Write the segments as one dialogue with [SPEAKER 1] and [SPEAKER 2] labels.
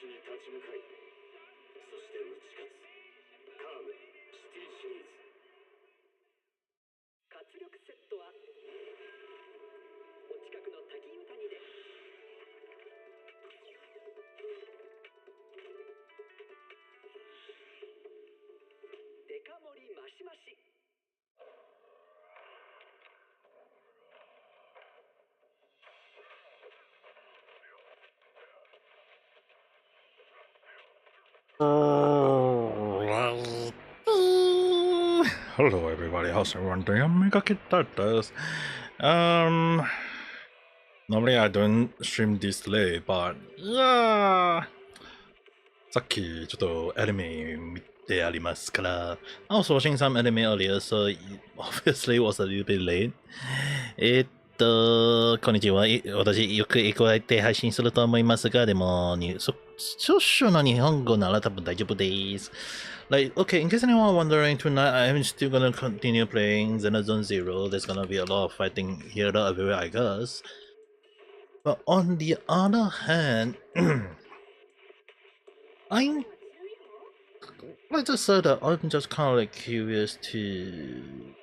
[SPEAKER 1] に立ち向かい、そして打ち勝つカームシティシリーズ。
[SPEAKER 2] 活力セットはお近くの滝湯谷で。デカ盛りマシマシ。
[SPEAKER 3] Hello everybody, how's everyone doing? Ame Gakita does. Normally I don't stream this late, but yeah, さっきちょっとアニメ見てありますから、I was watching some anime earlier, so obviously it was a little bit late. こんにちは。私、よく英語で配信すると思いますが、でも、少々の日本語なら多分大丈夫です。Like, okay, in case anyone wondering, tonight I'm still gonna continue playing Zenless Zero. There's gonna be a lot of fighting here everywhere, I guess. But on the other hand, like I just said that I'm just kind of like curious to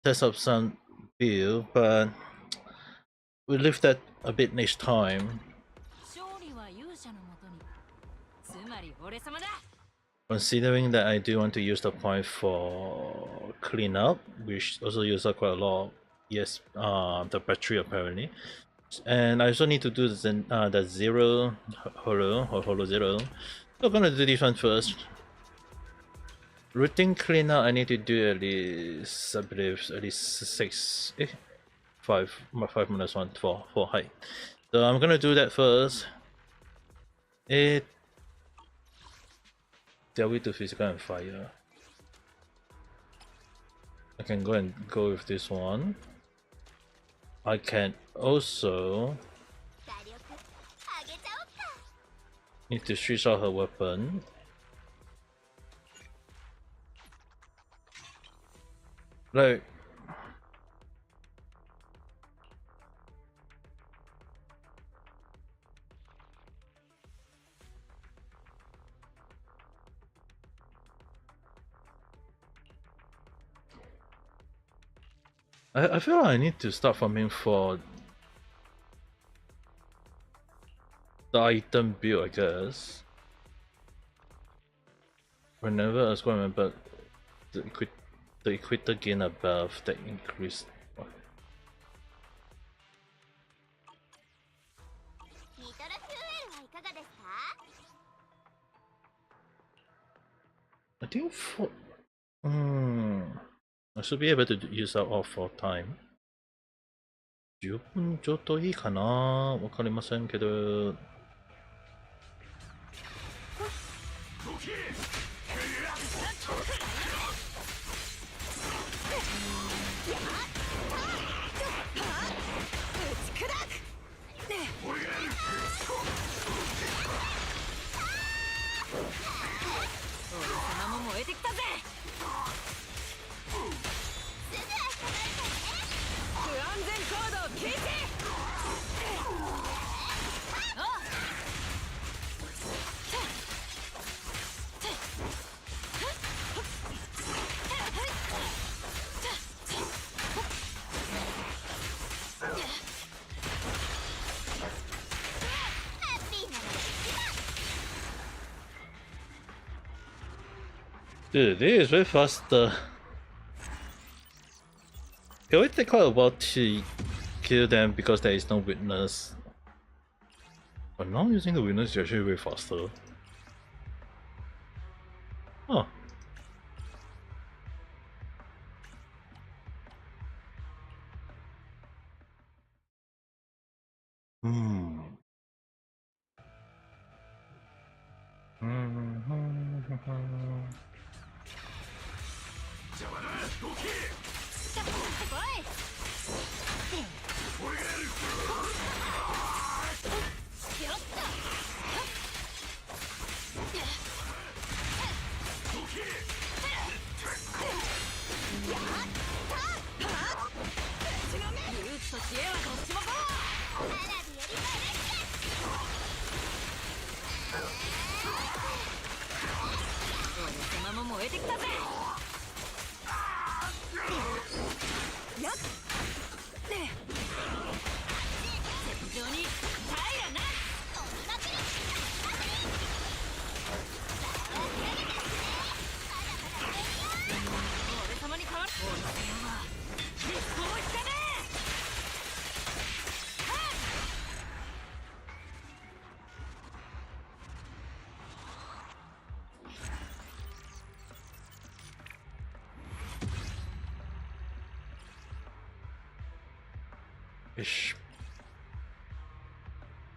[SPEAKER 3] test up some build, but we'll leave that a bit next time. Considering that I do want to use the point for cleanup, which also uses up quite a lot. Yes, the battery apparently, and I also need to do the zero holo zero. So I'm gonna do this one first. Routine cleanup, I need to do at least, I believe, at least 5 minus 1, 4 height. So I'm gonna do that first. Delve to physical and fire. I can go with this one. I can also need to switch out her weapon. Like, I feel like I need to start farming for the item build, I guess. Whenever I was going to remember the equator gain above that increased. I think for I should be able to use that all for time. 10分ちょっといいかな、わかりませんけど。Dude, this is way faster. It will take quite a while to kill them because there is no witness. But now using the witness is actually way faster. Huh. Ish.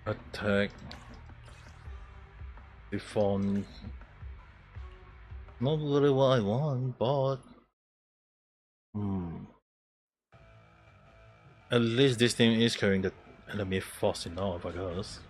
[SPEAKER 3] Attack. Default. Not really what I want, but at least this thing is carrying the enemy fast enough, I guess.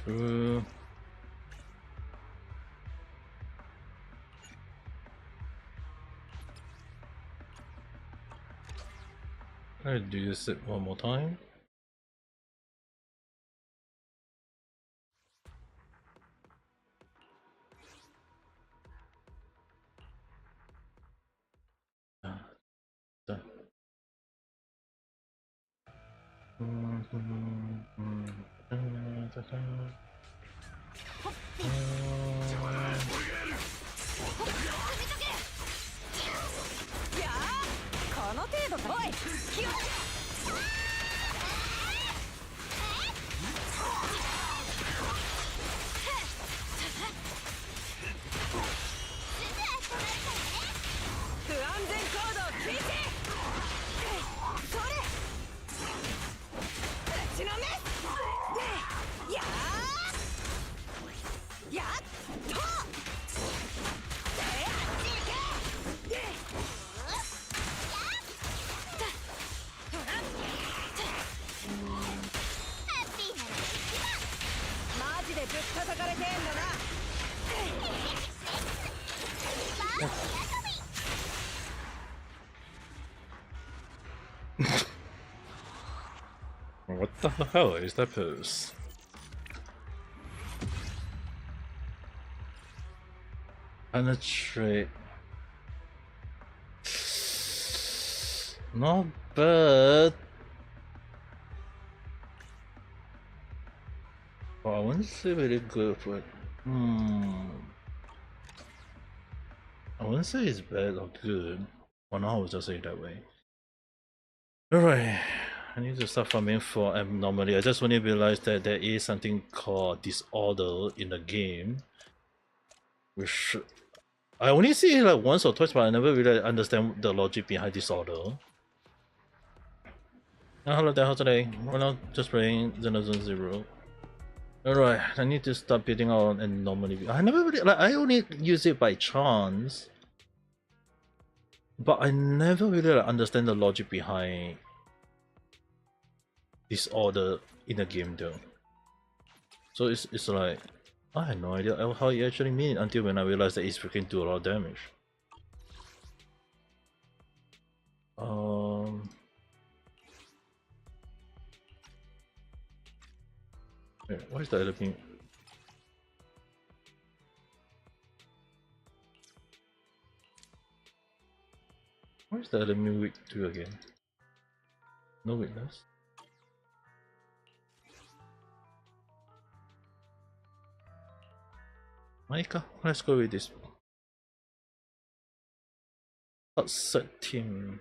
[SPEAKER 3] True. I'll do this one more time. What the hell is that pose? Penetrate. Not bad. Oh, I wouldn't say very good, but I wouldn't say it's bad or good. Well, now I would just say it that way. Alright, I need to start farming for abnormality. I just only realized that there is something called disorder in the game, which I only see it like once or twice, but I never really understand the logic behind disorder. Hello there, how today? We're not just playing Zenless 0. Alright, I need to start building out anomaly. I never really, like, I only use it by chance, but I never really understand the logic behind disorder in the game though. So it's like, I had no idea how you actually mean it until when I realized that it's freaking do a lot of damage. Wait, why is that looking? Why is that enemy weak to again? No weakness. Maika, let's go with this. Upset team.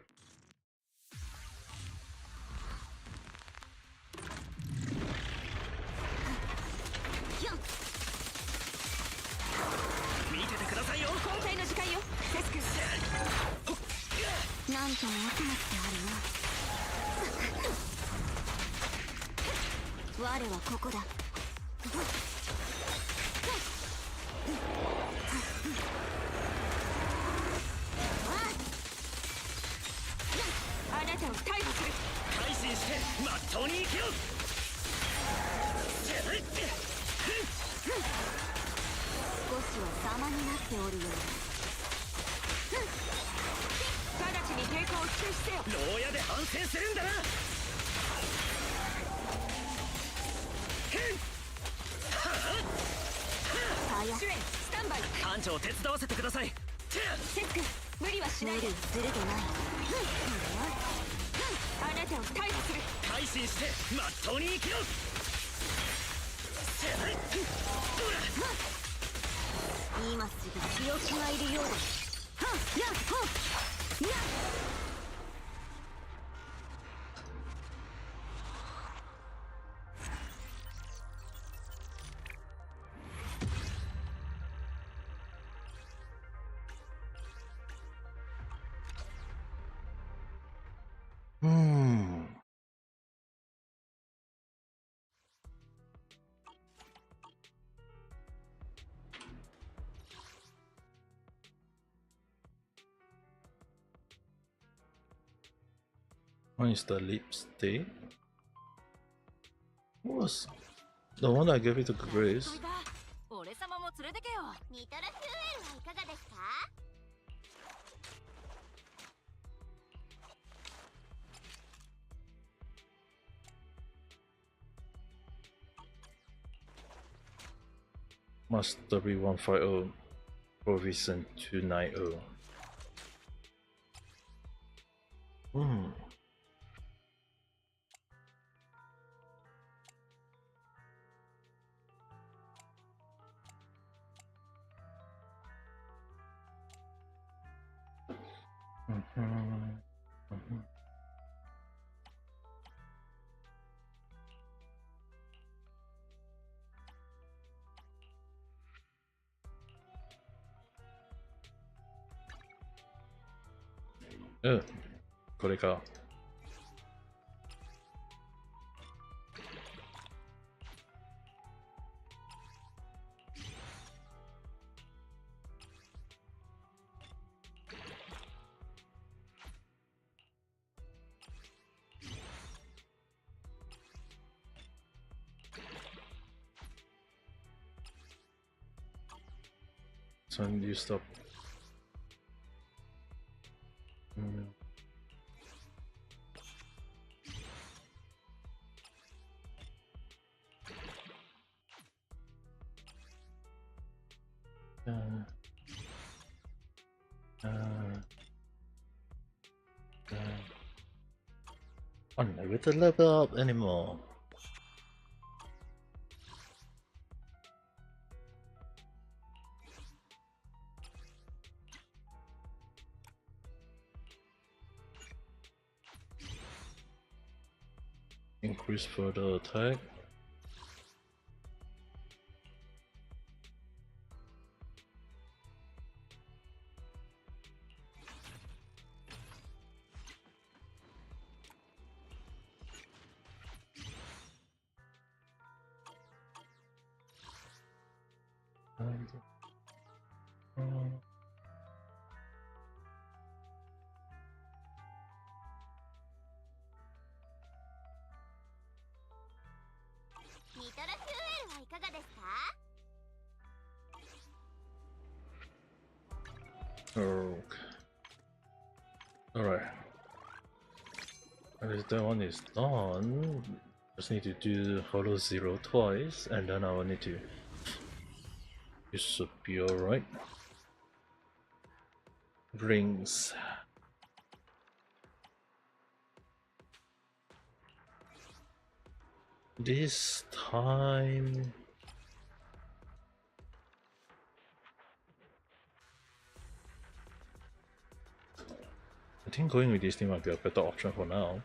[SPEAKER 1] とうに生きろ。
[SPEAKER 4] 少しは様になっておるようだ。直ちに抵抗を中止せよ。
[SPEAKER 1] 牢屋で反省するんだな。
[SPEAKER 4] タイヤ主演スタンバイ。
[SPEAKER 1] 艦長を手伝わせてください。
[SPEAKER 4] セツ君無理はしないで。無理するでない。あなたを逮捕する。
[SPEAKER 1] 改心してまっとうに生きろ。
[SPEAKER 4] 今すぐ強気がいるようだ。はっやっほっやっ。
[SPEAKER 3] One is the lipstick. What was the one that I gave it to Grace?
[SPEAKER 4] 俺様も連れてけよ。ニトロフューエルはいかがですか？Mastery
[SPEAKER 3] 150 Provision 290. Oh, これか。So you stop. I'm never to level up anymore. Increase further attack. Okay. Alright. That one is done. Just need to do Hollow Zero twice, and then I will need to. This should be alright. Rings. This time. I think going with this thing might be a better option for now.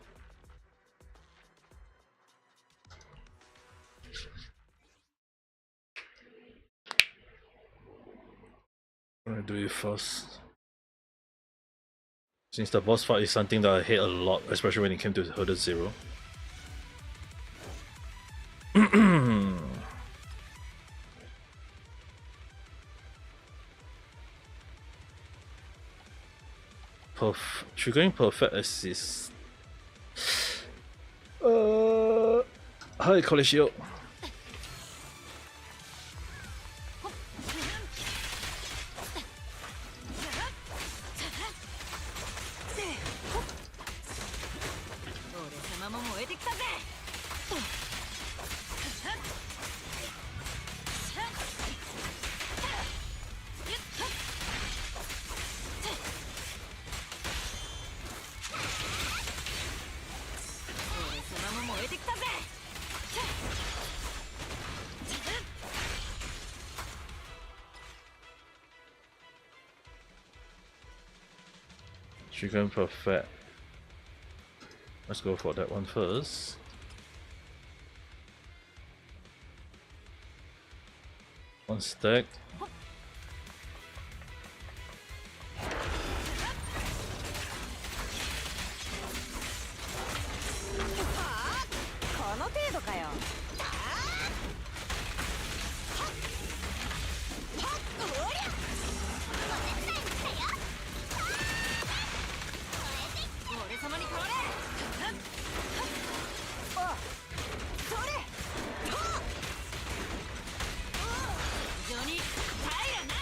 [SPEAKER 3] I'm gonna do it first. Since the boss fight is something that I hate a lot, especially when it came to Hurdle Zero. Triggering perfect assist. はい、これしよう。
[SPEAKER 4] 俺様も燃えてきたぜ。俺様も燃えてきたぜ。
[SPEAKER 3] Chicken perfect. Let's go for that one first. One stack.
[SPEAKER 4] この程度かよ。俺様に変われ。それ。非常に平らな。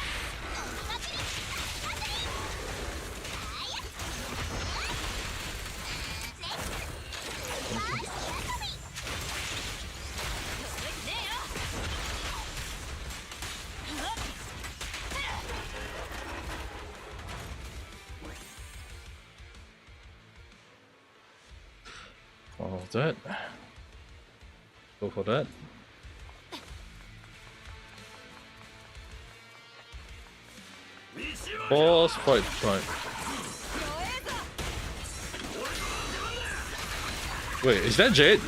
[SPEAKER 3] All of that. Go for that. Boss fight time. Wait, is that Jade?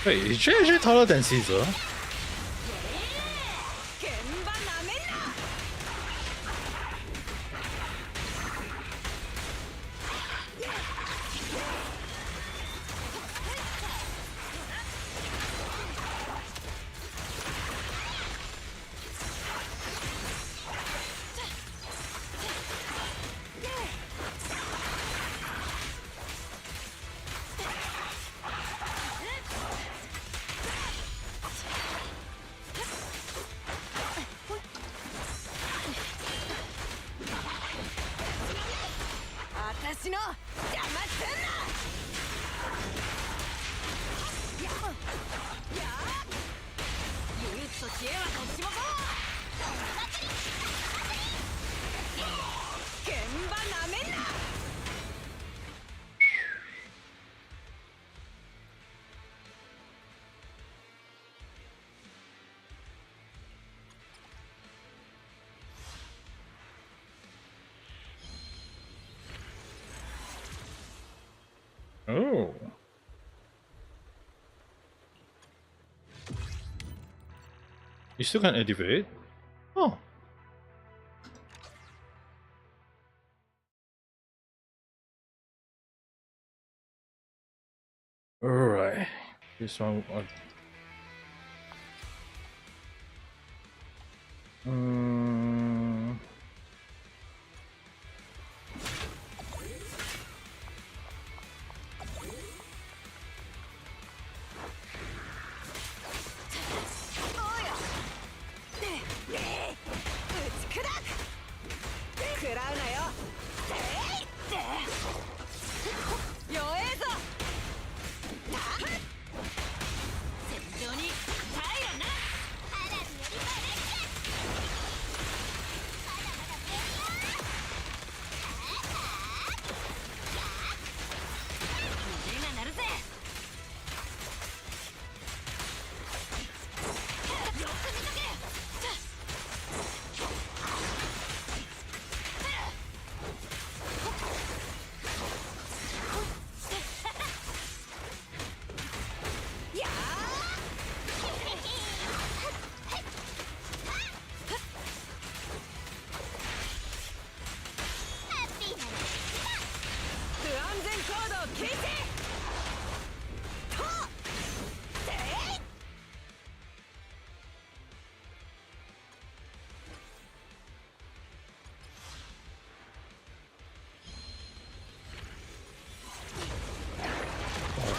[SPEAKER 3] Wait, is JJ taller than Caesar? Oh. You still can't activate? Oh. Alright. This one. Mm.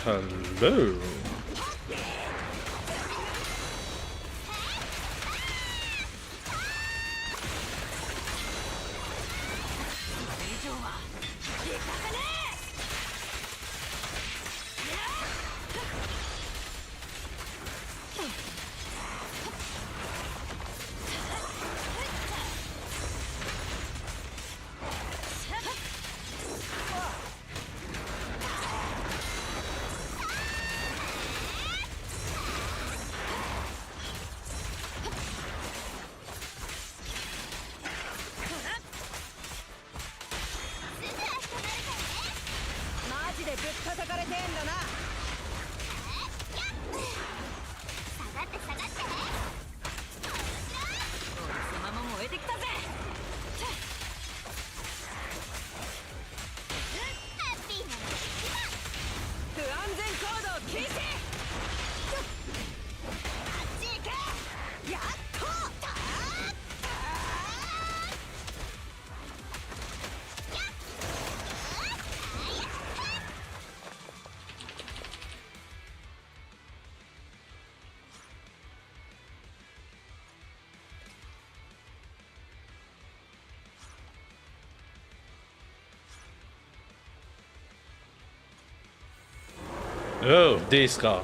[SPEAKER 3] Hello. Oh, this car.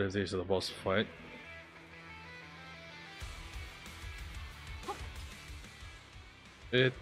[SPEAKER 3] if this is the boss fight. It.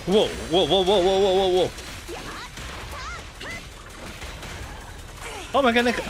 [SPEAKER 3] Whoa, whoa, whoa, whoa, whoa, whoa, whoa, whoa. Oh my god, Nick.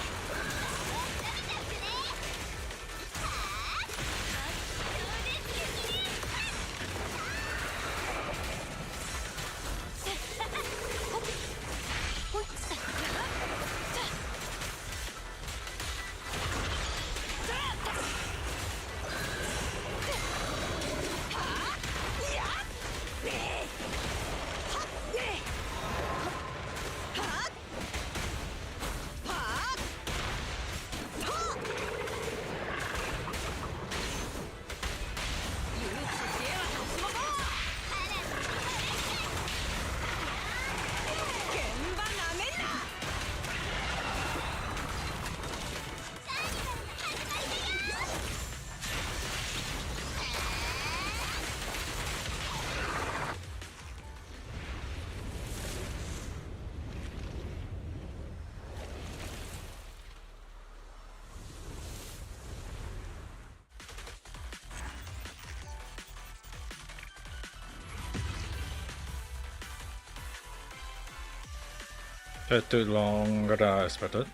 [SPEAKER 3] Too long than expected.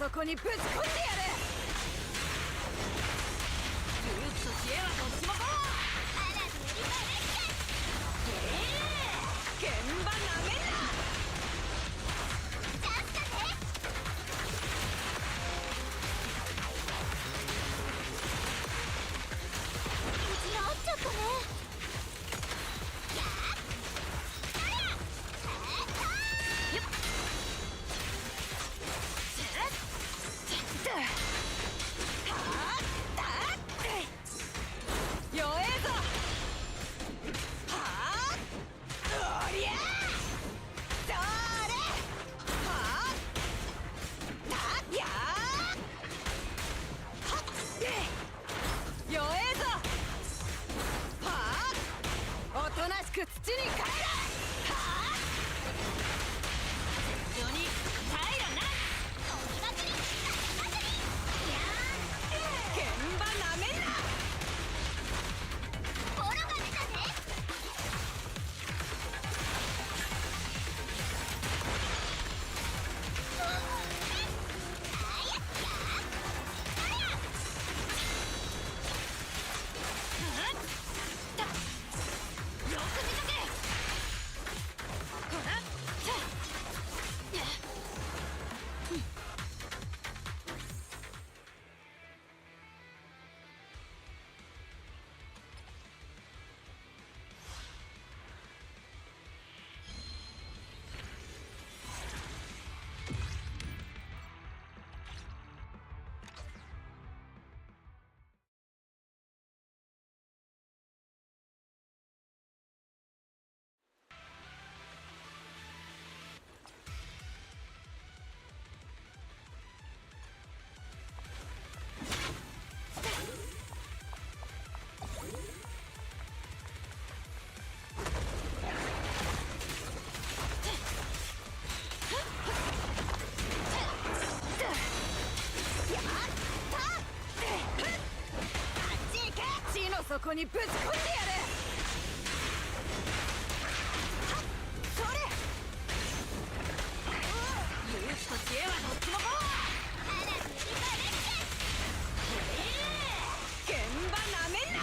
[SPEAKER 4] 底にぶち込んでやる。勇気と知恵はどっちもこう。現場なめんな。ちょっとね。弱えぞ。はあ、おりゃそれ。はあ、たやはっ弱えぞ。おとなしく土に帰れ。はあ、非常に平らな現場なめんな。ボロが出たぜ。そこにぶち込んでやる。はっそれ。勇気と知恵はどっちもこう。現場なめんな。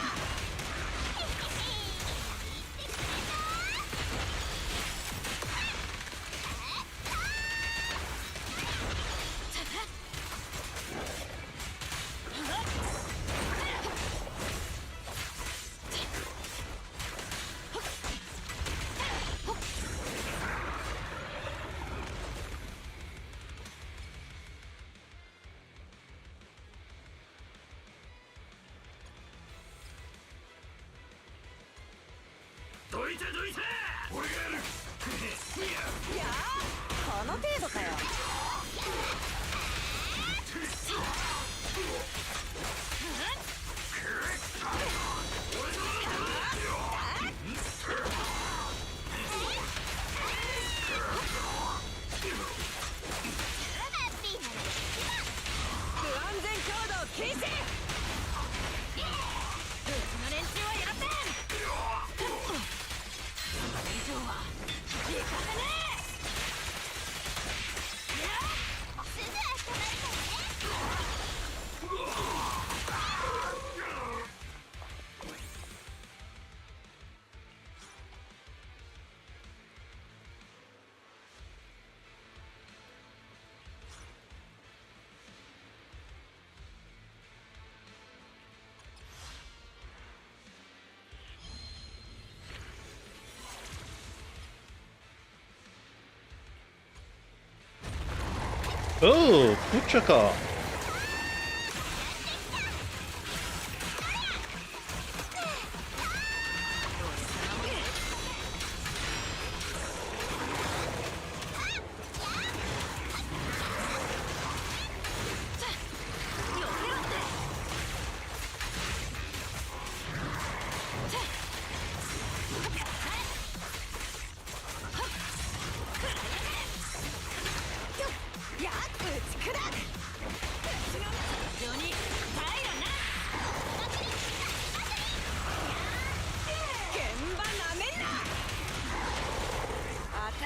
[SPEAKER 1] どいてどいて、俺がやる。
[SPEAKER 4] いやこの程度かよ。不安全行動禁止。うちの連中はやってん。以上はいかせねえ。すぐ温まる
[SPEAKER 3] Oh, Puchaka.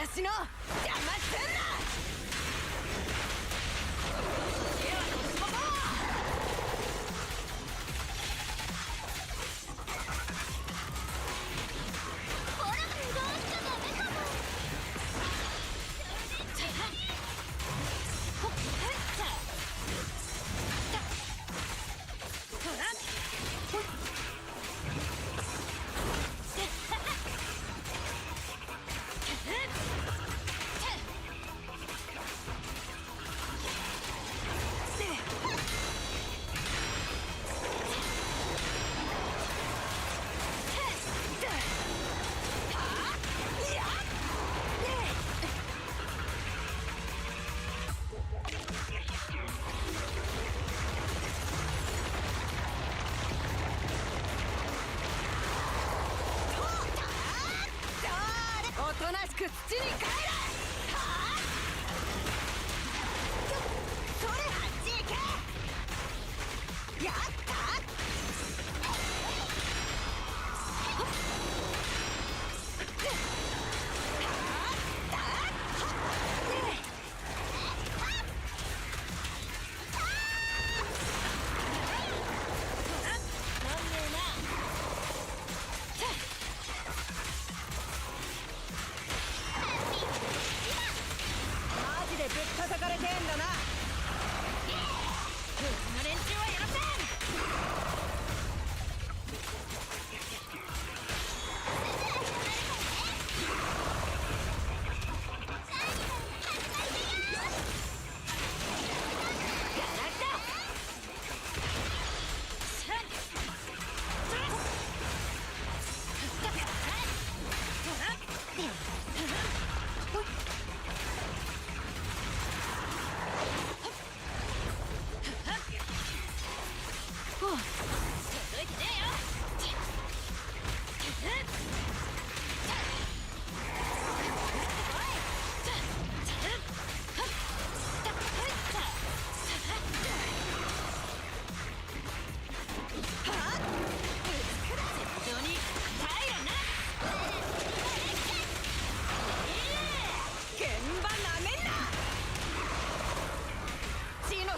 [SPEAKER 3] 私の邪魔すんな。
[SPEAKER 4] なしく土に帰れ。はあ、それあっち行け。やったマジでぶったたかれてんだな。うちの連中は許せん。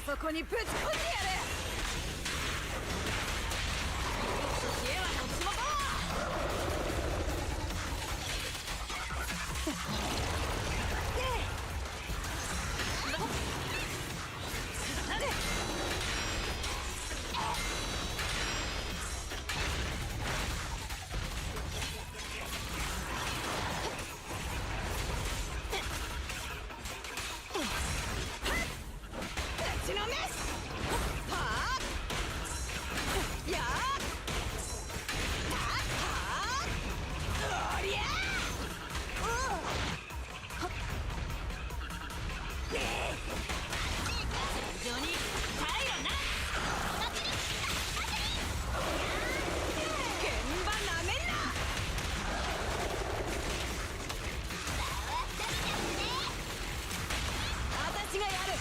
[SPEAKER 4] そこにぶち込んでやる。知恵はこっちもこうちのメス。はあ、やあ、おりゃ非常に耐えろな。現場なめんな。私がやる。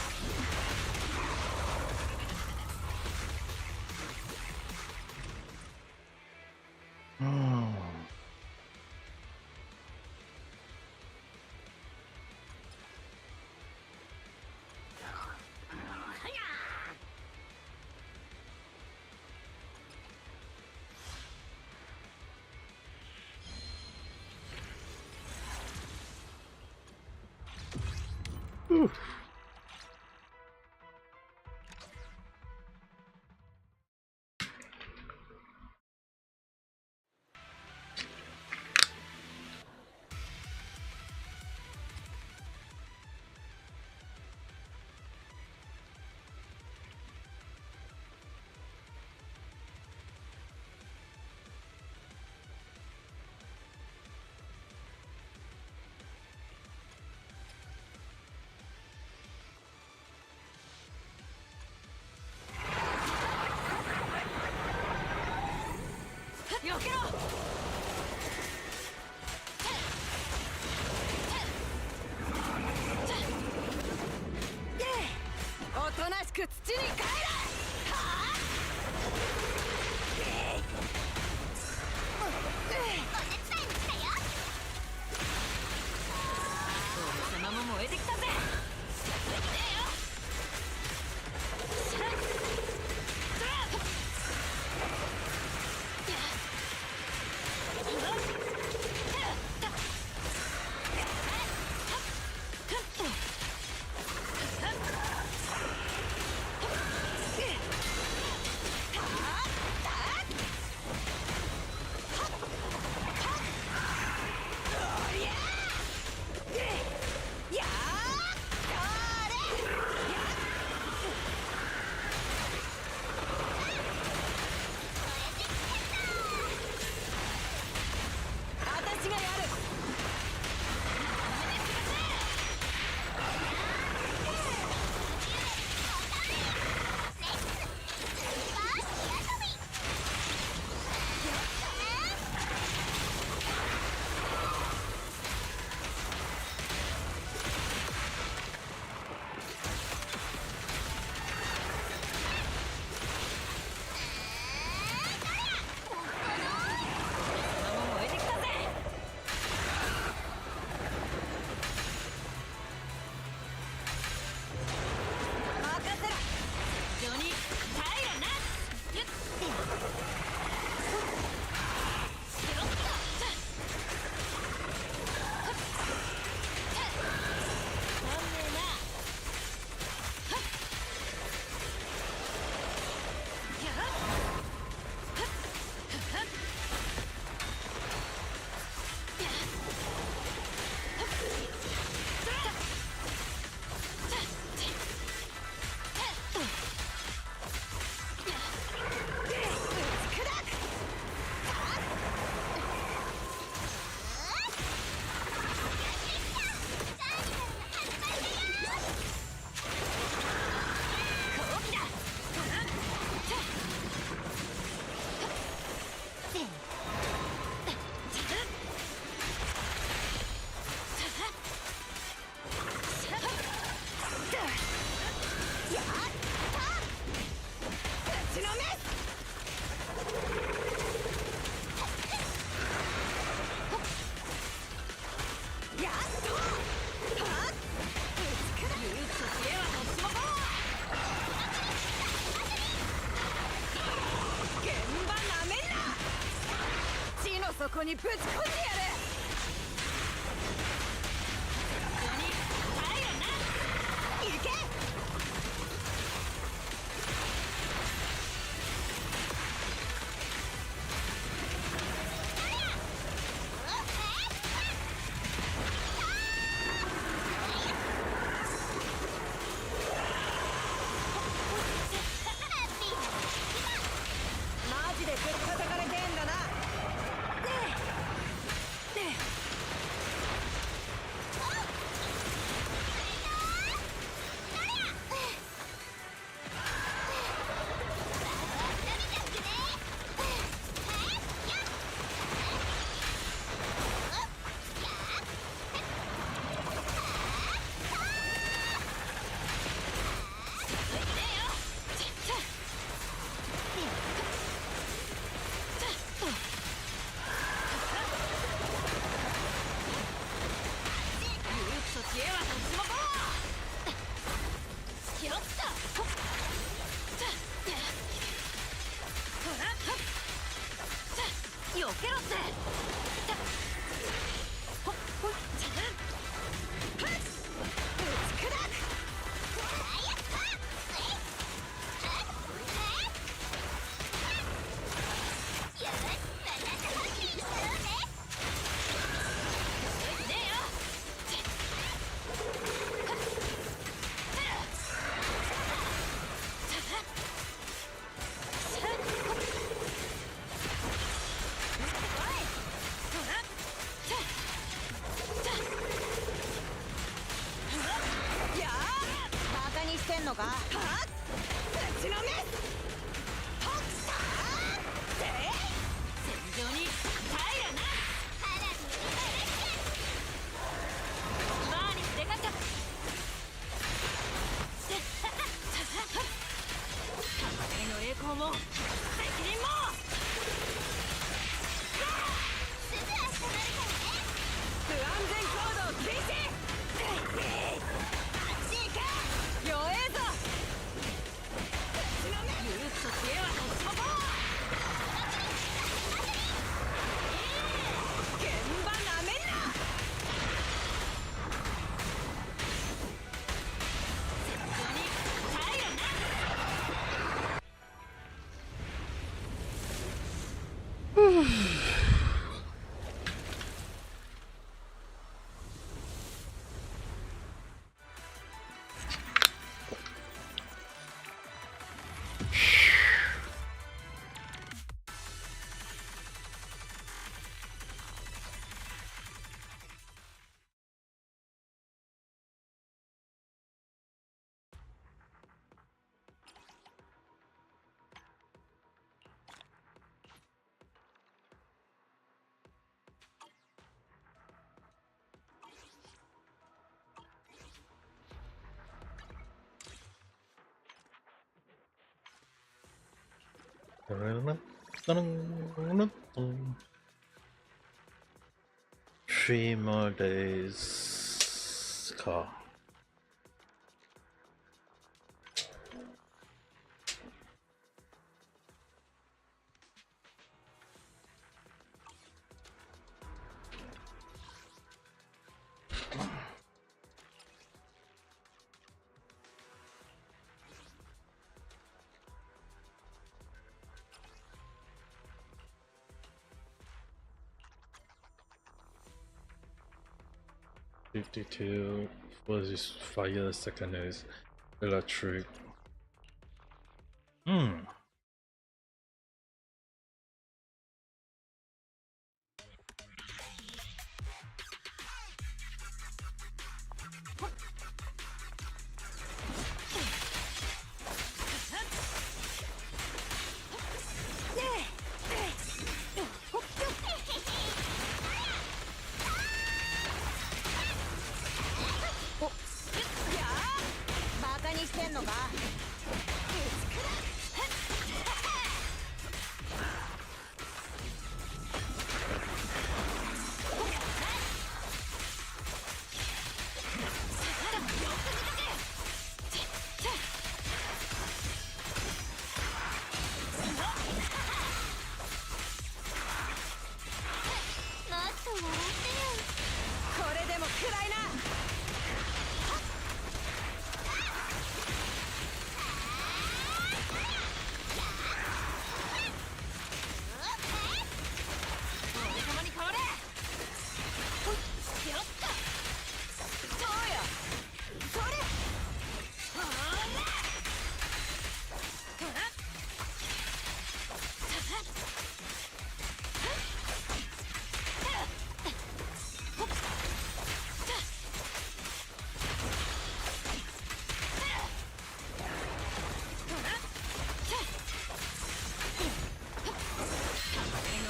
[SPEAKER 4] よけろ。おとなしく土に帰れ。はあ、お手伝いに来たよ。王様も燃えてきたぜ。こにぶち込んでやる。いけ。マジでぶったたかれてんだな。よけろって。してんのか。はっ、ぶちのめ。とっさーで戦場に帰らな。バーに出かか魂の栄光も責任も。不安全行動禁止。弱えぞ。勇気と知恵はどっちもこう。現場なめんな。戦場に帰らな。
[SPEAKER 3] 3 more days か。52 was just fire, second is electric.
[SPEAKER 4] これでも食らいな。俺様に変われ。よっとそうよ。それ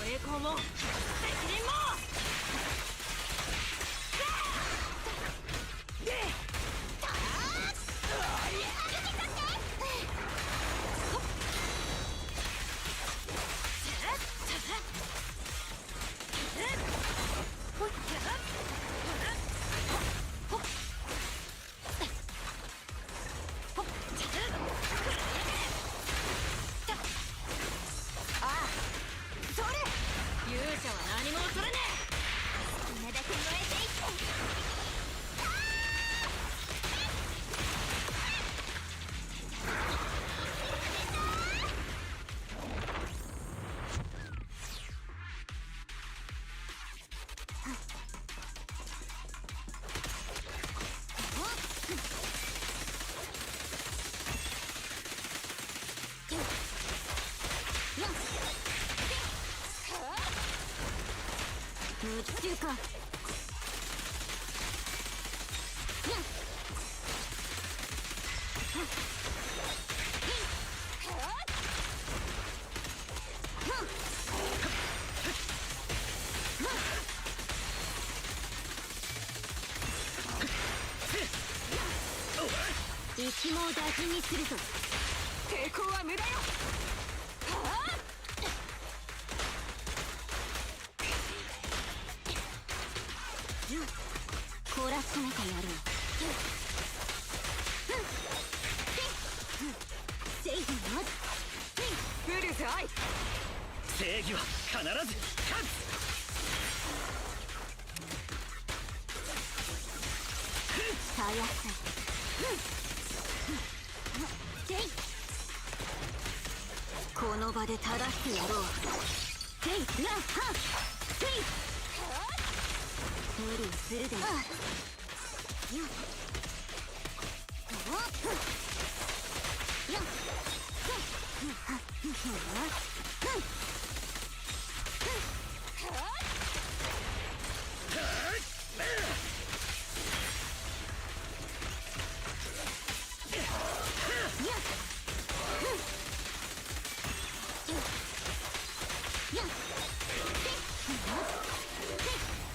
[SPEAKER 4] 栄光も責任も勇者は何も恐れねえ。好きなだけ燃えていって。っていうか一網打尽にするぞ。抵抗は無駄よ。懲らしめてやる。正義のブルズアイ。
[SPEAKER 1] 正義は必ず勝つ。
[SPEAKER 4] たやすい。この場で正してやろう。無理するで。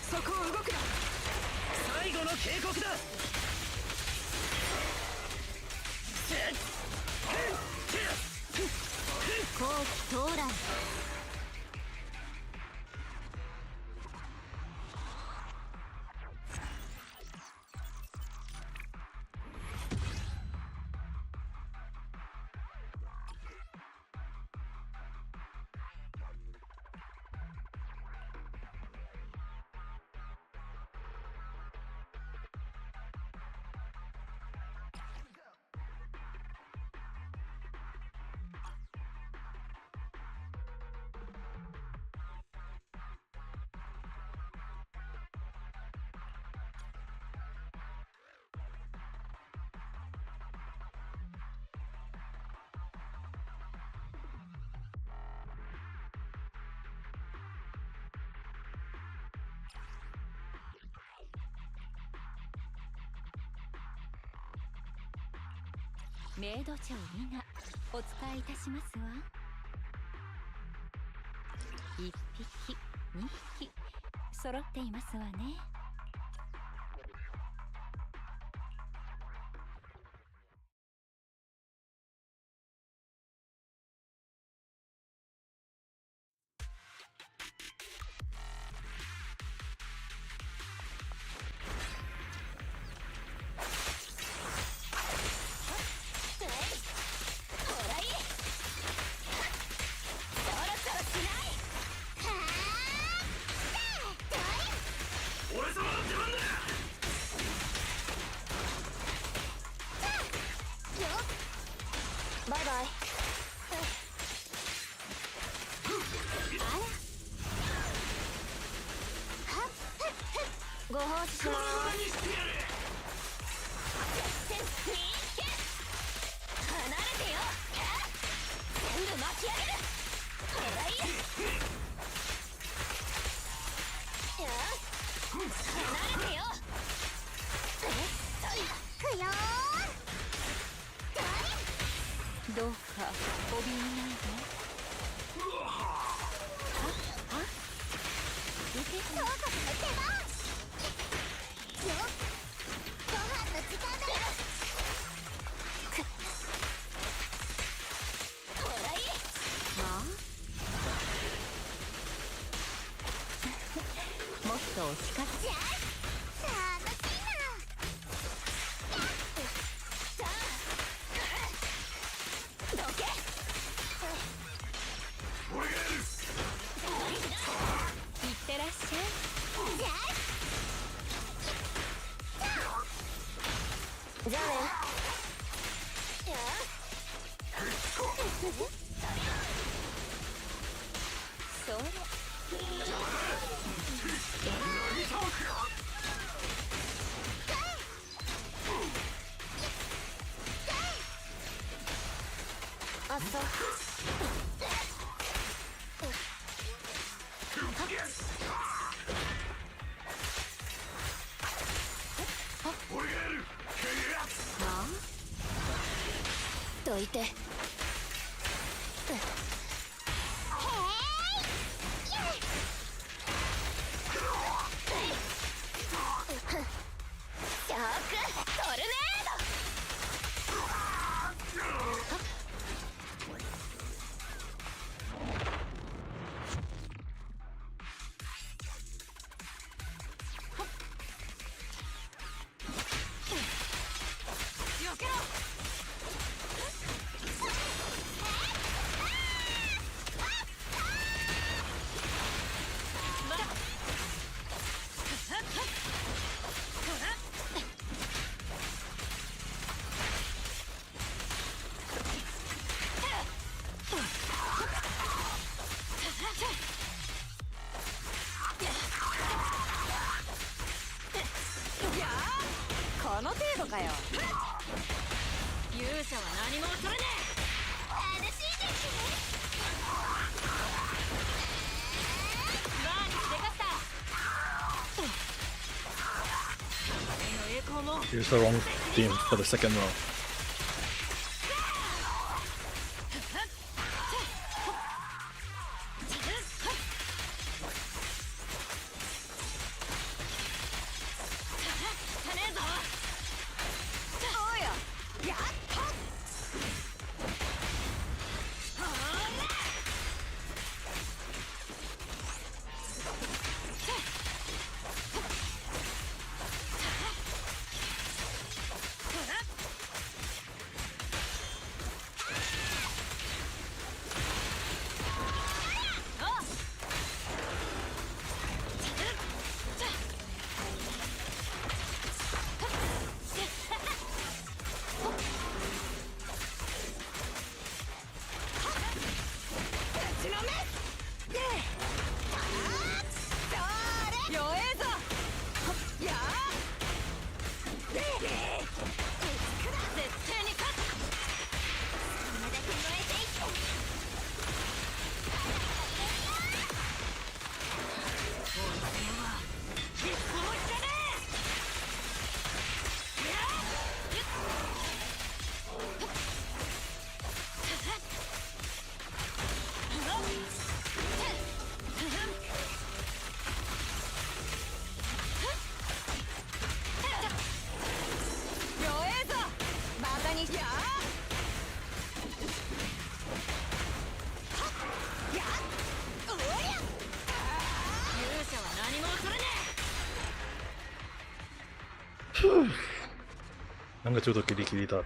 [SPEAKER 4] そこを動くな。
[SPEAKER 1] 最後の警告だ。
[SPEAKER 4] 後期到来。メイド長皆お使いいたしますわ。1匹2匹揃っていますわね。ご奉仕します。離れてよ。全部巻き上げる。ほらいい。離れてよ。くよー。どうかおびえないで。受けそうこその手番よ。ご飯の時間だよ。ほらいい。はあもっとお近づき。楽しいな。さあどけ。いってらっしゃい。じゃあね。それあっそう。どいて。ショックトルネード。よけろ。この程度かよ。勇者は何も恐れねえ。楽しいですね。バーにでかした。の栄光も
[SPEAKER 3] Here's the wrong team for the second round.なんかちょうどギリギリだ。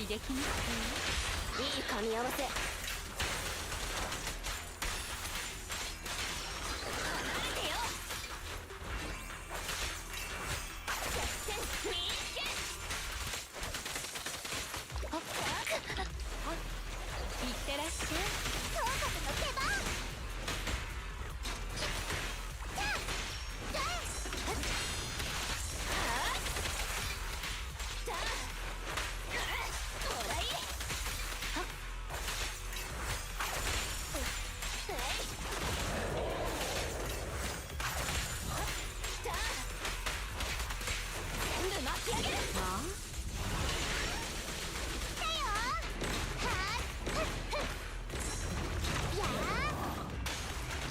[SPEAKER 4] できますか？いい噛み合わせ。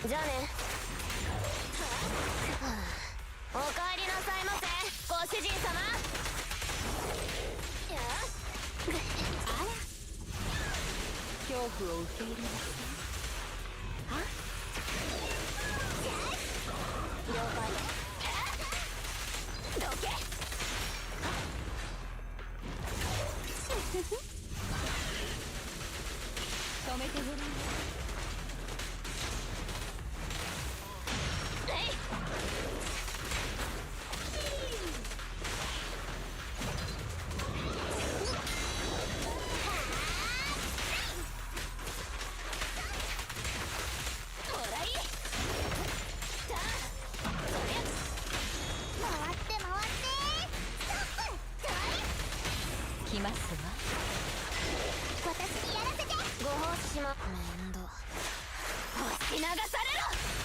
[SPEAKER 4] じゃあね。おかえりなさいませ、ご主人様。あら、恐怖を受け入れなさい。は？了解。どけ。止めてごらん。きますわ。私にやらせて。ご奉仕も面倒。押し流されろ。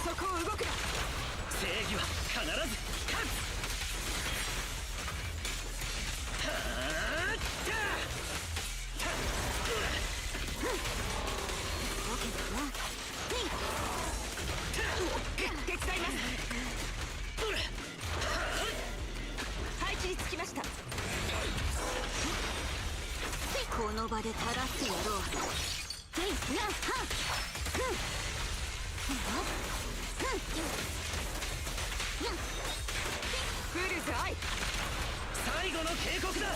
[SPEAKER 4] そ
[SPEAKER 2] は必ず勝つ。手伝います。配置につきました。この場で垂らすやろう。フルズアイ、最後の警告だ。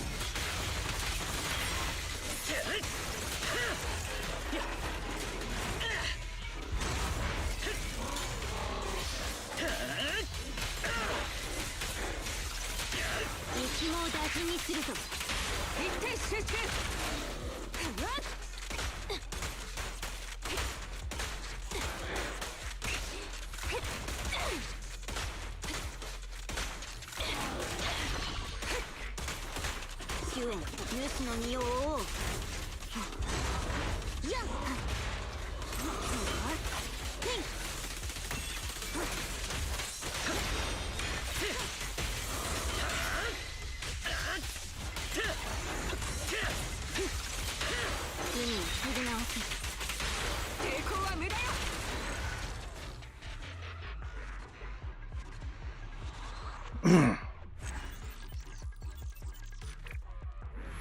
[SPEAKER 2] 息も大事にすると一点集中。救援、ニュースの匂いをやっ抵抗は無駄よ。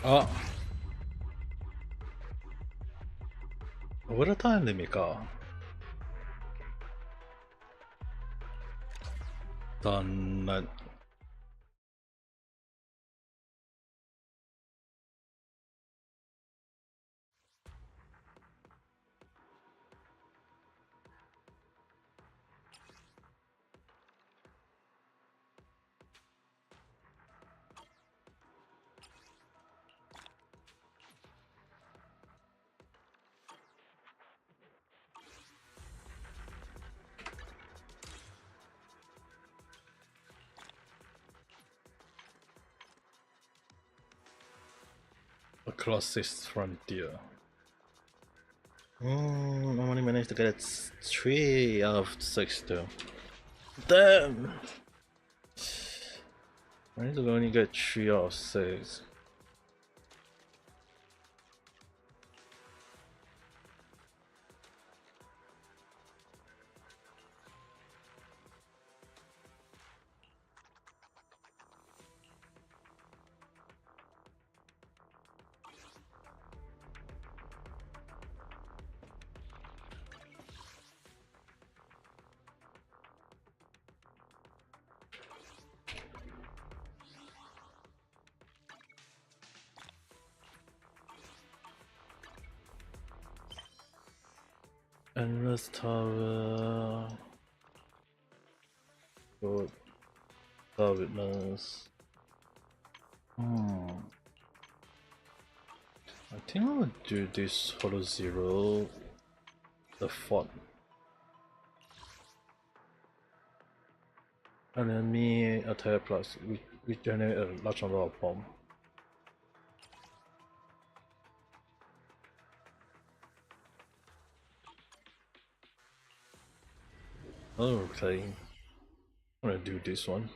[SPEAKER 3] あ、オールタイムで見か。残念。Across this frontier. I only managed to get 3 out of 6 though. Damn! I need to only get 3 out of 6. Endless Tower. Good. Star Witness. I think I would do this Hollow Zero. The fort. Enemy attack plus we generate a large number of bomb. Okay, I'm gonna do this one.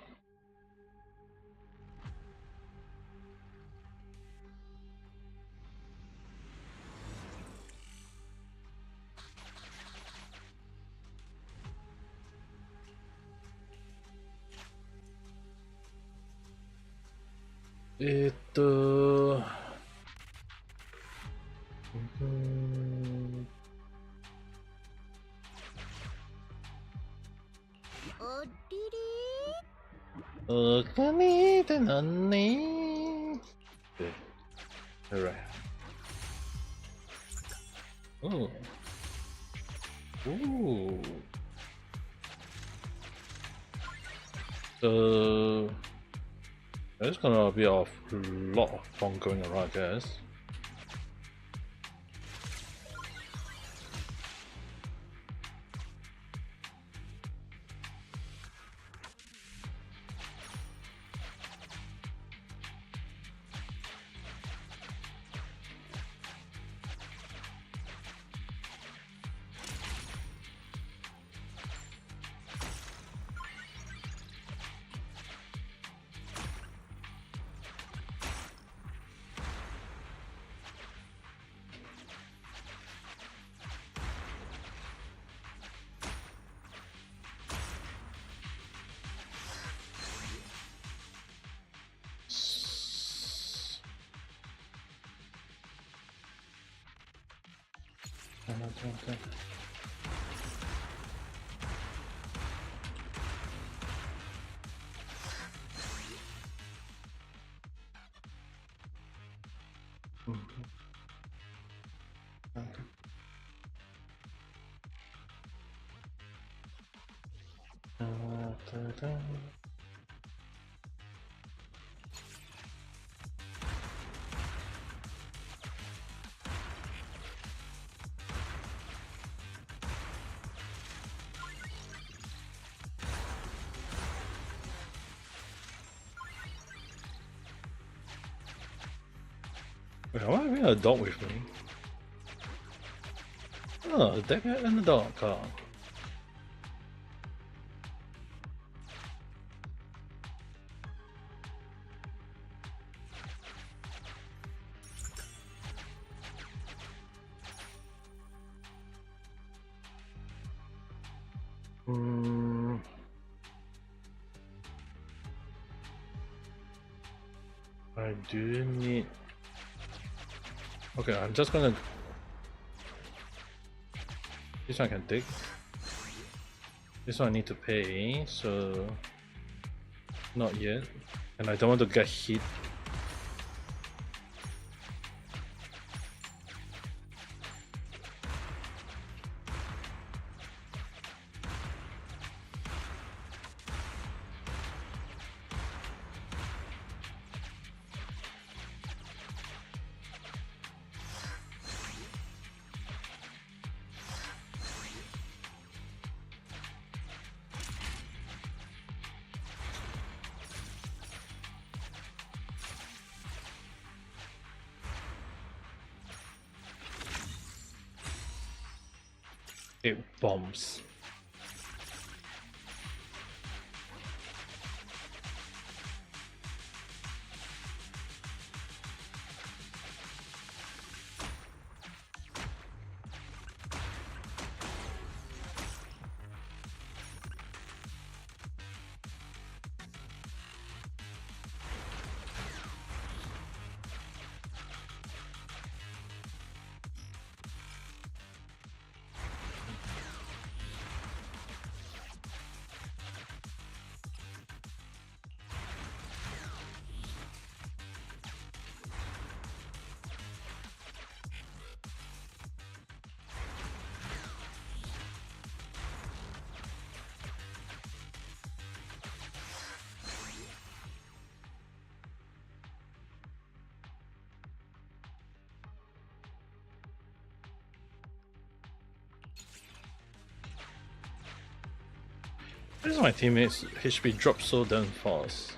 [SPEAKER 3] Okay, then okay. Alright. Oh. Ooh. So there's gonna be a lot of fun going around, I guess. Wait, why have a dog with me? Oh, the deck and the dog card. I do need. Okay, I'm just gonna. This one I can take. This one I need to pay, so not yet. And I don't want to get hit. It bombs. Why does my teammates' HP drop so damn fast?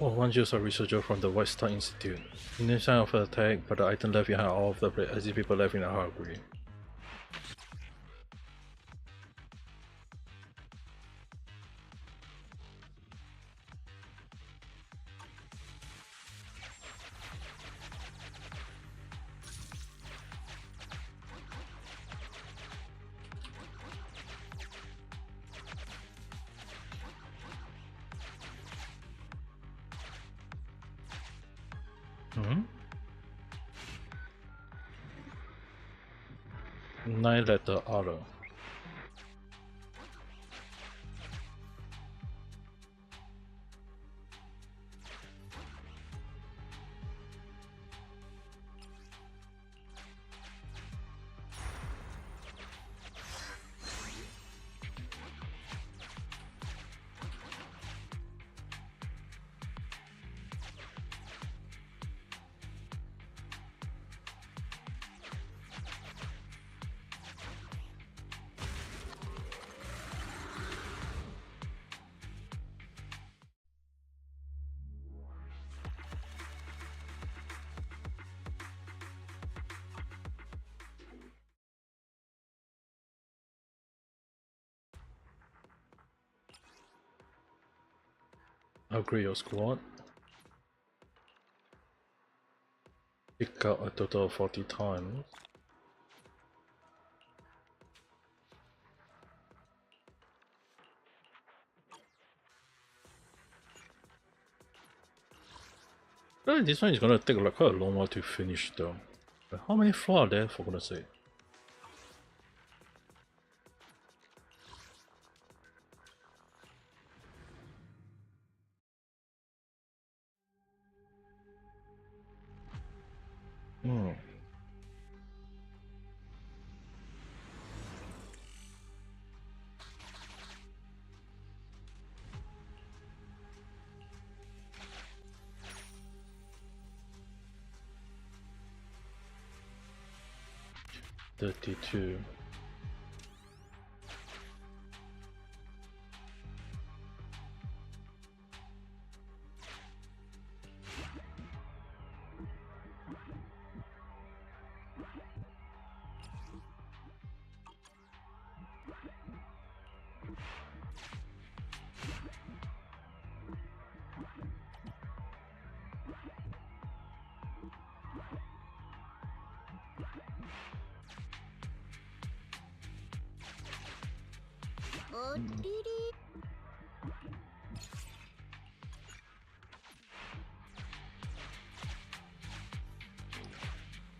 [SPEAKER 3] Oh, one user researcher from the White Star Institute. No sign of an attack, but the item left behind all of the as if people left in a hungry. Hmm? 9-letter auto. Upgrade your squad. Pick out a total of 40 times. Well, this one is gonna take like quite a long while to finish though. But how many floors are there, for goodness sake? Hmm. $32.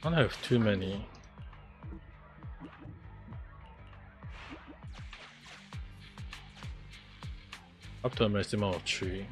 [SPEAKER 3] I don't have too many. Up to a maximum of 3.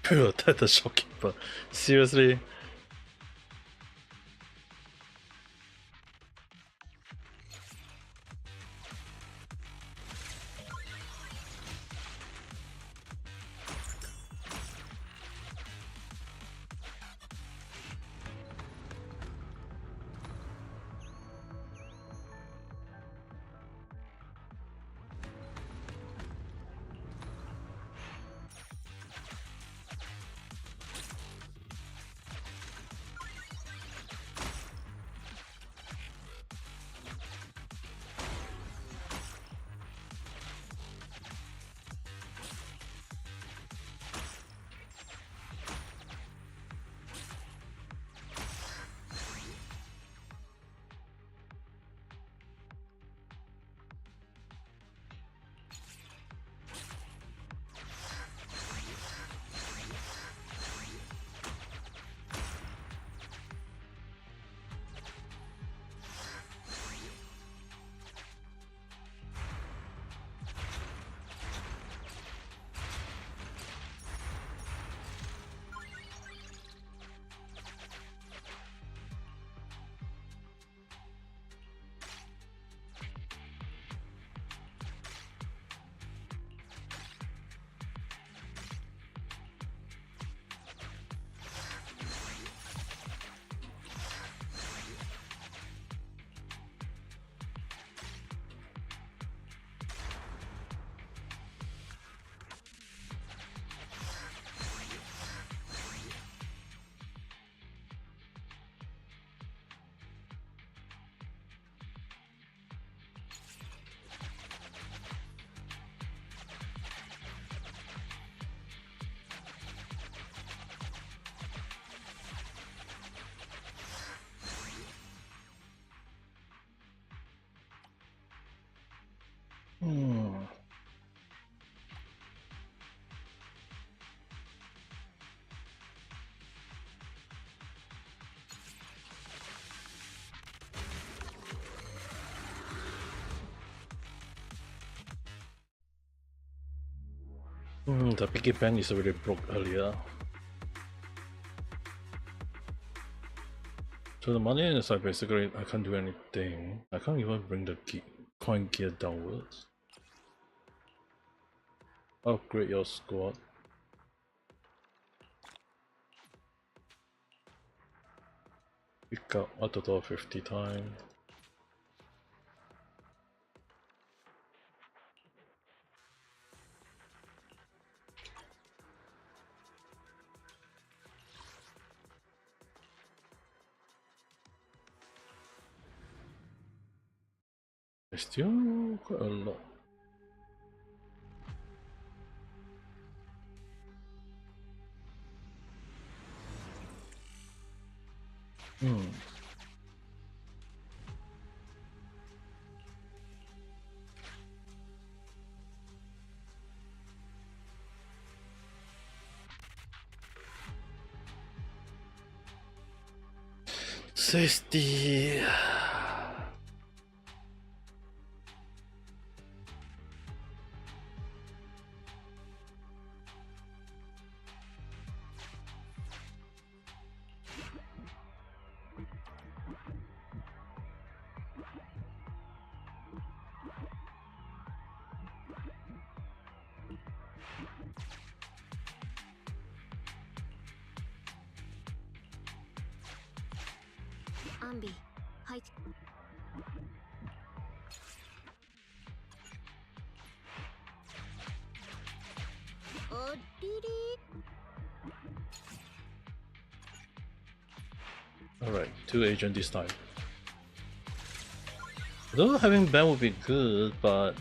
[SPEAKER 3] Bro, that's the shopkeeper. Seriously? The piggy bank is already broke earlier. So the money inside basically I can't do anything. I can't even bring the coin gear downwards. Upgrade your squad. Pick up a total of 50 times. It's still quite a lot. Safety.
[SPEAKER 2] Ambi, hi.
[SPEAKER 3] Alright, 2 agents this time. Though having Ben would be good, but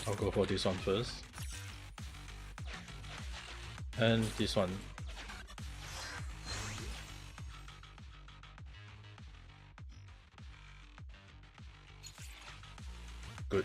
[SPEAKER 3] I'll go for this one first. And this one. Good.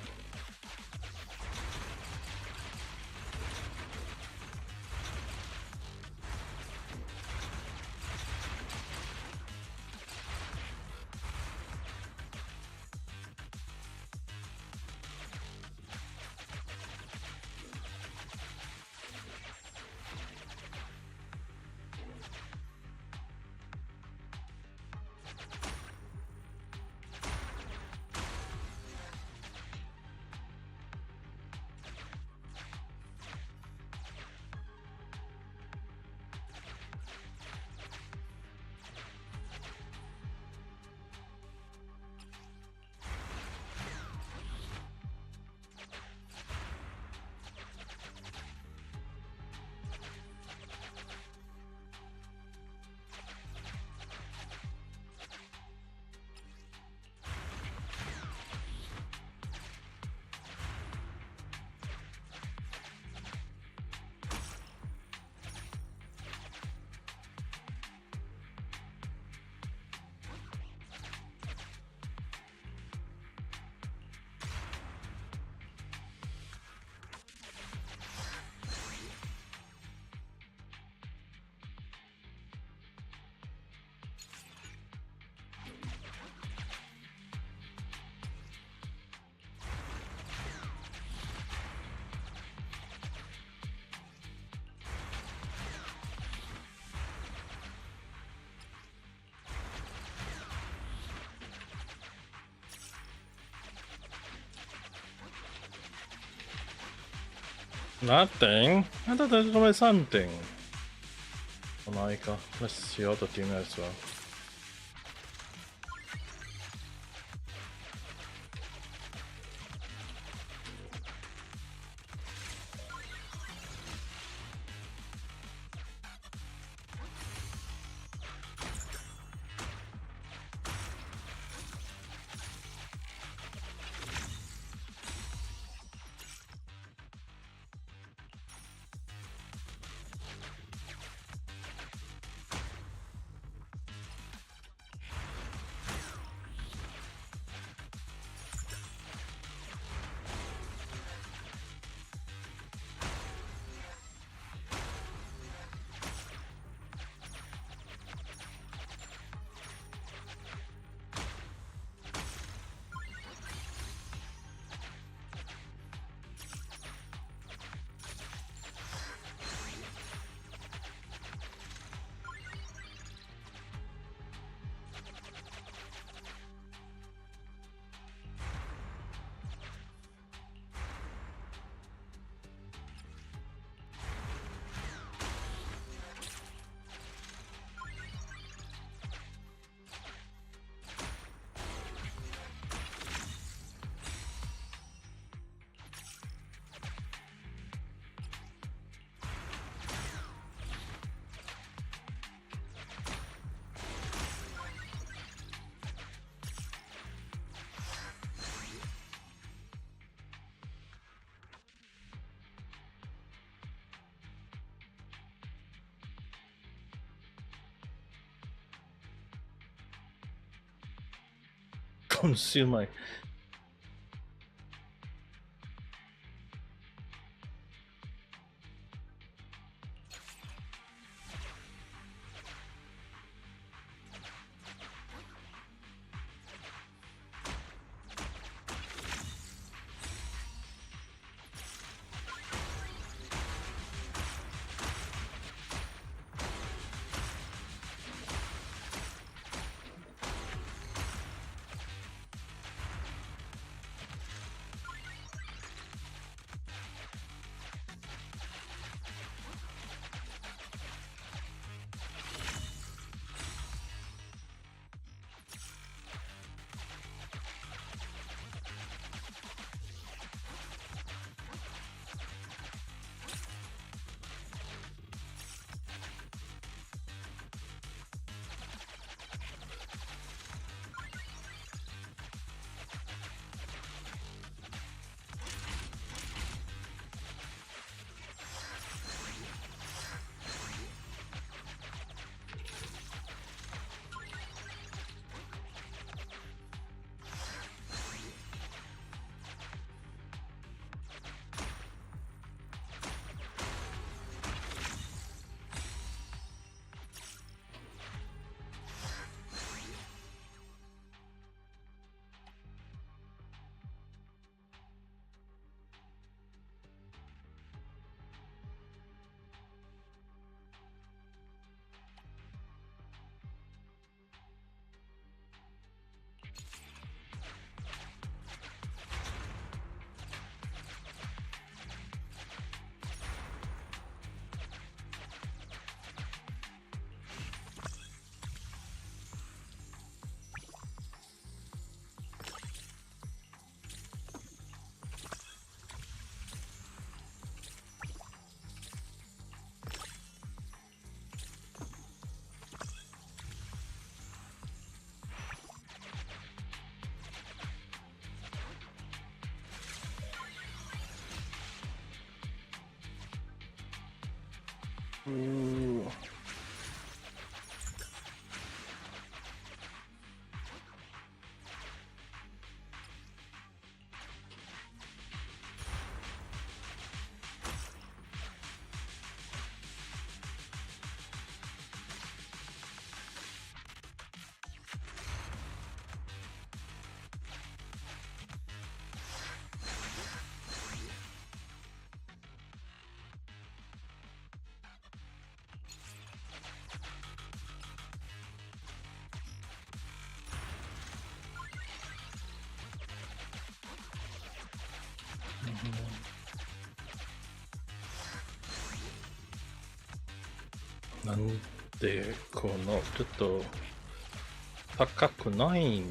[SPEAKER 3] Nothing? I thought there was something. ないか。Let's see other team as well. Consume my Ooh.なんでこのちょっと高くないの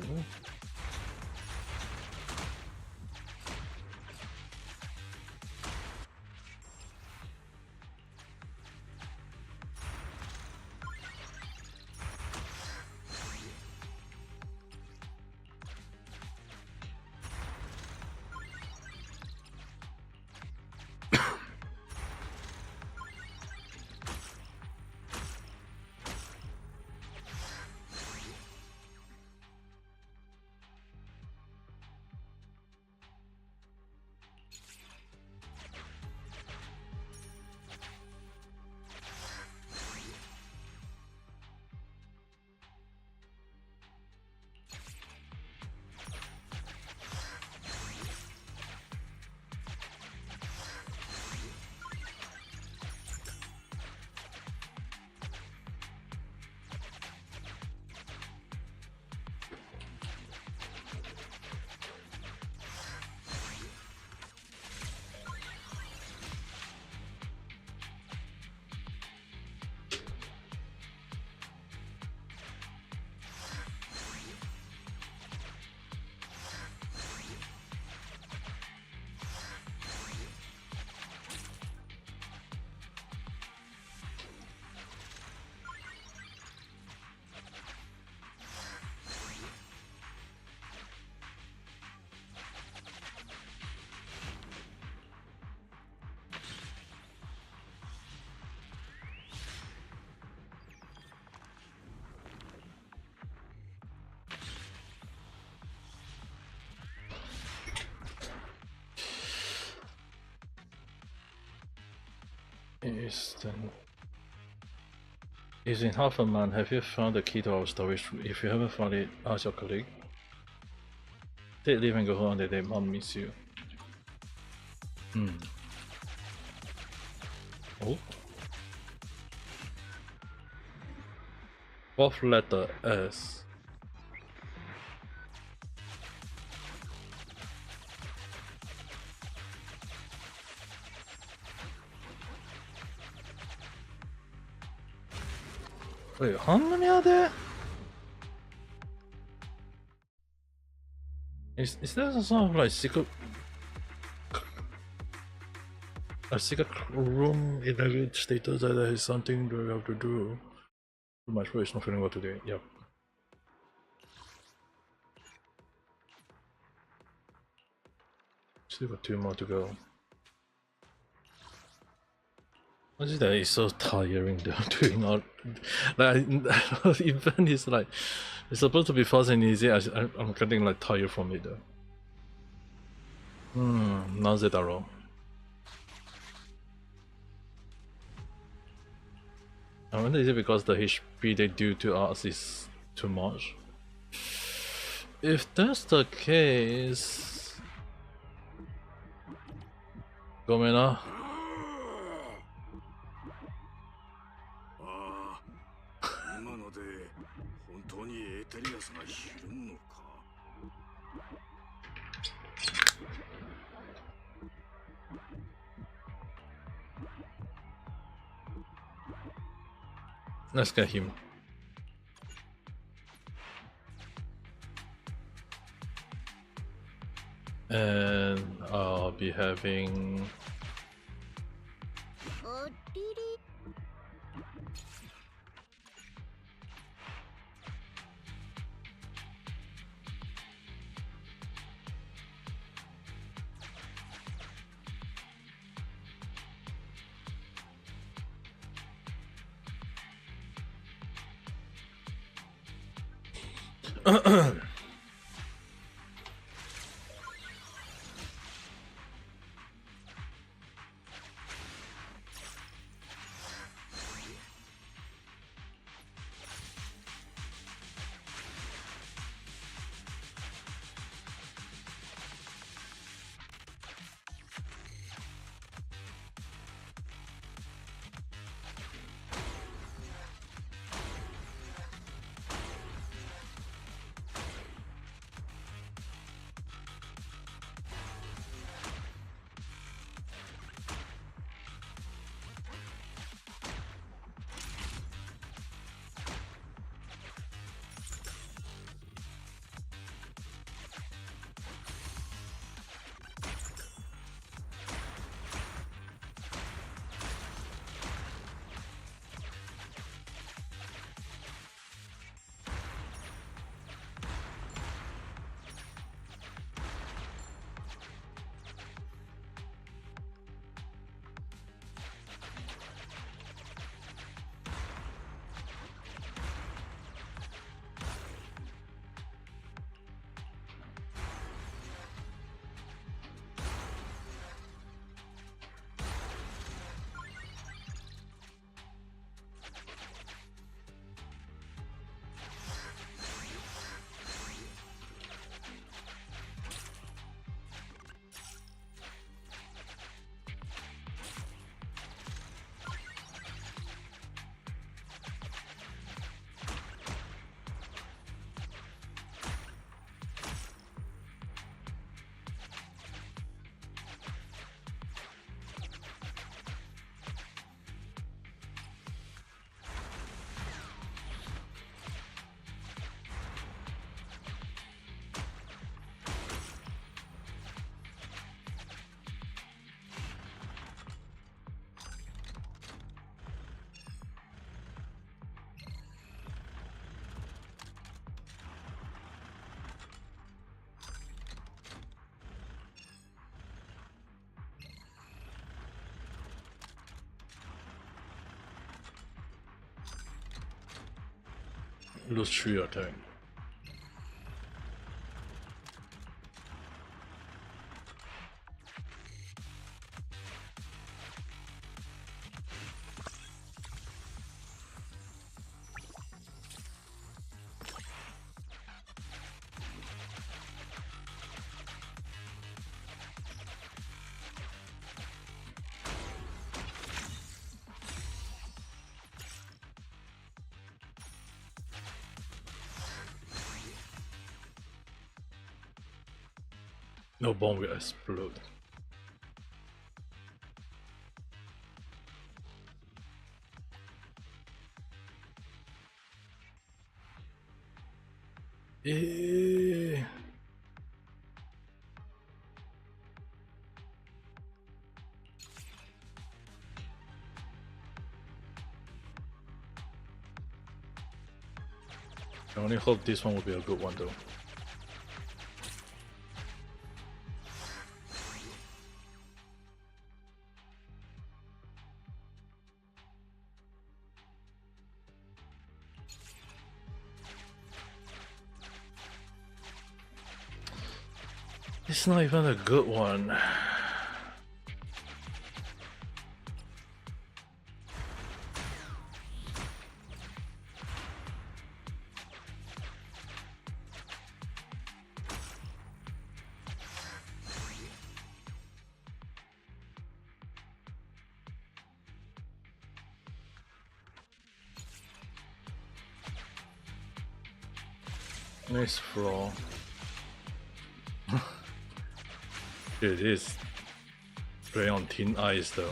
[SPEAKER 3] ？Is in half a month. Have you found the key to our storage? If you haven't found it, ask your colleague. Take leave and go home. They might miss you. Oh. Fourth letter S. Wait, how many are there? Is there some sort of like secret room in the status that there is something that we have to do? My throat is not feeling well today. Yep. Still got 2 more to go. I just that it's so tiring though, doing all like event is like it's supposed to be fast and easy. I'm getting like tired from it though. Nazedaro. I wonder is it because the HP they do to us is too much? If that's the case, Gomena.
[SPEAKER 1] 今ので本当にエーテリアスがひるむのか。
[SPEAKER 3] Let's get him. And I'll be having Lose 3 attack. No bomb will explode. Eh. I only hope this one will be a good one though. It's not even a good one. Nice flaw. It is very on thin ice though.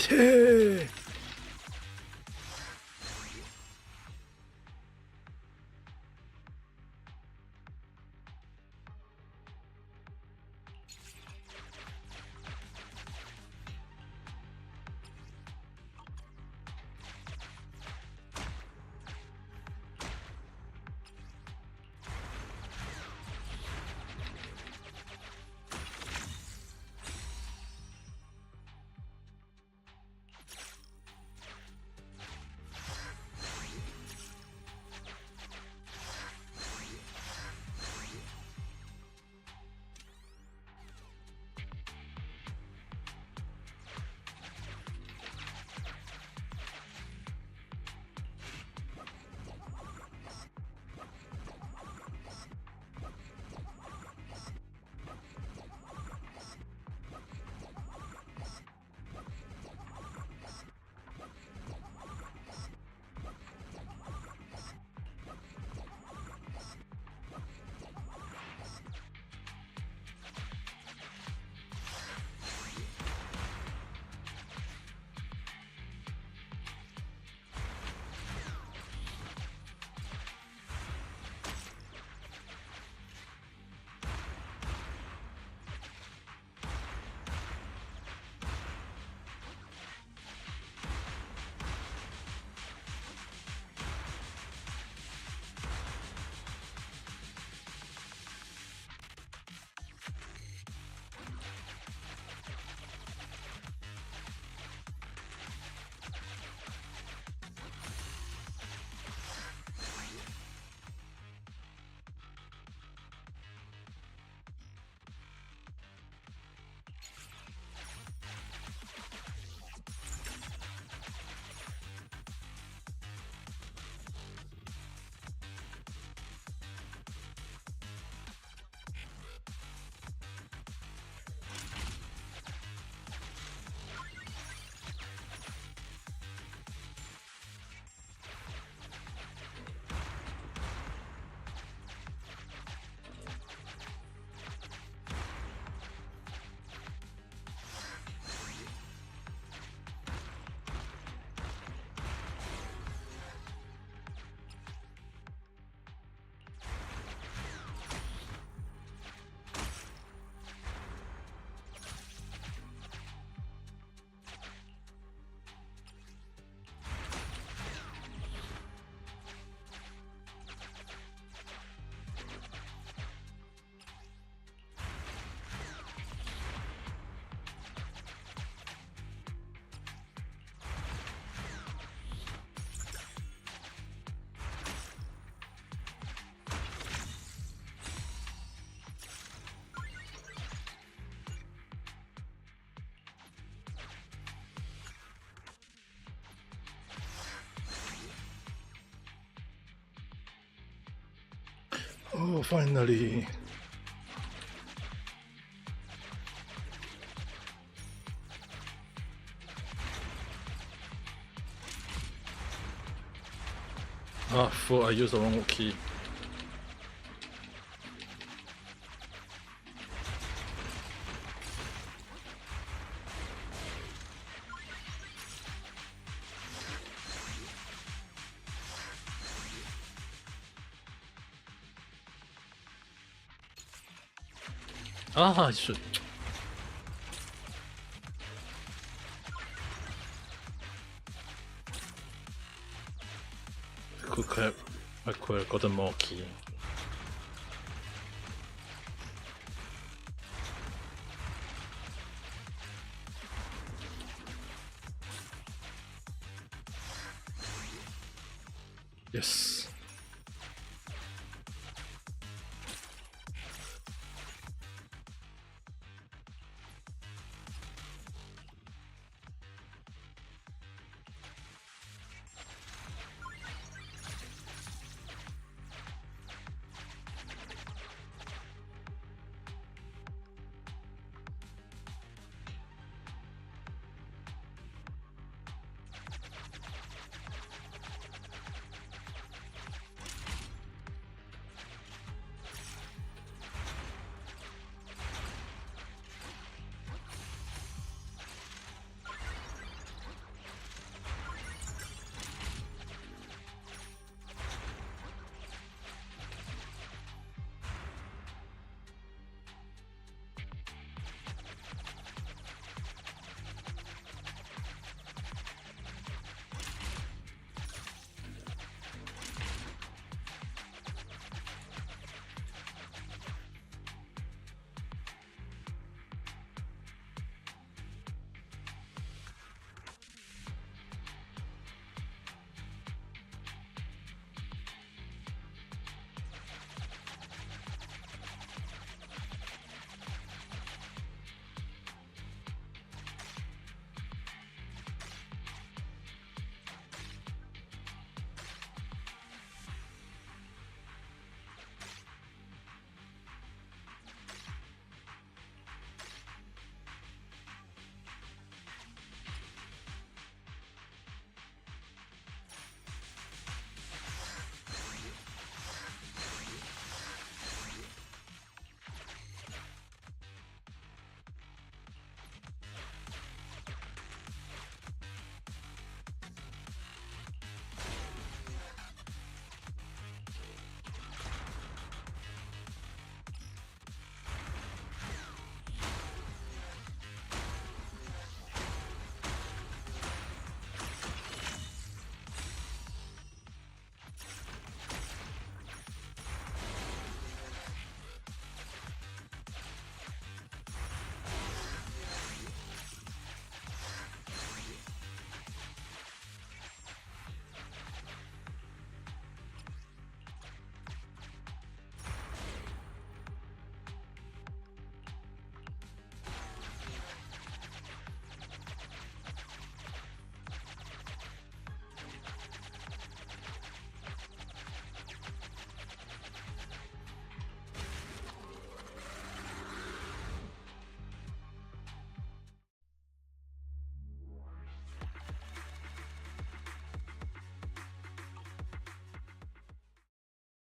[SPEAKER 3] てOh, finally. Ah, fuck, I used the wrong key. Ah, I should. I could have gotten more key. Yes.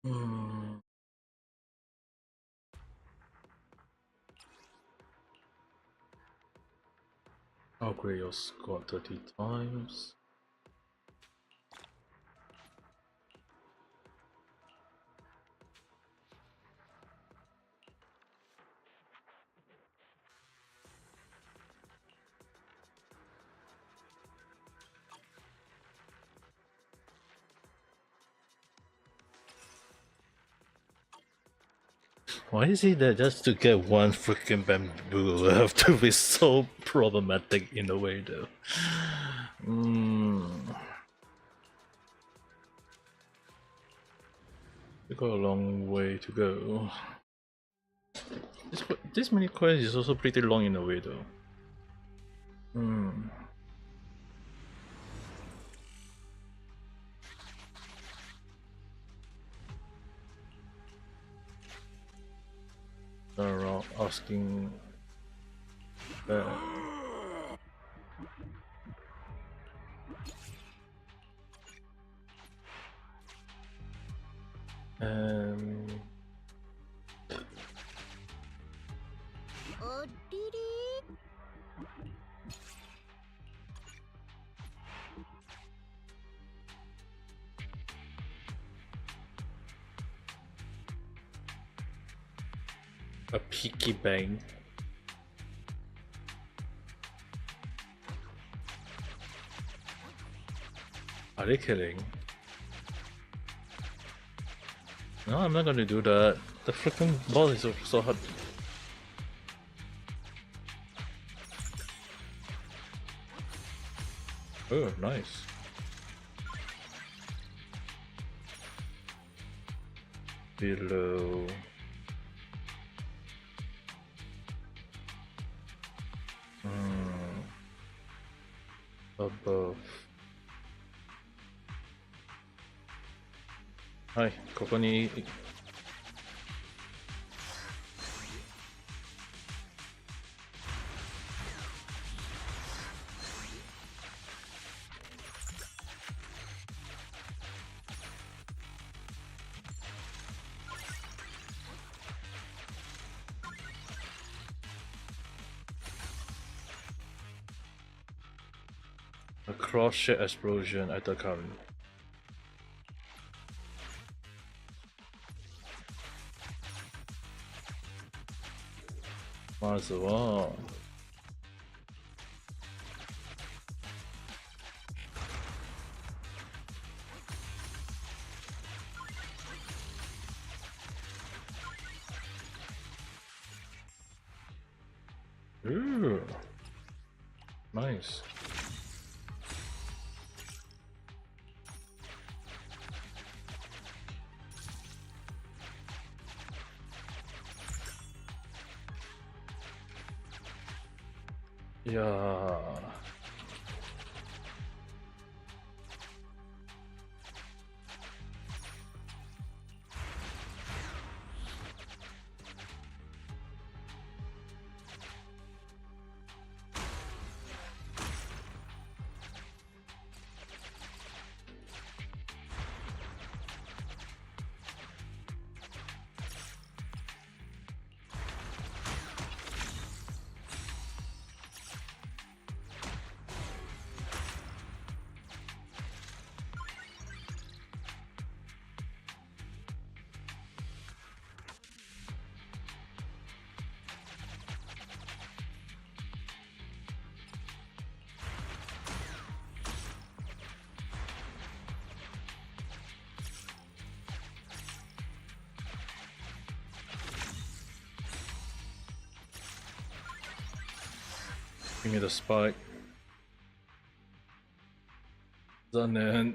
[SPEAKER 3] Hmm. Upgrade your squad 30 times. Why is he there just to get one freaking bamboo? Have to be so problematic in a way, though. We got a long way to go. This mini quest is also pretty long in a way, though. Around asking. A peaky bang. Are they kidding? No, I'm not gonna do that. The freaking ball is so hard. Oh, nice. Below. Above. Hi, ここに A cross-shot explosion at the current. まずはOoh, nice. Yeah. Give me the spike. 残念。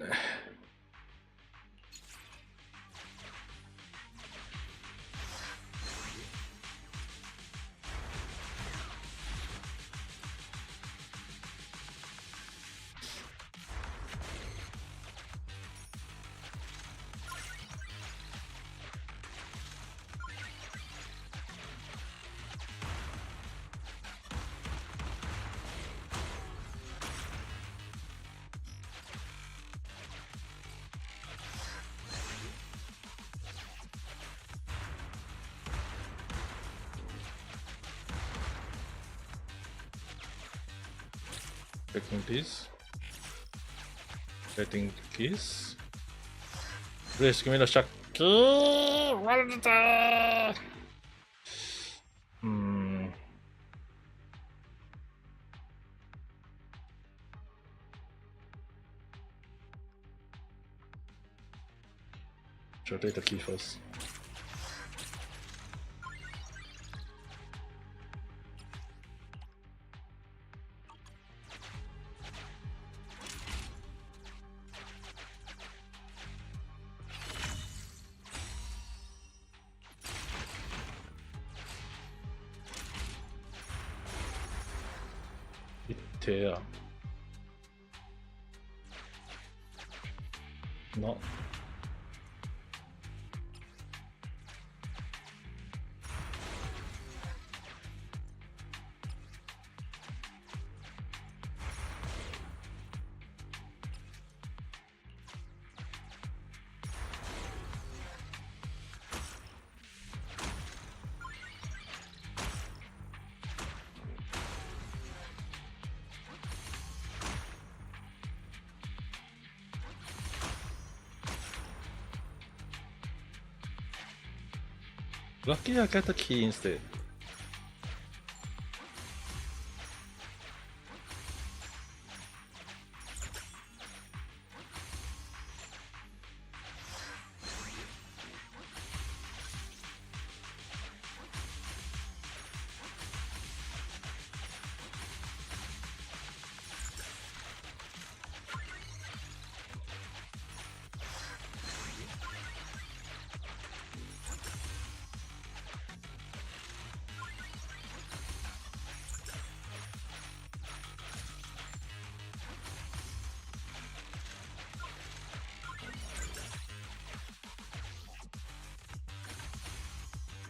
[SPEAKER 3] Checking this. Setting this. Please give me the shock key. What is that? Should I take the key first? There. No. Lucky I got the key instead.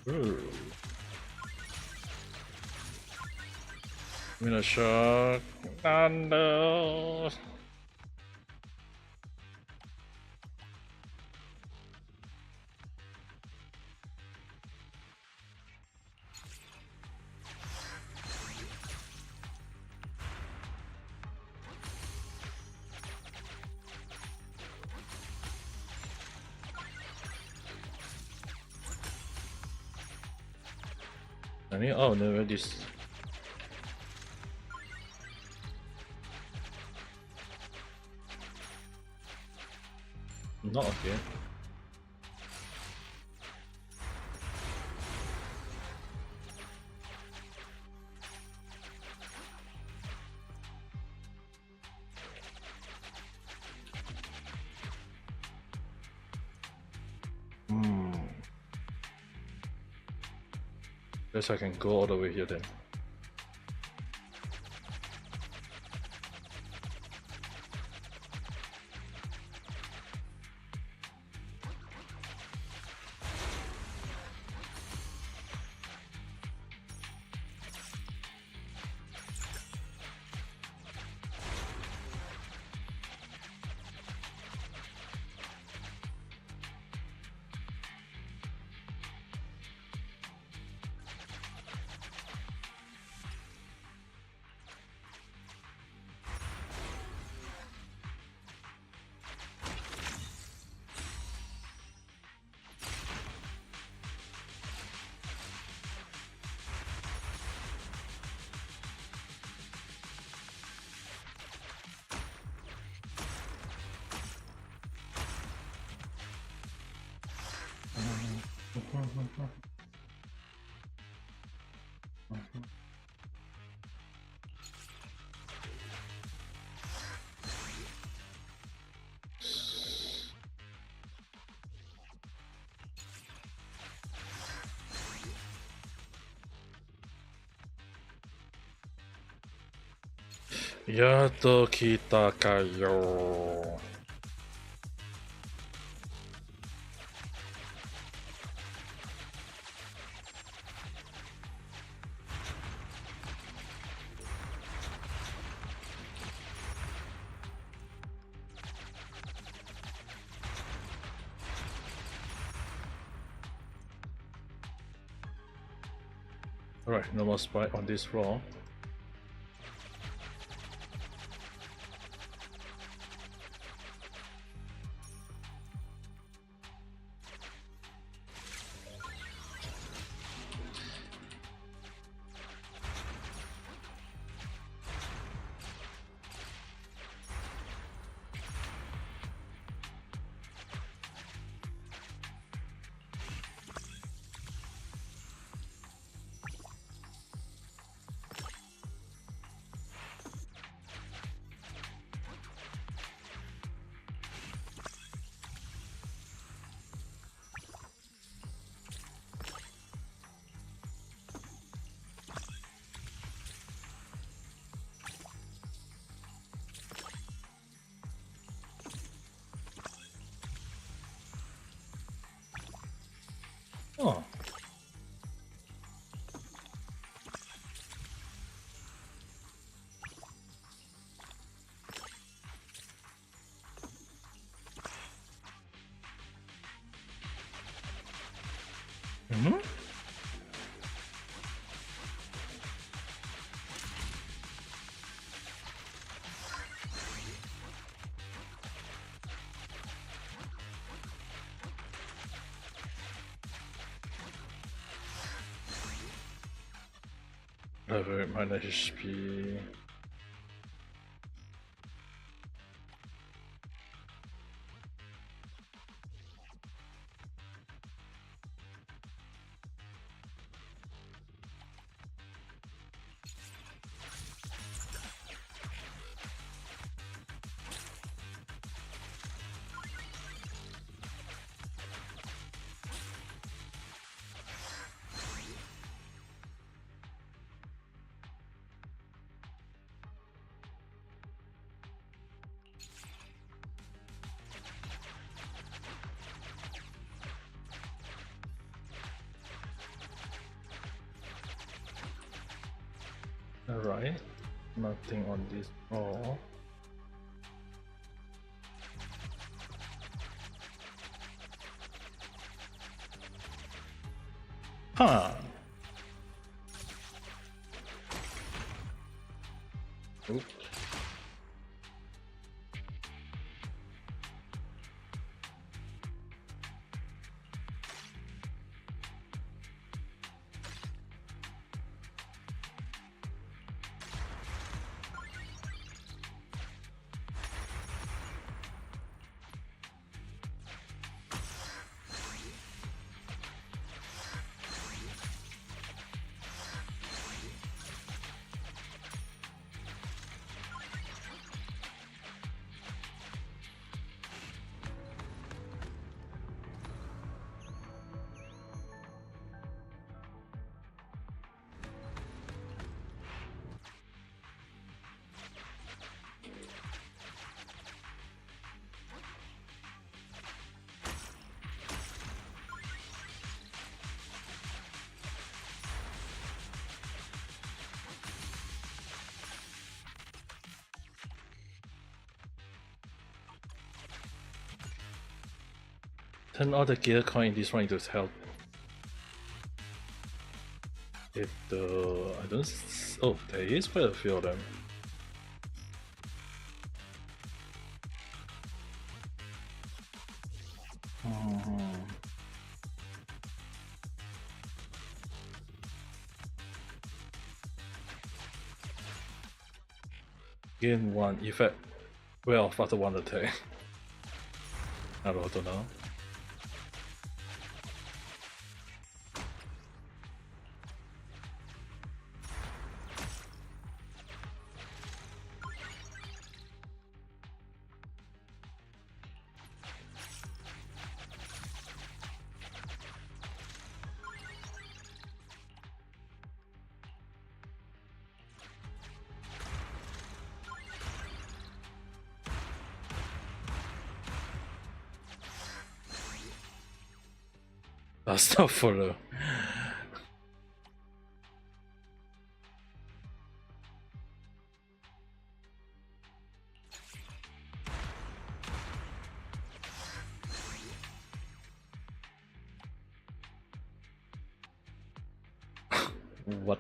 [SPEAKER 3] Ooh. I'm gonna shock. No. Oh no, this. Not okay. Guess I can go all the way here then. Yaっと来たかよ。Alright, no more spike on this floor. Oh. Mm-hmm. Level minus HP. Alright. Nothing on this floor. Huh. Oops. Turn all the gear coin in this one into health. If the I don't oh, there is quite a few of them. Gain one effect. Well, after one attack. なるほどな。That's not follow. What?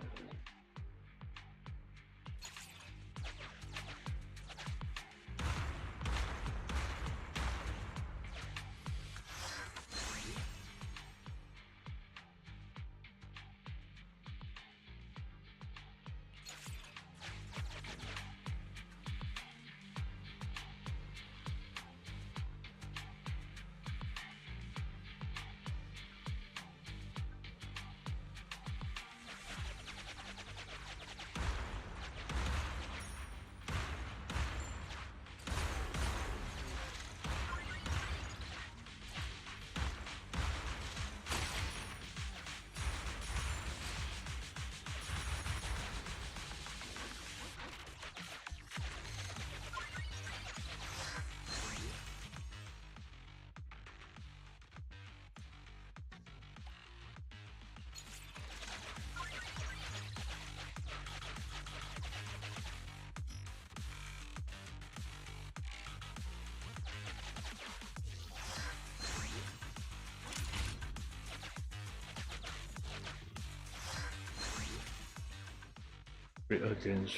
[SPEAKER 3] against.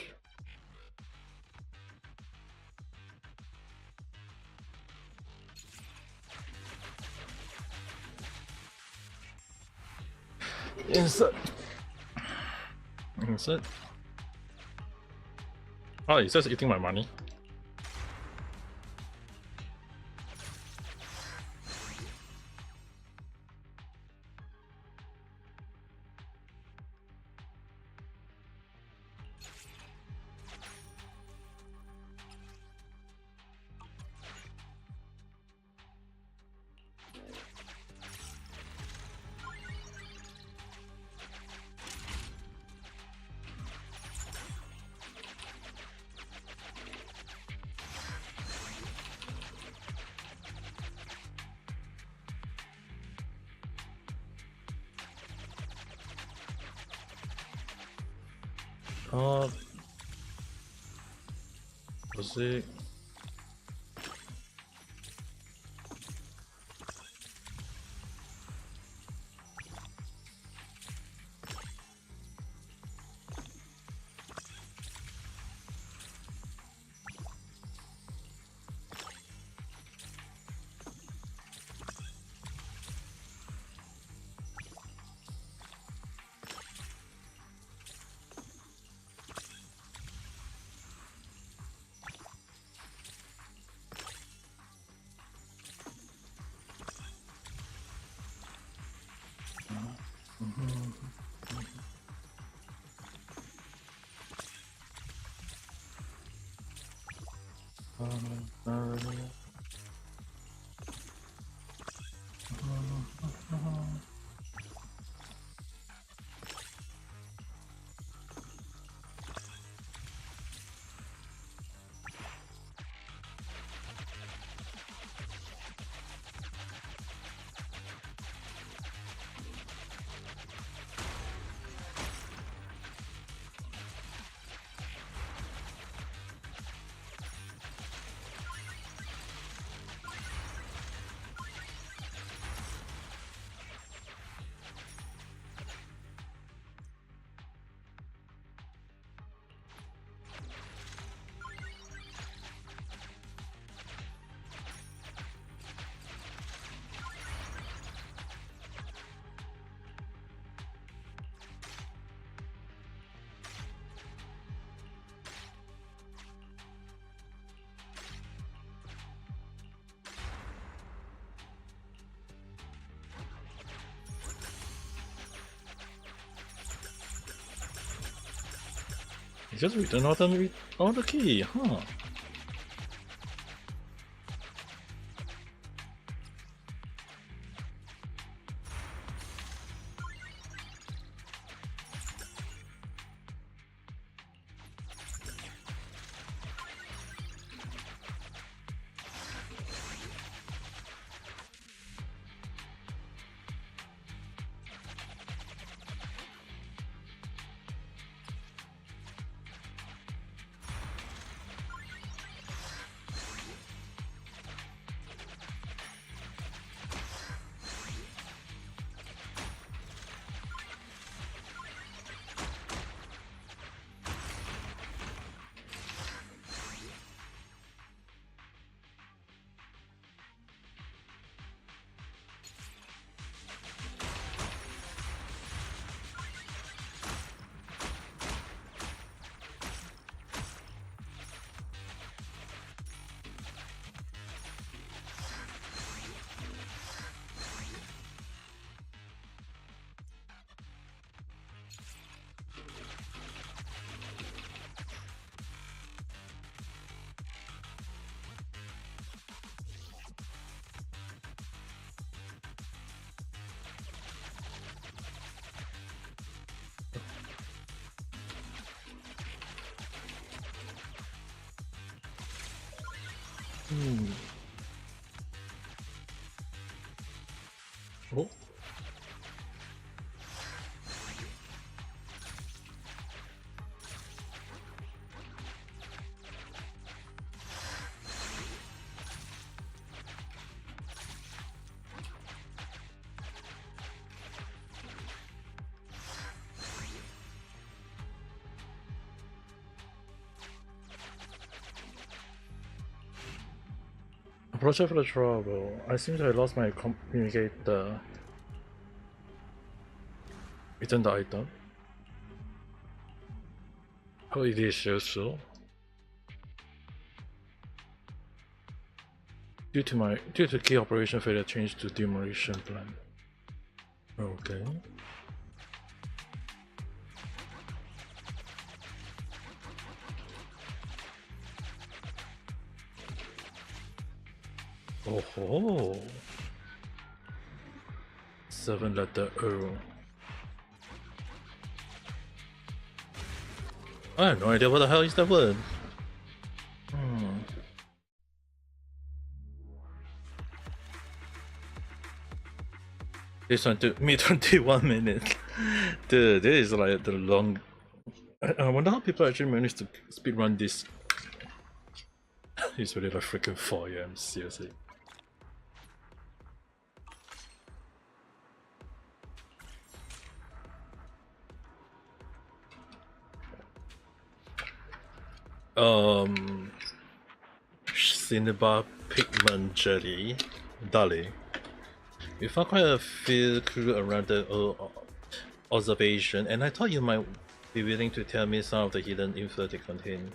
[SPEAKER 3] Insert. Insert. Oh, it's just eating my money. Was it? It just written out on the key, huh? Oh. Approach for the trouble. I seem to have lost my communicator. Return the item. Oh, it is useful. Due to key operation failure, change to demolition plan. Okay. Oh ho! 7-letter O. I have no idea what the hell is that word. This one took me 21 minutes. Dude, this is like the long. I wonder how people actually managed to speedrun this. It's really like freaking 4 AM, seriously. Cinnabar pigment jelly, Dali. We found quite a few clues around the observation, and I thought you might be willing to tell me some of the hidden info they contain.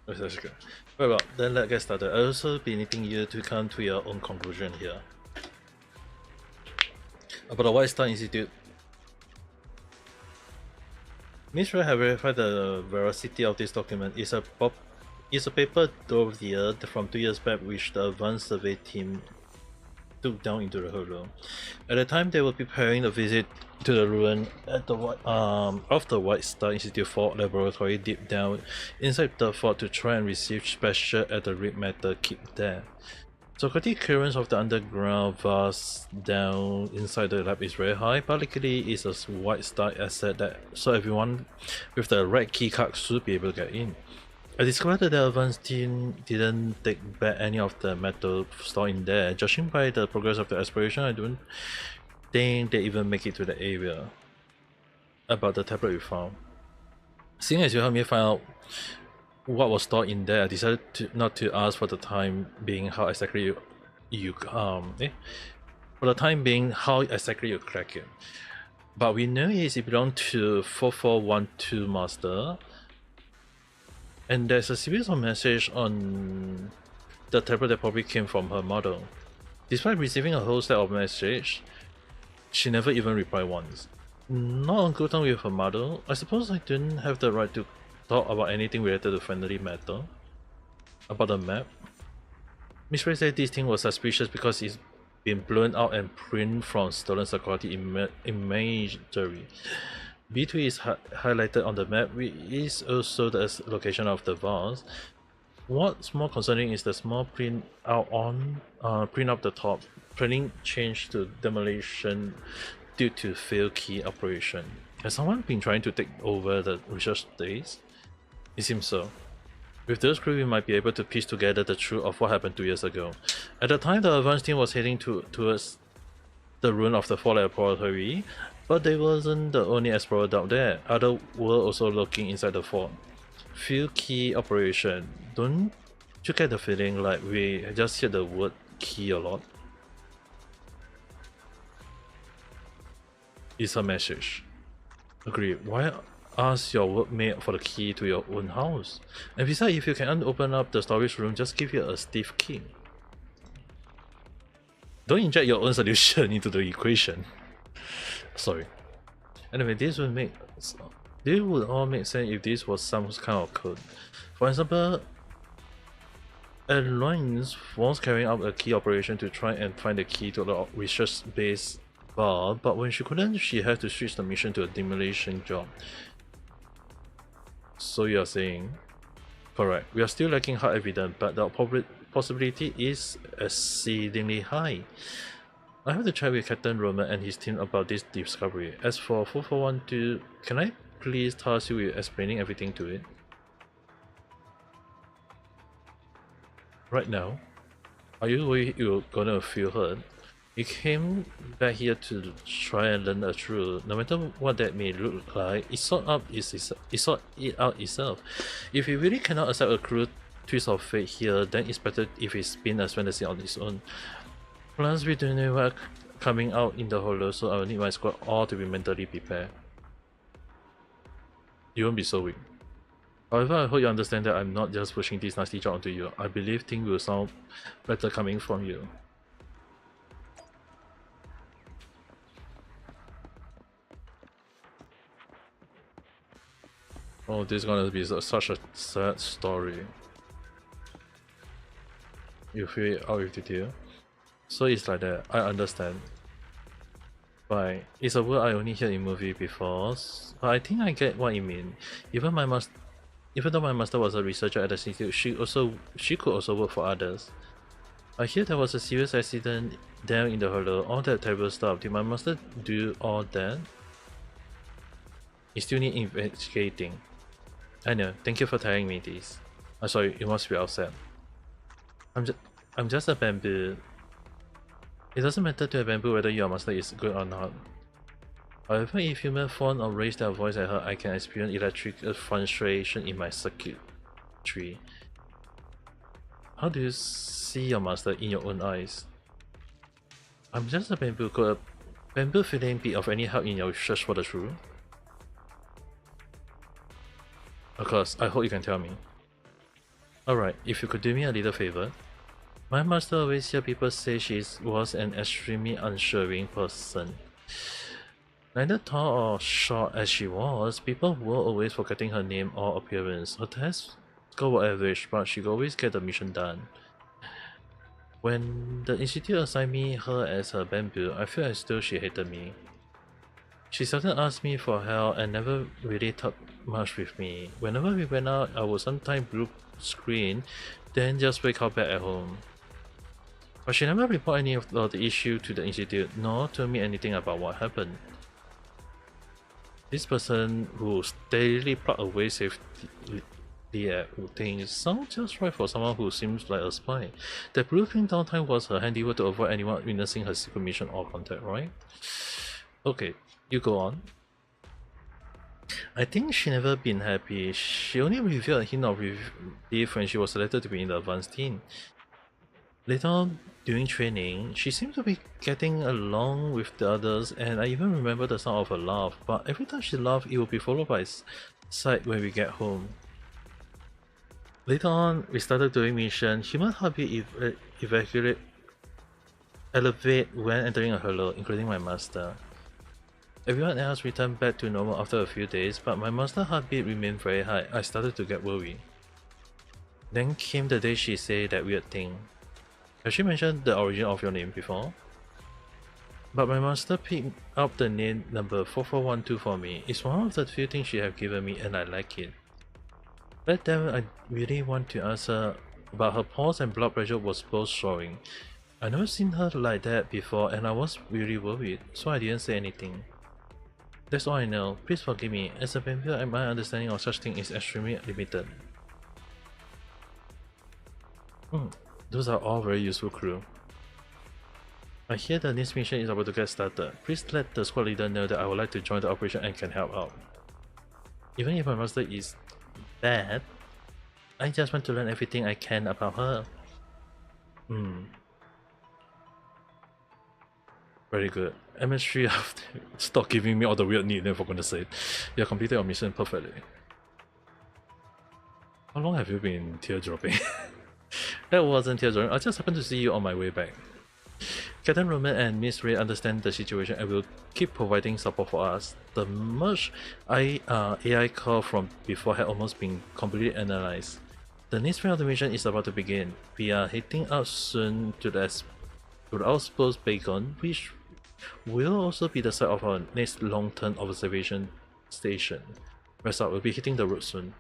[SPEAKER 3] That's good. Very well, then let's get started. I'll also be needing you to come to your own conclusion here. About the White Star Institute. Miss Ray have verified the veracity of this document. It's a paper dossier from 2 years back which the advanced survey team took down into the hollow. At the time they were preparing a visit to the ruin at the of the White Star Institute Fort Laboratory deep down inside the fort to try and receive special Etherite matter kept there. Security clearance of the underground vast down inside the lab is very high, but luckily it's a White Star asset that so everyone with the right key card should be able to get in. I discovered that the advanced team didn't take back any of the metal stored in there. Judging by the progress of the exploration, I don't think they even make it to the area. About the tablet we found. Seeing as you helped me find out what was stored in there, I decided not to ask for the time being how exactly you crack it. But we know it belonged to 4412 Master. And there's a series of messages on the tablet that probably came from her mother. Despite receiving a whole set of messages, she never even replied once. Not on good terms with her mother, I suppose I didn't have the right to talk about anything related to friendly matter. About the map. Miss Ray said this thing was suspicious because it's been blown out and printed from stolen security imagery. B2 is highlighted on the map, which is also the location of the vase. What's more concerning is the small print out the top. Printing changed to demolition due to failed key operation. Has someone been trying to take over the research days? It seems so. With those crew, we might be able to piece together the truth of what happened 2 years ago. At the time, the advanced team was heading towards the ruin of the Fort Laboratory, but they wasn't the only explorer down there. Others were also looking inside the fort. Few key operation. Don't you get the feeling like we just hear the word key a lot? It's a message. Agree. Why ask your workmate for the key to your own house? And besides, if you can open up the storage room, just give it a stiff key. Don't inject your own solution into the equation. Sorry. Anyway, this would all make sense if this was some kind of code. For example, Alliance was carrying out a key operation to try and find the key to the research base bar, but when she couldn't, she had to switch the mission to a demolition job. So you are saying? Correct. We are still lacking hard evidence, but the possibility is exceedingly high. I have to chat with Captain Roman and his team about this discovery. As for 4412, can I please task you with explaining everything to it? Right now? Are you worried you're gonna feel hurt? You came back here to try and learn the truth. No matter what that may look like, it sort it out itself. If you really cannot accept a cruel twist of fate here, then it's better if it's been a fantasy on its own. Plus, we don't know what coming out in the hollow, so I will need my squad all to be mentally prepared. You won't be so weak. However, I hope you understand that I'm not just pushing this nasty job onto you. I believe things will sound better coming from you. Oh, this is gonna be such a sad story. You feel it out with detail? So it's like that, I understand. But it's a word I only heard in movie before, but I think I get what you mean. Even though my master was a researcher at the institute, she could also work for others. I hear there was a serious accident there in the hollow, all that terrible stuff. Did my master do all that? You still need investigating. I know, thank you for telling me this. I'm sorry, you must be upset. I'm just a bamboo. It doesn't matter to a bamboo whether your master is good or not. However, if humans fawn or raise their voice at her, I can experience electric fluctuation in my circuitry. How do you see your master in your own eyes? I'm just a bamboo. Could a bamboo feeling be of any help in your search for the truth? Of course, I hope you can tell me. Alright, if you could do me a little favor. My master always hear people say she was an extremely unsharing person. Neither tall or short as she was, people were always forgetting her name or appearance. Her test score were average, but she could always get the mission done. When the institute assigned me her as her bamboo, I felt as though she hated me. She seldom asked me for help and never really talked much with me. Whenever we went out, I would sometimes group screen, then just wake up back at home. But she never reported any of the issue to the institute, nor told me anything about what happened. This person who steadily plucked away safely at things sounds just right for someone who seems like a spy. That blueprint downtime was her handiwork to avoid anyone witnessing her secret mission or contact, right? Okay, you go on. I think she never been happy. She only revealed a hint of relief when she was selected to be in the advanced team. Later on, during training, she seemed to be getting along with the others, and I even remember the sound of her laugh, but every time she laughed, it would be followed by a sight when we get home. Later on, we started doing mission. Human heartbeat elevate when entering a hollow, including my master. Everyone else returned back to normal after a few days, but my master heartbeat remained very high. I started to get worried. Then came the day she said that weird thing. Has she mentioned the origin of your name before? But my master picked up the name number 4412 for me. It's one of the few things she have given me and I like it. Back then I really want to ask her, but her pulse and blood pressure was both soaring. I never seen her like that before and I was really worried, so I didn't say anything. That's all I know. Please forgive me. As a vampire, my understanding of such things is extremely limited. Those are all very useful crew. I hear the next mission is about to get started. Please let the squad leader know that I would like to join the operation and can help out. Even if my master is bad, I just want to learn everything I can about her. Very good. MS3 stop giving me all the weird nicknames for goodness sake. You have completed your mission perfectly. How long have you been teardropping? That wasn't teardropping, I just happened to see you on my way back. Captain Roman and Miss Ray understand the situation and will keep providing support for us. The merged AI call from before had almost been completely analyzed. The next phase of the mission is about to begin. We are heading out soon to the outpost Bacon, which will also be the site of our next long-term observation station. Rest up, we'll be hitting the road soon.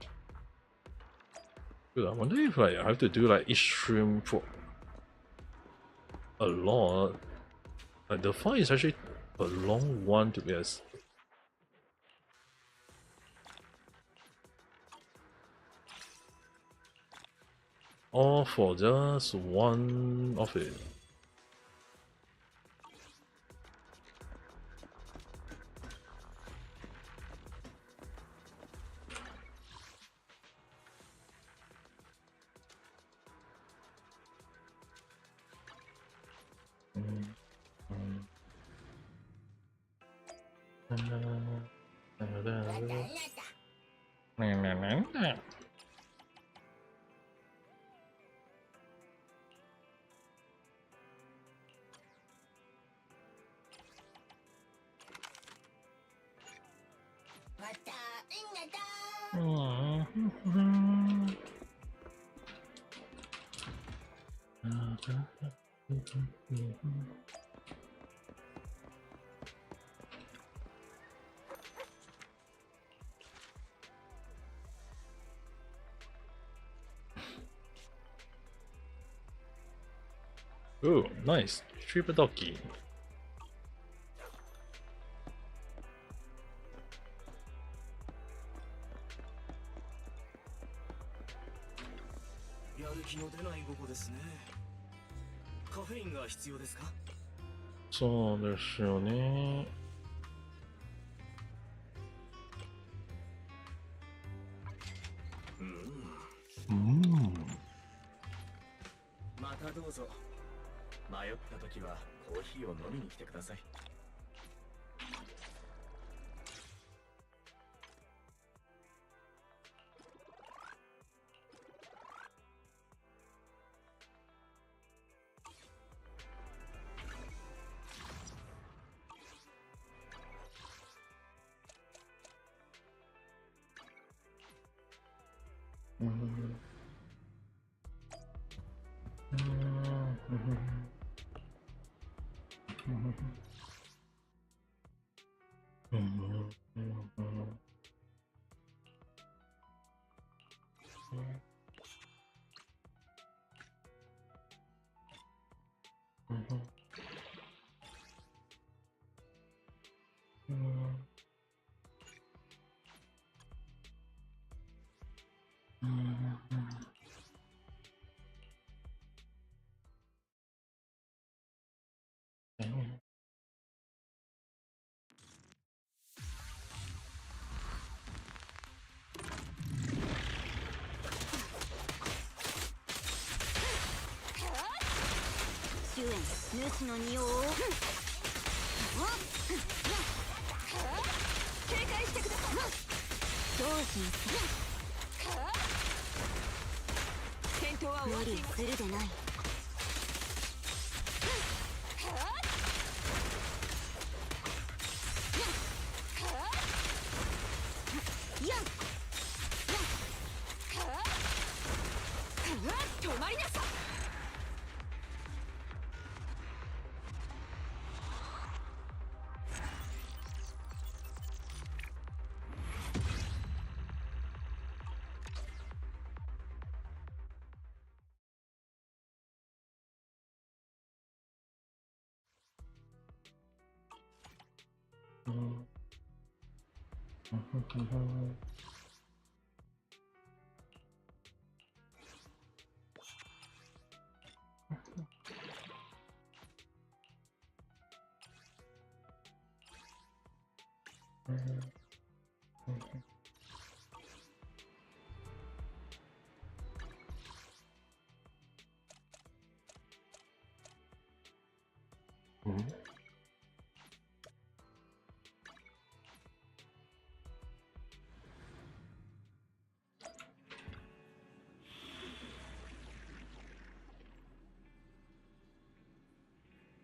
[SPEAKER 3] Dude, I wonder if I have to do like each stream for a lot. Like the file is actually a long one to be as. All for just one of it. Oh, nice. Triple Donkey.
[SPEAKER 1] やる気の出ない午後ですね。カフェインが必要ですか？
[SPEAKER 3] そうですよね。
[SPEAKER 1] またどうぞ。迷った時はコーヒーを飲みに来てください。
[SPEAKER 2] 主演主の仁王を警戒してください。どうしますか？戦闘は無理するでない。止まりなさい。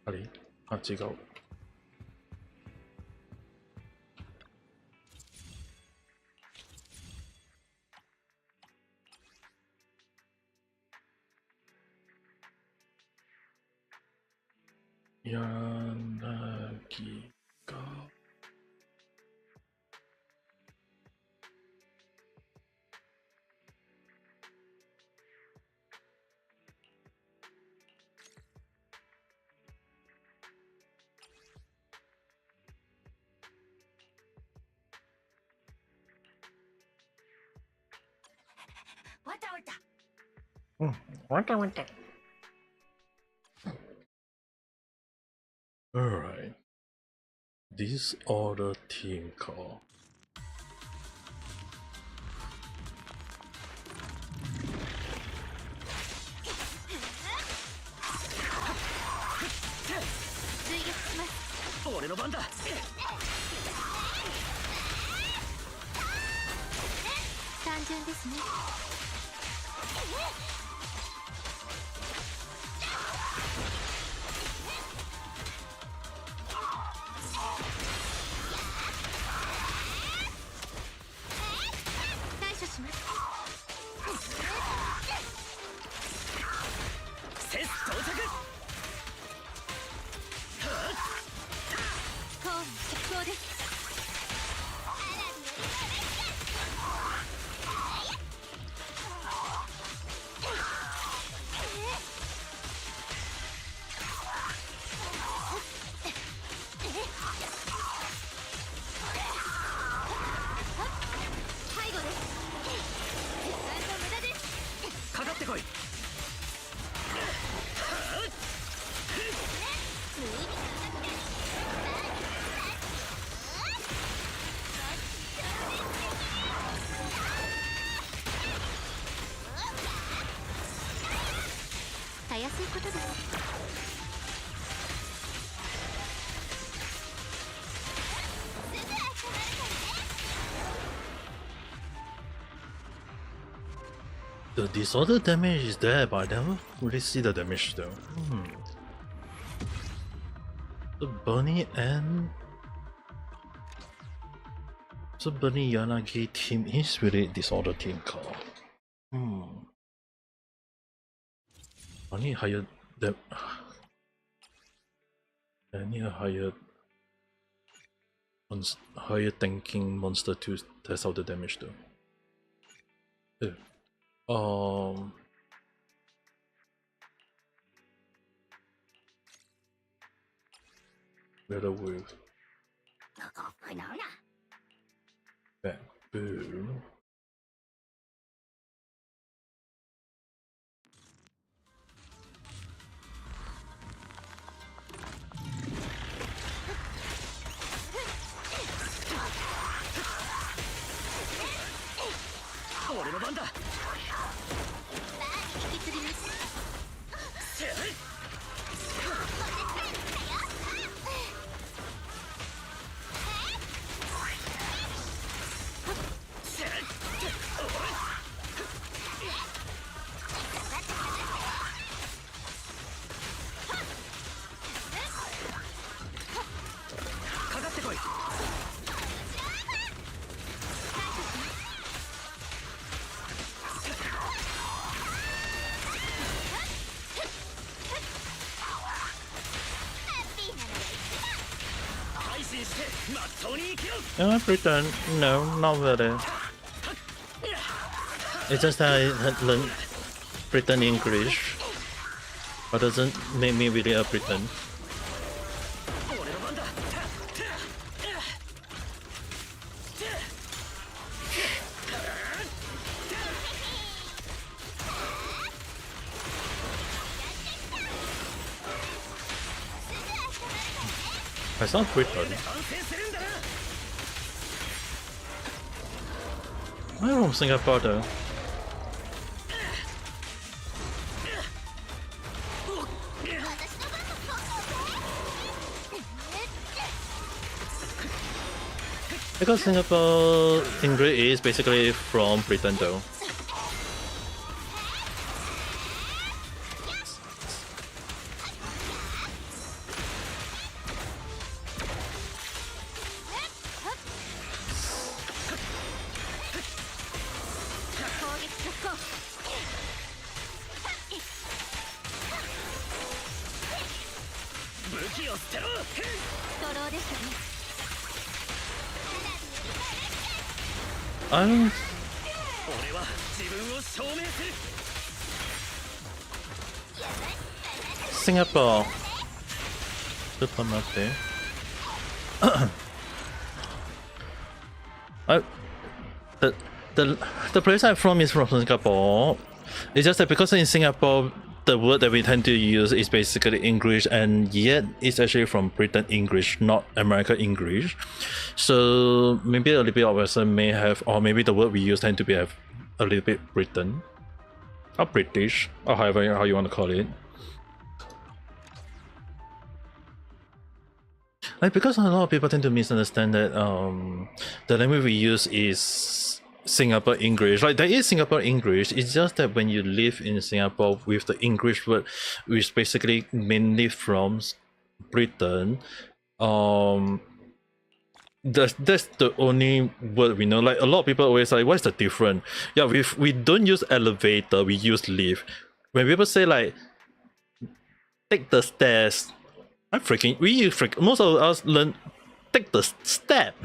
[SPEAKER 3] あれ？あ、違う。柳が
[SPEAKER 4] わたわた。
[SPEAKER 3] わたわた。Alright. This other team call.
[SPEAKER 2] 順ですね。対処します。
[SPEAKER 1] セス到着。
[SPEAKER 2] コーン執行です。背後です。時間の無駄です。
[SPEAKER 1] かかってこい。
[SPEAKER 2] たやすいことです。
[SPEAKER 3] The disorder damage is there, but I never really see the damage though. The Bunny and the Bunny Yanagi team is really disorder team call. Bunny hired them. I need a higher tanking monster to test out the damage though. Better with Bamboo. No, pretend. No, not really. It's just that I had learned pretend English, but doesn't make me really a pretend. I sound pretend. I'm from Singapore though. Because Singapore English is basically from Britain though. I'm Singapore. Supermarket. The place I'm from is from Singapore. It's just that because in Singapore the word that we tend to use is basically English, and yet it's actually from Britain English, not American English. So maybe a little bit of Western may have, or maybe the word we use tend to be have a little bit Britain, or British, or however how you want to call it. Like, because a lot of people tend to misunderstand that the language we use is Singapore English. Like there is Singapore English. It's just that when you live in Singapore with the English word, which basically mainly from Britain, that's the only word we know. Like a lot of people always like, what's the difference? Yeah, we don't use elevator, we use lift. When people say like take the stairs, most of us learn take the step.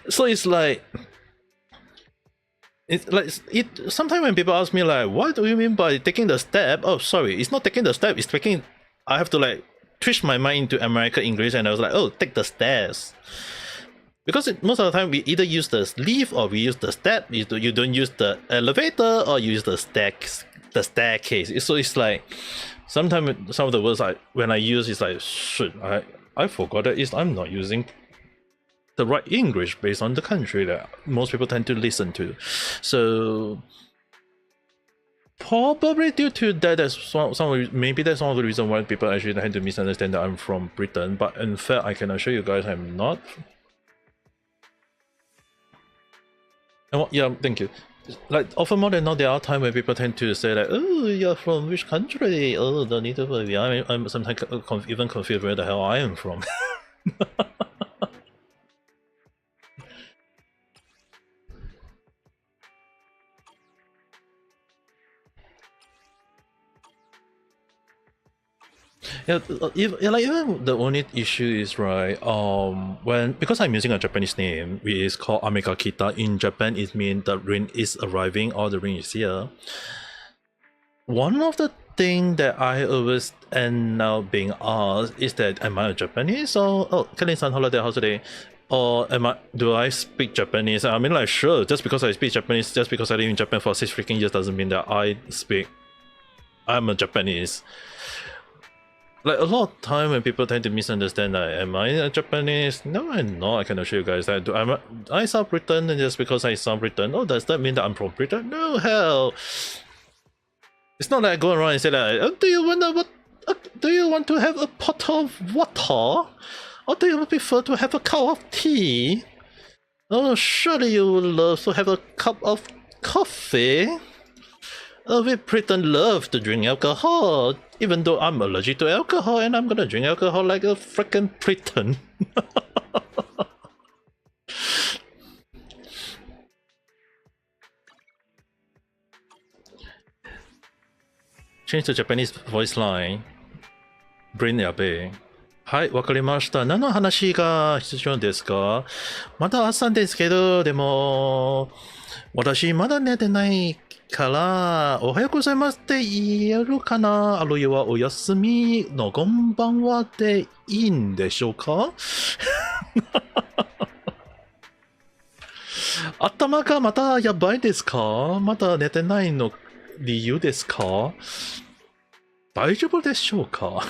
[SPEAKER 3] So it's like sometimes when people ask me like, what do you mean by taking the step? Oh, sorry, it's not taking the step, it's taking, I have to like twist my mind into American English, and I was like, oh, take the stairs. Because most of the time we either use the lift or we use the step. You don't use the elevator or you use the staircase. So it's like sometimes some of the words when I use, it's like, shit, I forgot that I'm not using the right English based on the country that most people tend to listen to. So probably due to that, maybe that's one of the reasons why people actually tend to misunderstand that I'm from Britain. But in fact, I can assure you guys I'm not. Yeah, thank you. Like often more than not, there are times when people tend to say like, oh, you're from which country? Oh, the need of I'm sometimes even confused where the hell I am from. Yeah, even the only issue is right. Because I'm using a Japanese name, which is called Ame Gakita. In Japan, it means the rain is arriving or the rain is here. One of the things that I always end up being asked is that, am I a Japanese? Or Kelly-san, holiday, how's today? Or do I speak Japanese? I mean, like, sure, just because I speak Japanese, just because I live in Japan for 6 freaking years doesn't mean that I'm a Japanese. Like a lot of time when people tend to misunderstand that, am I a Japanese? No, I'm not. I can assure you guys that I sound Britain, and just because I sound Britain, oh, does that mean that I'm from Britain? No, hell. It's not like I go around and say like, oh, do you want to have a pot of water? Or do you prefer to have a cup of tea? Oh, surely you would love to have a cup of coffee. We Britain love to drink alcohol, even though I'm allergic to alcohol, and I'm gonna drink alcohol like a freaking Briton. Change to Japanese voice line. Brain やべえ。はい、わかりました。何の話が必要ですか？まだ朝ですけど、でも、私まだ寝てないから、おはようございますって言えるかな？あるいはお休みのこんばんはでいいんでしょうか？頭がまたやばいですか？まだ寝てないの理由ですか？大丈夫でしょうか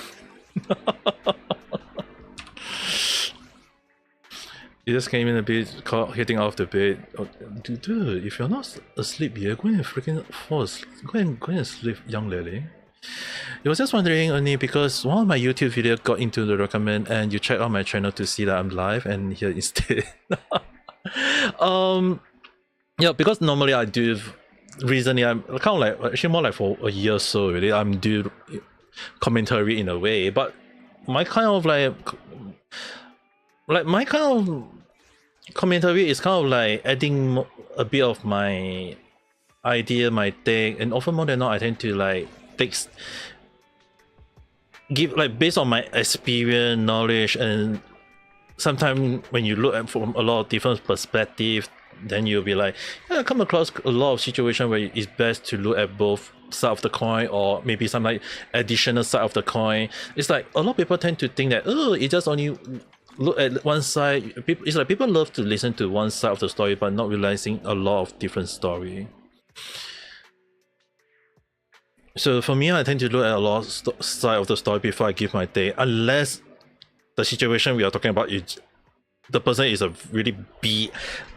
[SPEAKER 3] ？You just came in a bit, hitting off the bed. Oh, dude, if you're not asleep yet, go and freaking fall asleep. Go and sleep, young lady. I was just wondering only because one of my YouTube videos got into the recommend, and you check out my channel to see that I'm live, and here instead. Yeah, because normally I do. Recently, I'm kind of like actually more like for a year or so. Really, I'm do commentary in a way, but my kind of my kind of commentary is kind of like adding a bit of my idea, my take, and often more than not, I tend to like give like based on my experience, knowledge, and sometimes when you look at from a lot of different perspectives, then you'll be like, yeah, I come across a lot of situations where it's best to look at both side of the coin, or maybe some like additional side of the coin. It's like a lot of people tend to think that, oh, it just only look at one side. It's like people love to listen to one side of the story but not realizing a lot of different story. So for me, I tend to look at a lot of side of the story before I give my take, unless the situation we are talking about is the person is a really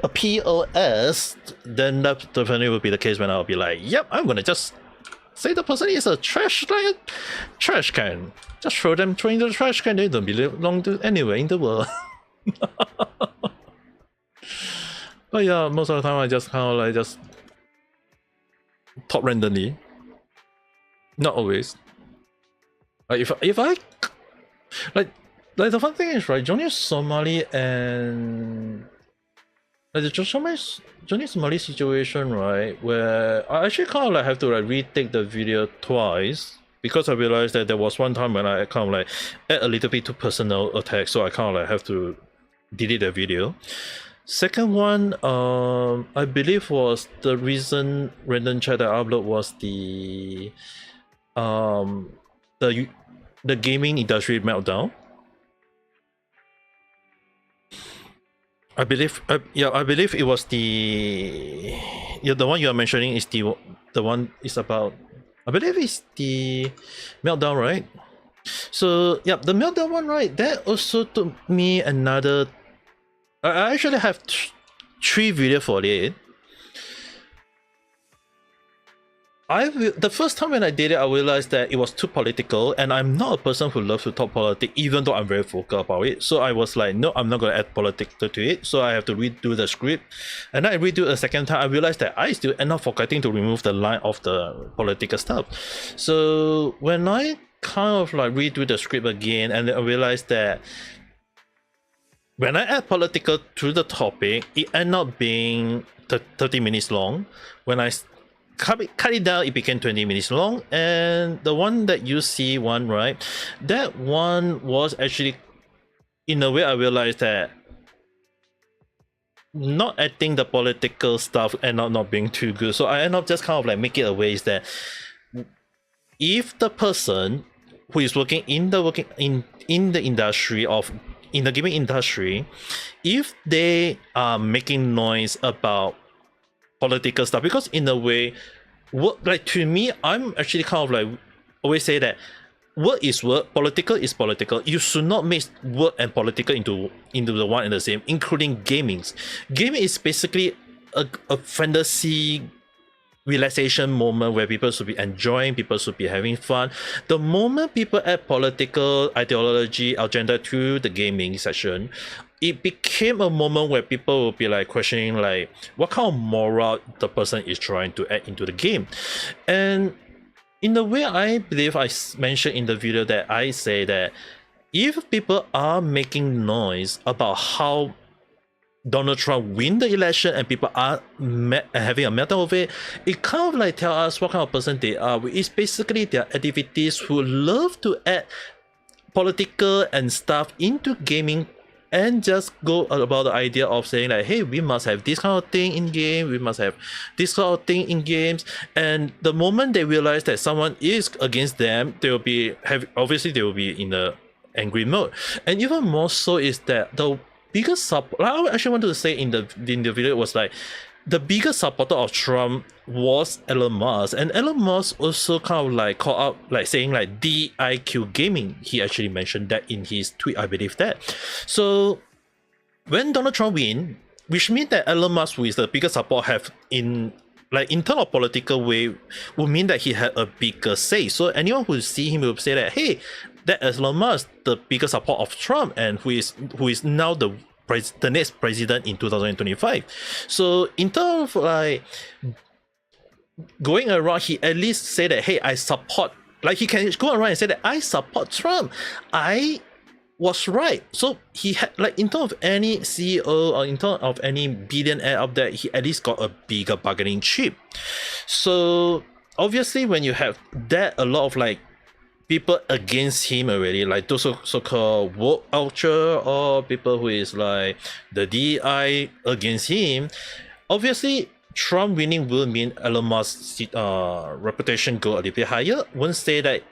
[SPEAKER 3] a POS, then that definitely will be the case when I'll be like, yep, I'm gonna just say the person is a trash can. Just throw them in the trash can. They don't belong to anywhere in the world. But yeah, most of the time I just kind of like just talk randomly. Not always. Like if I like the fun thing is, right, Johnny Somali and like the Johnny Somali situation, right, where I actually kind of like have to like retake the video twice because I realized that there was one time when I kind of like add a little bit too personal attack, so I kind of like have to delete the video. Second one, I believe was the recent random chat that I upload was the gaming industry meltdown. I believe, I believe it was the one you are mentioning is the one is about. I believe it's the meltdown, right? So yeah, the meltdown one, right? That also took me another. I actually have 3 videos for it. The first time when I did it, I realized that it was too political, and I'm not a person who loves to talk politics, even though I'm very vocal about it. So I was like, no, I'm not gonna add politics to it. So I have to redo the script, and then I redo a second time. I realized that I still end up forgetting to remove the line of the political stuff. So when I kind of like redo the script again, and then I realized that when I add political to the topic, it ended up being 30 minutes long. When I cut it down, it became 20 minutes long. And the one that you see one, right, that one was actually, in a way, I realized that not adding the political stuff and not being too good. So I end up just kind of like make it a way is that if the person who is working in the industry of in the gaming industry, if they are making noise about political stuff, because in a way, like to me, I'm actually kind of like always say that word is word, political is political. You should not mix word and political into the one and the same, including gaming. Gaming is basically a fantasy relaxation moment where people should be enjoying, people should be having fun. The moment people add political ideology agenda to the gaming session, it became a moment where people will be like questioning like what kind of moral the person is trying to add into the game. And in the way, I believe I mentioned in the video that I say that if people are making noise about how Donald Trump win the election and people are having a meltdown of it, it kind of like tell us what kind of person they are. It's basically their activities who love to add political and stuff into gaming and just go about the idea of saying like, hey, we must have this kind of thing in game, we must have this kind of thing in games. And the moment they realize that someone is against them, they will be obviously they will be in the angry mode. And even more so is that the biggest support, I actually wanted to say in the video was like the biggest supporter of Trump was Elon Musk, and Elon Musk also kind of like called out like saying like DIQ gaming. He actually mentioned that in his tweet, I believe that. So when Donald Trump win, which means that Elon Musk, who is the biggest support, have in like in terms of political way, would mean that he had a bigger say. So anyone who see him will say that, hey, that Elon Musk, the biggest support of Trump, and who is now the next president in 2025. So in terms of like going around, he at least say that, hey, I support, like he can go around and say that I support Trump, I was right. So he had, like, in terms of any CEO or in terms of any billionaire out there, he at least got a bigger bargaining chip. So obviously when you have that, a lot of like people against him already, like those so-called woke culture or people who is like the DI against him, obviously Trump winning will mean Elon Musk's reputation go a little bit higher. Wouldn't say that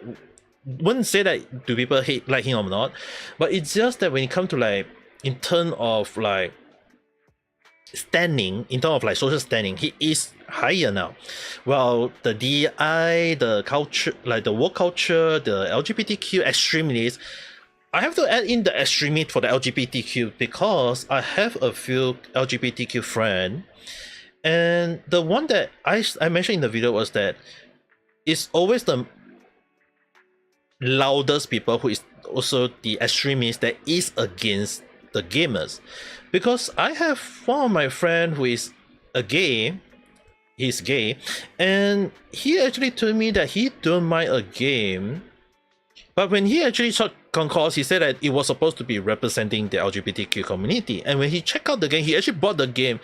[SPEAKER 3] do people like him or not, but it's just that when it comes to like in terms of like standing, in terms of like social standing, he is higher now. Well, the DI, the culture, like the woke culture, the LGBTQ extremists, I have to add in the extremist for the LGBTQ because I have a few LGBTQ friends, and the one that I mentioned in the video was that it's always the loudest people who is also the extremist that is against the gamers, because I have one of my friend who is a gay. He's gay, and he actually told me that he don't mind a game, but when he actually saw Concourse, he said that it was supposed to be representing the LGBTQ community. And when he checked out the game, he actually bought the game,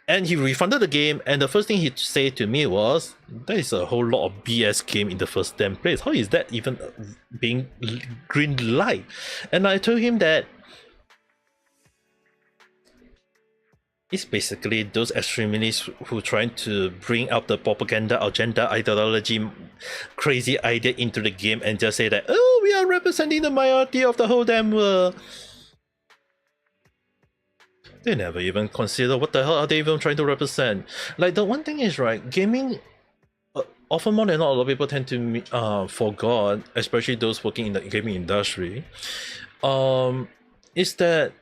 [SPEAKER 3] and he refunded the game. And the first thing he said to me was, "There is a whole lot of BS game in the first damn place. How is that even being green light?" And I told him that it's basically those extremists who trying to bring out the propaganda, agenda, ideology, crazy idea into the game and just say that, oh, we are representing the minority of the whole damn world. They never even consider what the hell are they even trying to represent. Like, the one thing is, right, gaming, often more than not, a lot of people tend to forget, especially those working in the gaming industry, is that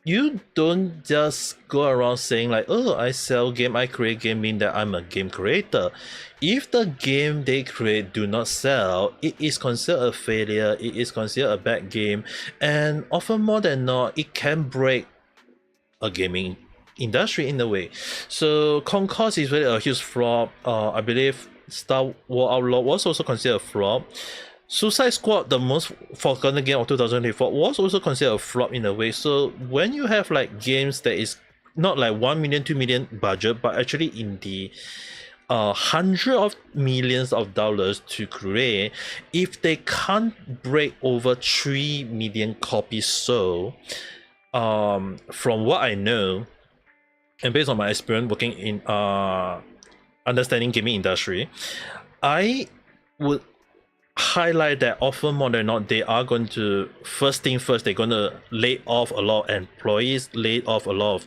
[SPEAKER 3] you don't just go around saying like, oh, I sell game, I create game, mean that I'm a game creator. If the game they create do not sell, it is considered a failure, it is considered a bad game, and often more than not, it can break a gaming industry in a way. So Concourse is really a huge flop. I believe Star Wars Outlaw was also considered a flop. Suicide Squad, the most forgotten game of 2024, was also considered a flop in a way. So when you have like games that is not like 1 million, 2 million budget, but actually in the hundred of millions of dollars to create, if they can't break over 3 million copies sold, from what I know, and based on my experience working in understanding gaming industry, I would highlight that often more than not, they are going to, first thing first, they're going to lay off a lot of employees, lay off a lot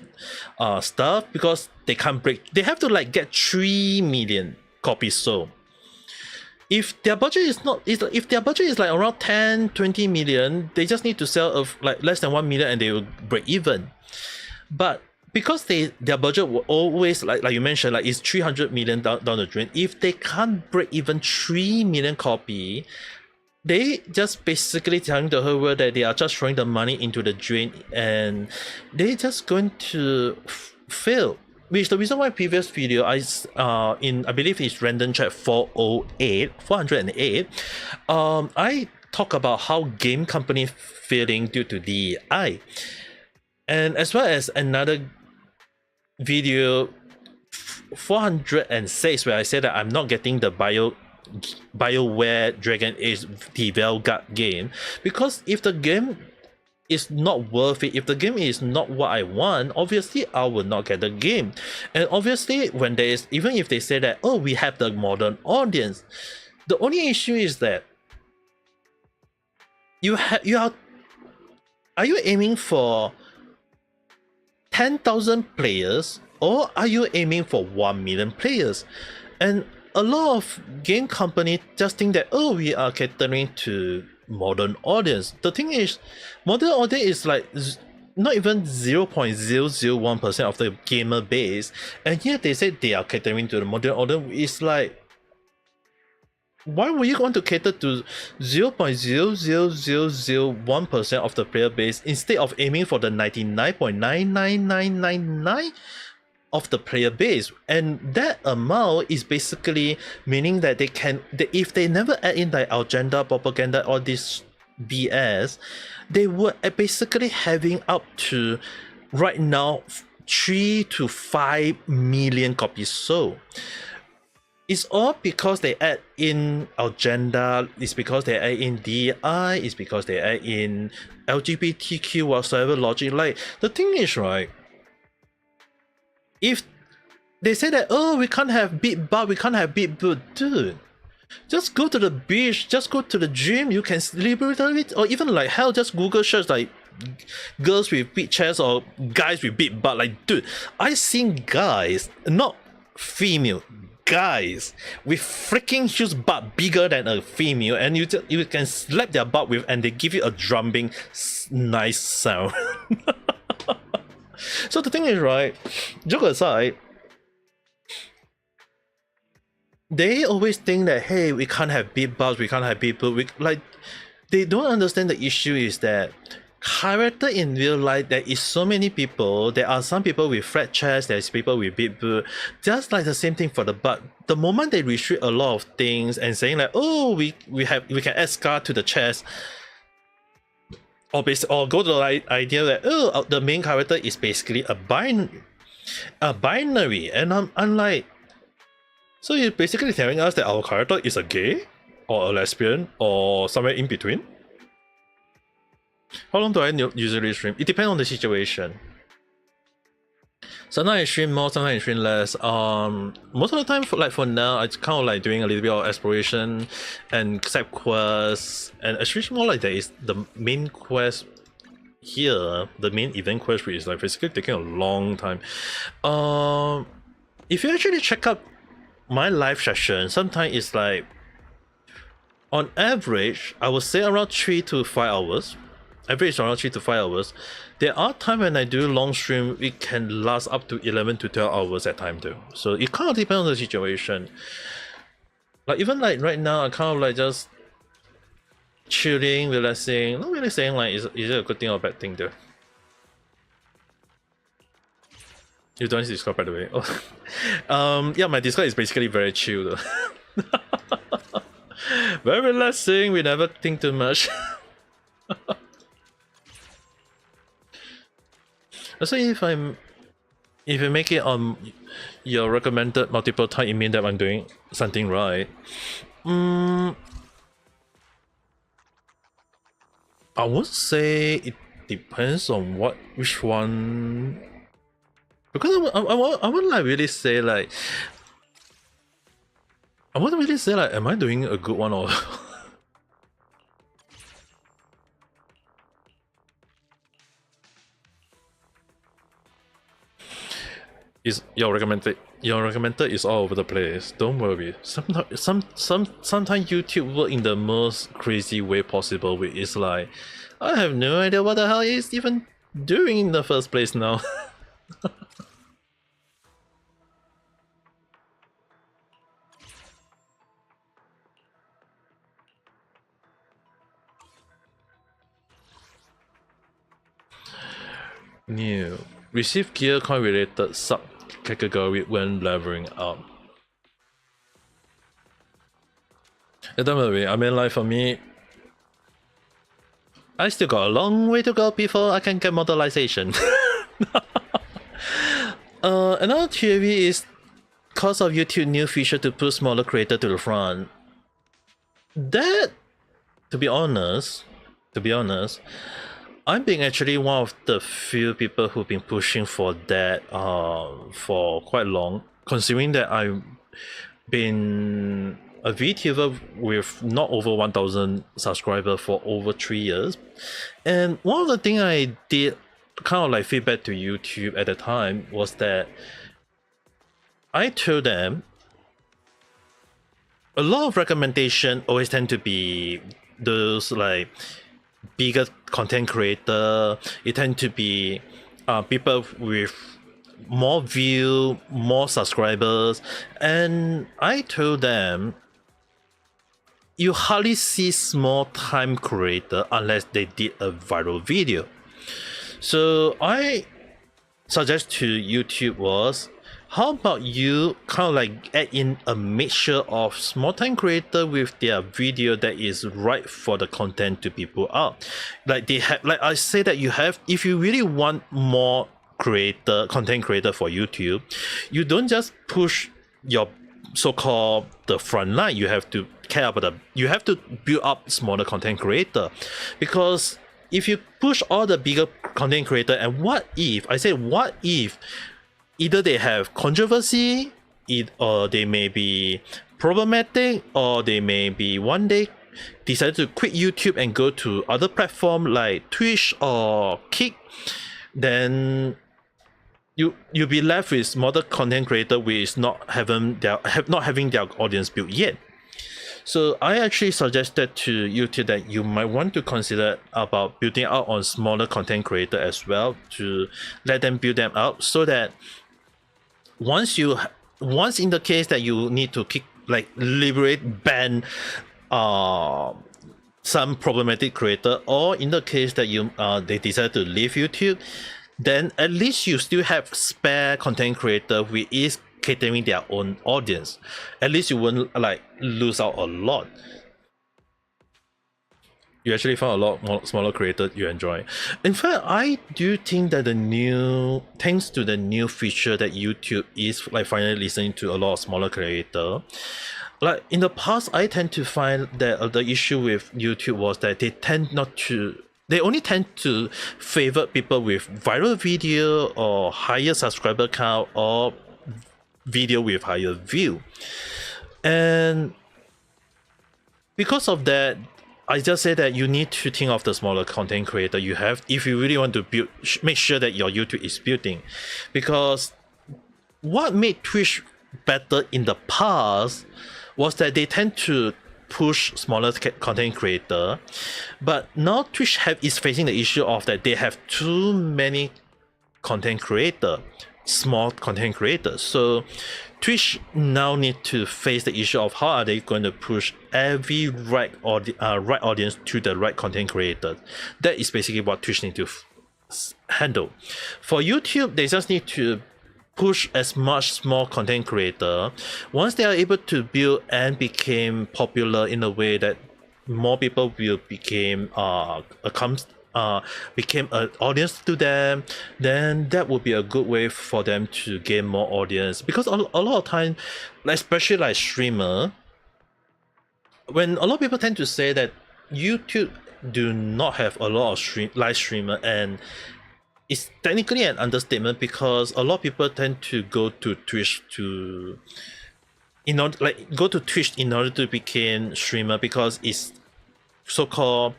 [SPEAKER 3] of stuff, because they can't break, they have to like get 3 million copies sold. If their budget is not, if their budget is like around 10-20 million, they just need to sell of like less than 1 million and they will break even. But because their budget will always, like you mentioned, like it's 300 million down the drain. If they can't break even 3 million copy, they just basically telling the whole world that they are just throwing the money into the drain and they're just going to fail. Which the reason why previous video I believe it's random chat 408, I talk about how game company failing due to DEI, and as well as another video 406 where I said that I'm not getting the BioWare Dragon Age the Velgat game, because if the game is not worth it, if the game is not what I want, obviously I will not get the game. And obviously when there is, even if they say that, oh, we have the modern audience, the only issue is that are you aiming for 10,000 players, or are you aiming for 1 million players? And a lot of game companies just think that, oh, we are catering to modern audience. The thing is, modern audience is like not even 0.001% of the gamer base, and yet they say they are catering to the modern audience. It's like, why would you want to cater to 0.00001% of the player base instead of aiming for the 99.99999 of the player base? And that amount is basically meaning that if they never add in like agenda, propaganda, all this BS, they were basically having up to right now 3 to 5 million copies sold. It's all because they add in agenda, it's because they add in DI, it's because they add in LGBTQ whatsoever logic. Like, the thing is, right, if they say that, oh, we can't have beat butt, we can't have beat boot, dude, just go to the beach, just go to the gym, you can liberate it, or even like hell, just Google search like girls with big chests or guys with big butt. Like, dude, I seen guys, not female, guys with freaking huge butt bigger than a female, and you can slap their butt with, and they give you a drumming nice sound. So the thing is, right, joke aside, they always think that, hey, we can't have big butts, we can't have people, like, they don't understand the issue is that character in real life, there is so many people. There are some people with flat chest, there's people with big boot. Just like the same thing for the butt. The moment they restrict a lot of things and saying like, oh, we can add scar to the chest, or go to the idea that the main character is basically a binary, and I'm like, so you're basically telling us that our character is a gay or a lesbian or somewhere in between? How long do I usually stream? It depends on the situation. Sometimes I stream more, sometimes I stream less. Most of the time, for now, I kind of like doing a little bit of exploration and side quests, and especially more like there is the main quest here, the main event quest, which is like basically taking a long time. If you actually check out my live session, sometimes it's like, on average, I would say around 3 to 5 hours. Average around 3 to 5 hours. There are times when I do long stream, it can last up to 11 to 12 hours at time too. So it kind of depends on the situation. Like even like right now, I kind of like just chilling, relaxing, not really saying like is it a good thing or a bad thing though. You don't use Discord, by the way. Oh. Yeah, my Discord is basically very chill though. Very relaxing, we never think too much. So if you make it on your recommended multiple times, it means that I'm doing something right. I would say it depends on which one, because I wouldn't like really say like, I wouldn't really say like, am I doing a good one or is your recommended is all over the place. Don't worry. Sometimes YouTube work in the most crazy way possible, which is like, I have no idea what the hell it's even doing in the first place now. New. Receive gear coin related sub-category when leveling up. Don't worry, I mean like for me, I still got a long way to go before I can get modelization. Another theory is cause of YouTube new feature to push smaller creator to the front. That, to be honest, I'm being actually one of the few people who've been pushing for that for quite long, considering that I've been a VTuber with not over 1,000 subscribers for over 3 years. And one of the things I did kind of like feedback to YouTube at the time was that I told them a lot of recommendation always tend to be those like bigger content creator. It tend to be people with more view, more subscribers, and I told them you hardly see small time creator unless they did a viral video. So I suggest to YouTube was, how about you kind of like add in a mixture of small time creator with their video that is right for the content to be put out. Like they have, like I say that you have, if you really want more content creator for YouTube, you don't just push your so-called the front line. You have to care about you have to build up smaller content creator, because if you push all the bigger content creator, and what if either they have controversy, or they may be problematic, or they may be one day decide to quit YouTube and go to other platform like Twitch or Kick, then you'll be left with smaller content creator which not having their audience built yet. So I actually suggested to YouTube that you might want to consider about building out on smaller content creator as well, to let them build them out, so that once in the case that you need to ban some problematic creator, or in the case that you they decide to leave YouTube, then at least you still have spare content creator who is catering their own audience. At least you won't like lose out a lot. You actually found a lot more smaller creators you enjoy. In fact, I do think that thanks to the new feature that YouTube is like finally listening to a lot of smaller creator. Like in the past, I tend to find that the issue with YouTube was that they only tend to favor people with viral video or higher subscriber count or video with higher view. And because of that, I just say that you need to think of the smaller content creator you have if you really want to build, make sure that your YouTube is building. Because what made Twitch better in the past was that they tend to push smaller content creator, but now Twitch is facing the issue of that they have too many content creator, small content creators. So Twitch now need to face the issue of how are they going to push every right audience to the right content creator. That is basically what Twitch need to handle. For YouTube, they just need to push as much small content creator. Once they are able to build and became popular in a way that more people will became an audience to them, then that would be a good way for them to gain more audience. Because a lot of time, especially like streamer, when a lot of people tend to say that YouTube do not have a lot of live streamer, and it's technically an understatement because a lot of people tend to go to Twitch in order to become streamer because it's so-called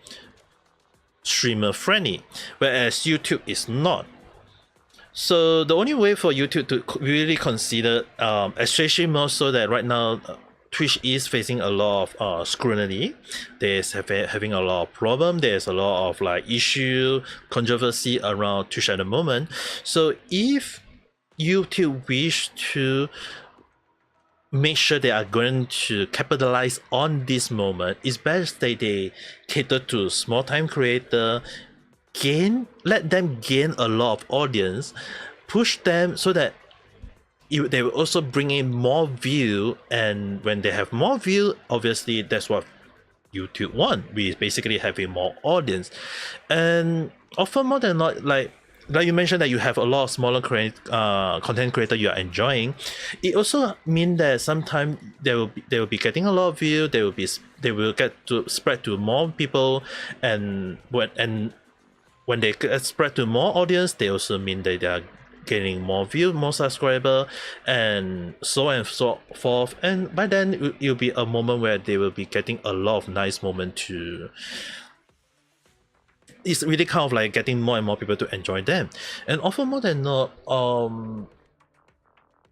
[SPEAKER 3] streamer friendly, whereas YouTube is not. So the only way for YouTube to really consider, especially more so that right now Twitch is facing a lot of scrutiny. There's having a lot of problem. There's a lot of like issue, controversy around Twitch at the moment. So if YouTube wish to make sure they are going to capitalize on this moment, it's best that they cater to small time creator, let them gain a lot of audience, push them so that they will also bring in more view, and when they have more view, obviously that's what YouTube want. We basically having more audience, and often more than not, like you mentioned that you have a lot of smaller content creator you are enjoying. It also means that sometimes they will be getting a lot of view. They will get to spread to more people, and when they get spread to more audience, they also mean that they are gaining more view, more subscriber, and so on and so forth. And by then it'll be a moment where they will be getting a lot of nice moment to. It's really kind of like getting more and more people to enjoy them. And often more than not,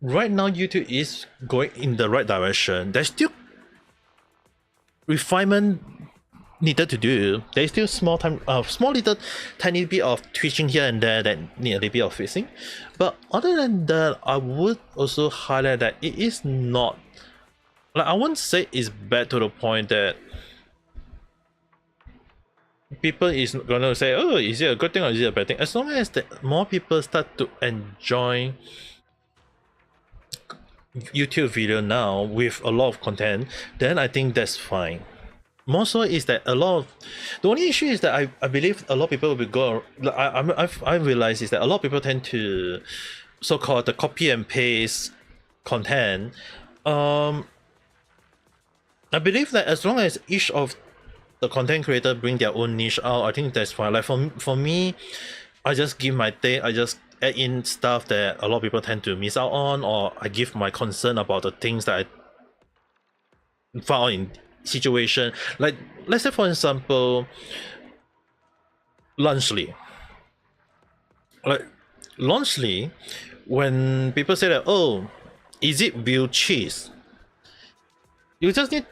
[SPEAKER 3] right now YouTube is going in the right direction. There's still refinement needed to do. There's still small little tiny bit of tweaking here and there that need a little bit of fixing. But other than that, I would also highlight that it is not, like, I wouldn't say it's bad to the point that people is gonna say, oh, is it a good thing or is it a bad thing? As long as more people start to enjoy YouTube video now with a lot of content, then I think that's fine. More so is that the only issue is that I believe a lot of people will go. I realize is that a lot of people tend to so-called the copy and paste content. I believe that as long as each of the content creator bring their own niche out, I think that's fine. Like for me, I just give my take. I just add in stuff that a lot of people tend to miss out on, or I give my concern about the things that I found in situation. Like, let's say for example, Lunchly. Like Lunchly, when people say that, oh, is it real cheese? You just need.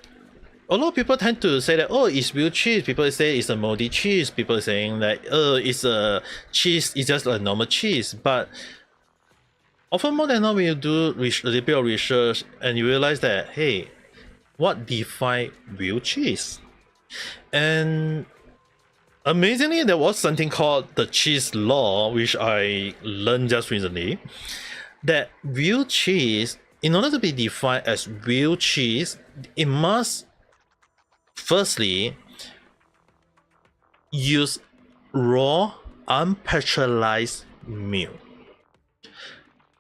[SPEAKER 3] A lot of people tend to say that, oh, it's real cheese. People say it's a moldy cheese. People are saying that, oh, it's a cheese. It's just a normal cheese. But often more than not, when you do a little bit of research and you realize that, hey, what defines real cheese? And amazingly, there was something called the cheese law, which I learned just recently, that real cheese, in order to be defined as real cheese, it must firstly use raw, unpasteurized milk.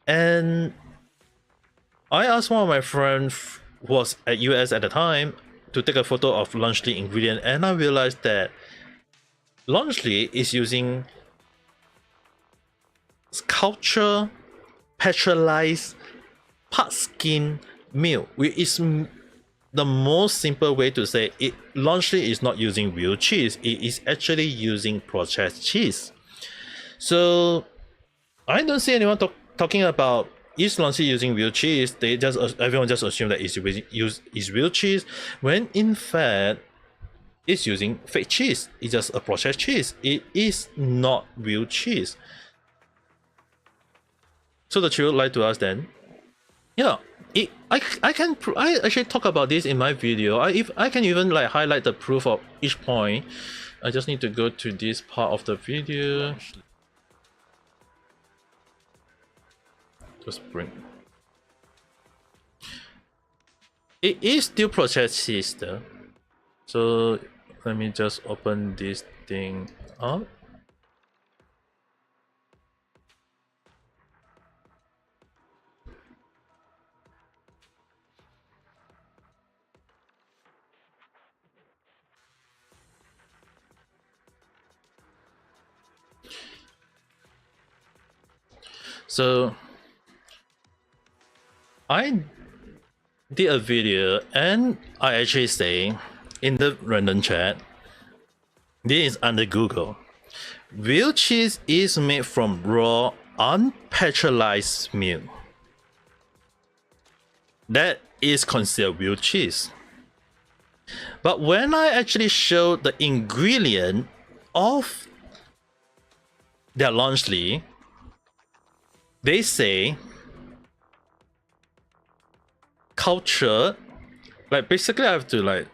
[SPEAKER 3] And I asked one of my friends who was at US at the time to take a photo of Lunchly ingredient, and I realized that Lunchly is using culture pasteurized part skim milk, which is the most simple way to say it. Lunchly is not using real cheese, it is actually using processed cheese. So I don't see anyone talking about is Lunchly using real cheese. They just everyone just assume that it's real cheese, when in fact it's using fake cheese. It's just a processed cheese. It is not real cheese. So the trio lied to us then. Yeah, I actually talk about this in my video. I can even like highlight the proof of each point. I just need to go to this part of the video. Just bring. It is still processed cheese though. So let me just open this thing up. So I did a video and I actually say in the random chat, this is under Google. Real cheese is made from raw, unpasteurized milk. That is considered real cheese. But when I actually show the ingredient of their Lunchly, they say culture, like basically I have to like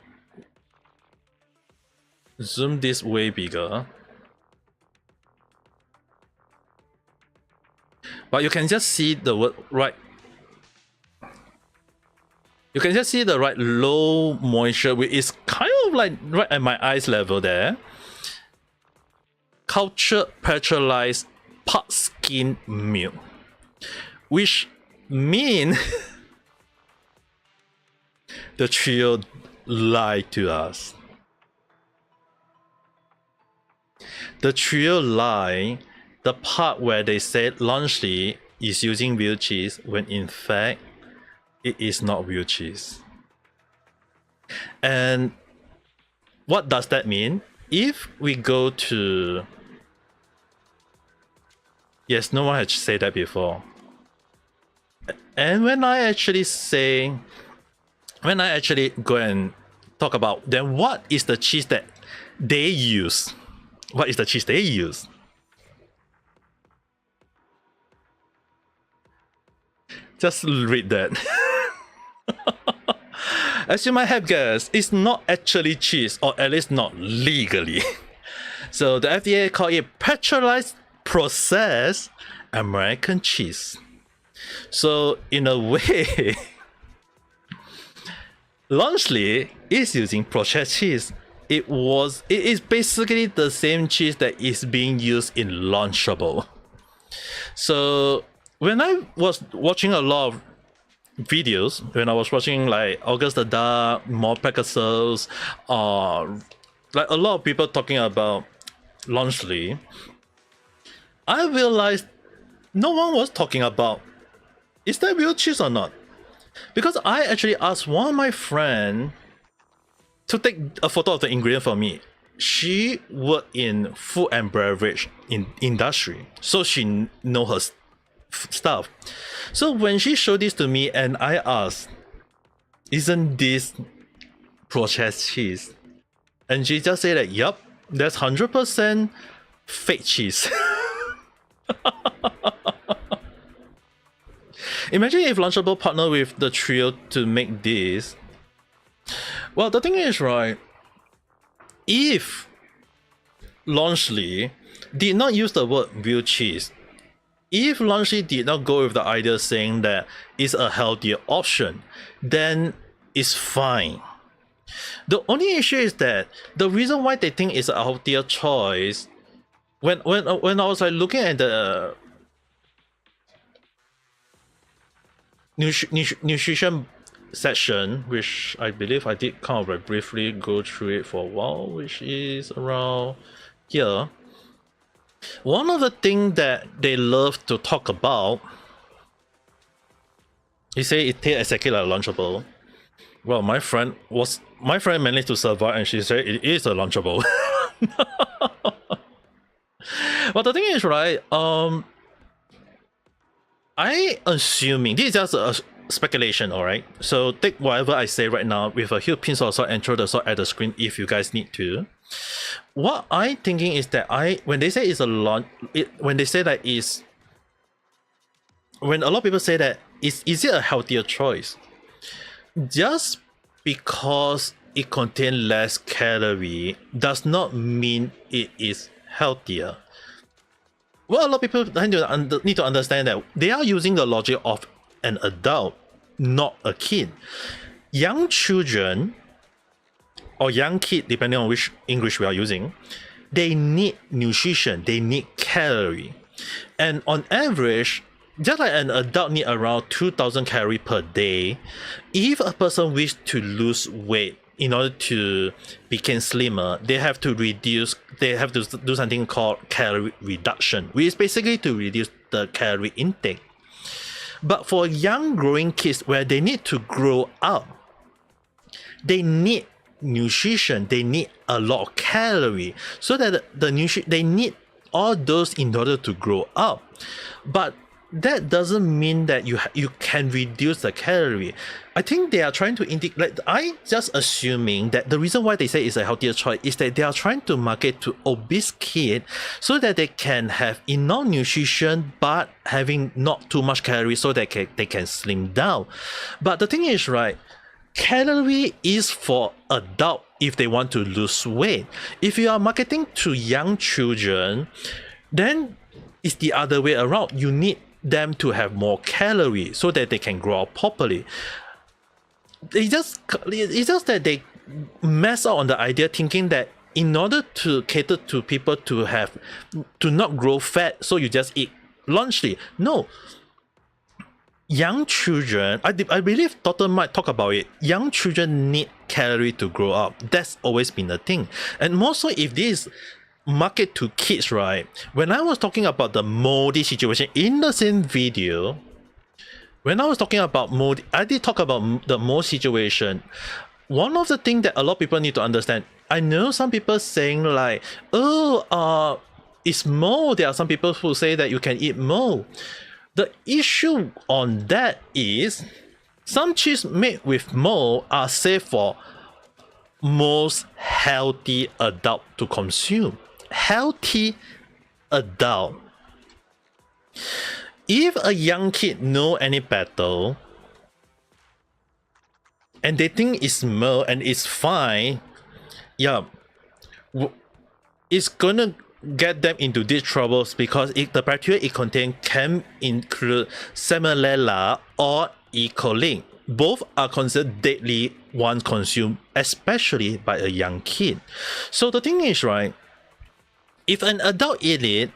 [SPEAKER 3] zoom this way bigger, but you can just see the word right. You can just see the right low moisture, which is kind of like right at my eyes level there. Culture pasteurized part skim milk, which mean the trio lied to us. The trio lied the part where they said Lunchly is using real cheese when in fact it is not real cheese. And what does that mean? If we go to... Yes, no one had said that before. And when I actually go and talk about then what is the cheese that they use? What is the cheese they use? Just read that. As you might have guessed, it's not actually cheese, or at least not legally. So the FDA called it pasteurized processed American cheese. So in a way, Lunchly is using processed cheese. It is basically the same cheese that is being used in Lunchable. So when I was watching a lot of videos, when I was watching like August the Dark, more Pegasus, like a lot of people talking about Lunchly, I realized no one was talking about is that real cheese or not. Because I actually asked one of my friends to take a photo of the ingredient for me. She worked in food and beverage industry, so she know her stuff. So when she showed this to me and I asked, isn't this processed cheese? And she just said that, yep, that's 100% fake cheese. Imagine if Lunchable partnered with the trio to make this. Well, the thing is, right, if Launchley did not use the word real cheese, if Launchley did not go with the idea saying that it's a healthier option, then it's fine. The only issue is that the reason why they think it's a healthier choice, when I was like looking at the nutrition section, which I believe I did kind of like briefly go through it for a while, which is around here. One of the things that they love to talk about, he say it tastes exactly like a Lunchable. Well, my friend managed to survive, and she said it is a Lunchable. But the thing is, right? I assuming this is just a speculation, all right. So take whatever I say right now with a huge pinch of salt and throw the salt at the screen if you guys need to. What I thinking is that when they say it's a when they say that is, when a lot of people say that is it a healthier choice? Just because it contains less calorie does not mean it is healthier. Well, a lot of people need to understand that they are using the logic of an adult, not a kid. Young children or young kid, depending on which English we are using, they need nutrition, they need calorie. And on average, just like an adult need around 2,000 calories per day, if a person wish to lose weight in order to become slimmer, they have to do something called calorie reduction, which is basically to reduce the calorie intake. But for young growing kids, where they need to grow up, they need nutrition, they need a lot of calorie, so that they need all those in order to grow up. But that doesn't mean that you can reduce the calorie. I think they are trying to indicate, like, I just assuming that the reason why they say it's a healthier choice is that they are trying to market to obese kids so that they can have enough nutrition but having not too much calories so that they can slim down. But the thing is, right, calorie is for adult if they want to lose weight. If you are marketing to young children, then it's the other way around. You need them to have more calories so that they can grow up properly. It's just that they mess up on the idea, thinking that in order to cater to people to not grow fat, so you just eat Launchley. No. Young children, I believe Dr. might talk about it. Young children need calorie to grow up. That's always been the thing. And more so if this market to kids, right? When I was talking about the moldy situation in the same video, when I was talking about mold, I did talk about the mold situation. One of the things that a lot of people need to understand, I know some people saying like, oh, it's mold. There are some people who say that you can eat mold. The issue on that is some cheese made with mold are safe for most healthy adult to consume. Healthy adult. If a young kid know any better and they think it's mold and it's fine, yeah, it's gonna get them into these troubles because the bacteria it contains can include Salmonella or E. coli. Both are considered deadly once consumed, especially by a young kid. So the thing is, right, if an adult eat it,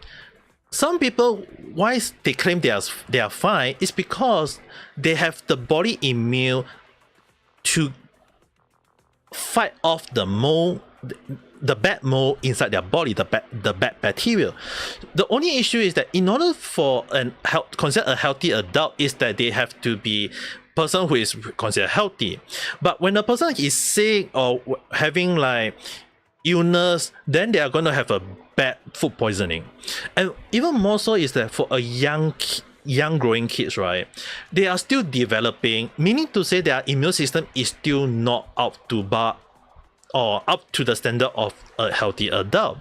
[SPEAKER 3] some people, why they claim they are fine, is because they have the body immune to fight off the mold, the bad mold inside their body, the bad bacteria. The only issue is that in order for consider a healthy adult is that they have to be person who is considered healthy. But when a person is sick or having like illness, then they are going to have a bad food poisoning. And even more so is that for a young growing kids, right, they are still developing, meaning to say their immune system is still not up to bar or up to the standard of a healthy adult.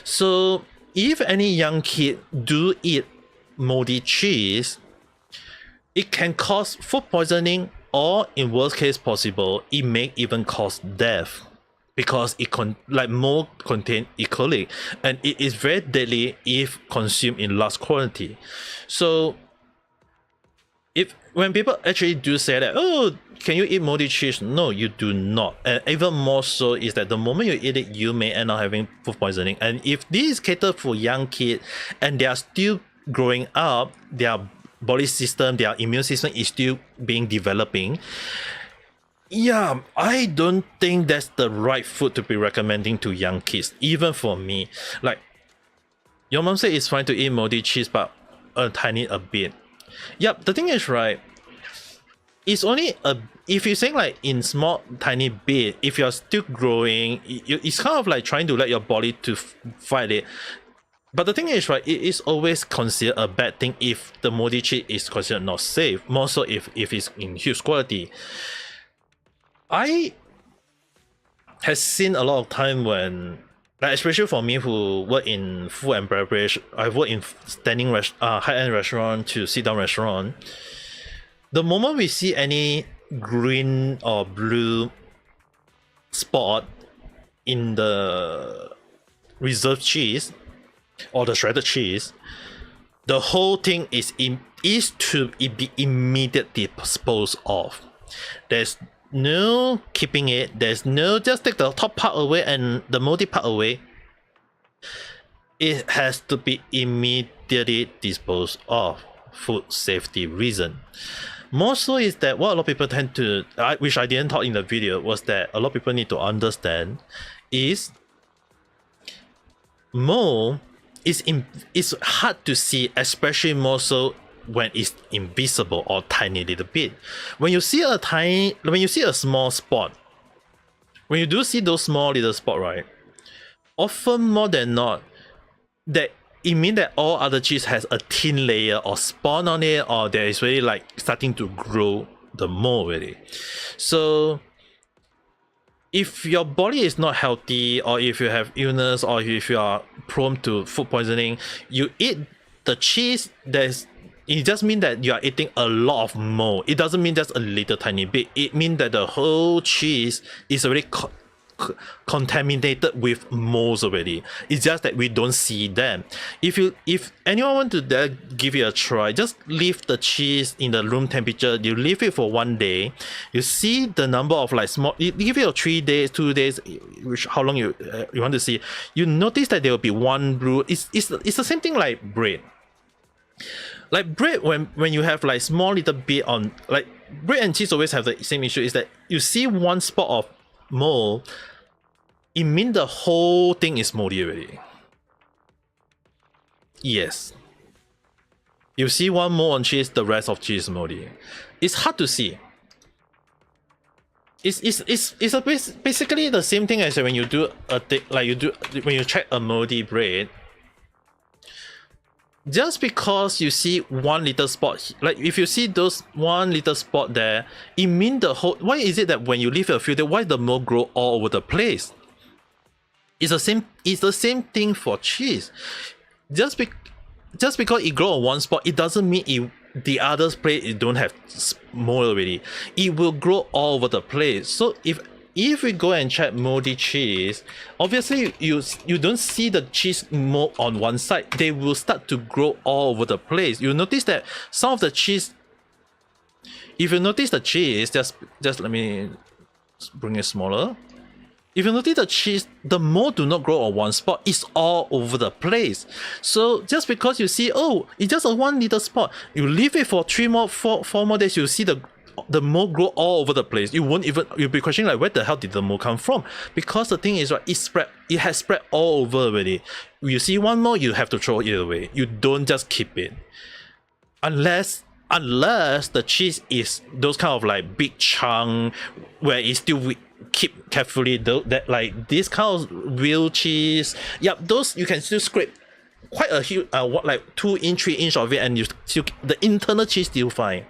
[SPEAKER 3] So if any young kid do eat moldy cheese, it can cause food poisoning, or in worst case possible, it may even cause death. because it more contain E. coli, and it is very deadly if consumed in large quantity. So when people actually do say that, oh, can you eat moldy cheese? No, you do not. And even more so is that the moment you eat it, you may end up having food poisoning. And if this is catered for young kids and they are still growing up, their body system, their immune system is still being developing. Yeah, I don't think that's the right food to be recommending to young kids, even for me. Like, your mom said it's fine to eat moldy cheese, but a tiny a bit. Yep, the thing is, right, it's only if you're saying like in small tiny bit, if you're still growing, it's kind of like trying to let your body to fight it. But the thing is, right, it is always considered a bad thing if the moldy cheese is considered not safe, more so if it's in huge quality. I have seen a lot of time when, like, especially for me who work in food and beverage, I work in standing high-end restaurant to sit-down restaurant. The moment we see any green or blue spot in the reserved cheese or the shredded cheese, the whole thing is to be immediately disposed of. There's no keeping it. There's no just take the top part away and the moldy part away. It has to be immediately disposed of. Food safety reason. More so is that what a lot of people tend to, which I didn't talk in the video, was that a lot of people need to understand is mold is hard to see, especially more so when it's invisible or tiny little bit. When you see a small spot, when you do see those small little spot, right, often more than not, that it means that all other cheese has a thin layer or spawn on it, or there is really like starting to grow the mold already. So if your body is not healthy, or if you have illness, or if you are prone to food poisoning, you eat the cheese, it just means that you are eating a lot of mold. It doesn't mean just a little tiny bit. It means that the whole cheese is already contaminated with molds already. It's just that we don't see them. If anyone want to give it a try, just leave the cheese in the room temperature. You leave it for 1 day. You see the number of like small. You give it 3 days, 2 days, which how long you want to see. You notice that there will be one blue. It's the same thing like bread. Like bread, when you have like small little bit on, like bread and cheese always have the same issue, is that you see one spot of mold, it means the whole thing is moldy already. Yes. You see one mold on cheese, the rest of cheese is moldy. It's hard to see. It's basically the same thing as when you do when you check a moldy bread. Just because you see one little spot, like if you see those one little spot there, it means the whole. Why is it that when you leave it a few days, why the mold grow all over the place? It's the same thing for cheese. Just because it grow on one spot, it doesn't mean the other place it don't have mold already. It will grow all over the place. So if we go and check moldy cheese, obviously you don't see the cheese mold on one side. They will start to grow all over the place. You'll notice that some of the cheese, if you notice the cheese, just let me bring it smaller. If you notice the cheese, the mold do not grow on one spot. It's all over the place. So just because you see, oh, it's just a one little spot, you leave it for 4 more days, you see the mold grow all over the place. You'll be questioning like, where the hell did the mold come from? Because the thing is, right, it has spread all over already. You see one mold, you have to throw it away. You don't just keep it. Unless the cheese is those kind of like big chunk where it's still keep carefully, that like this kind of real cheese, yeah, those you can still scrape quite a huge like 2 inch 3 inch of it, and you still, the internal cheese still fine.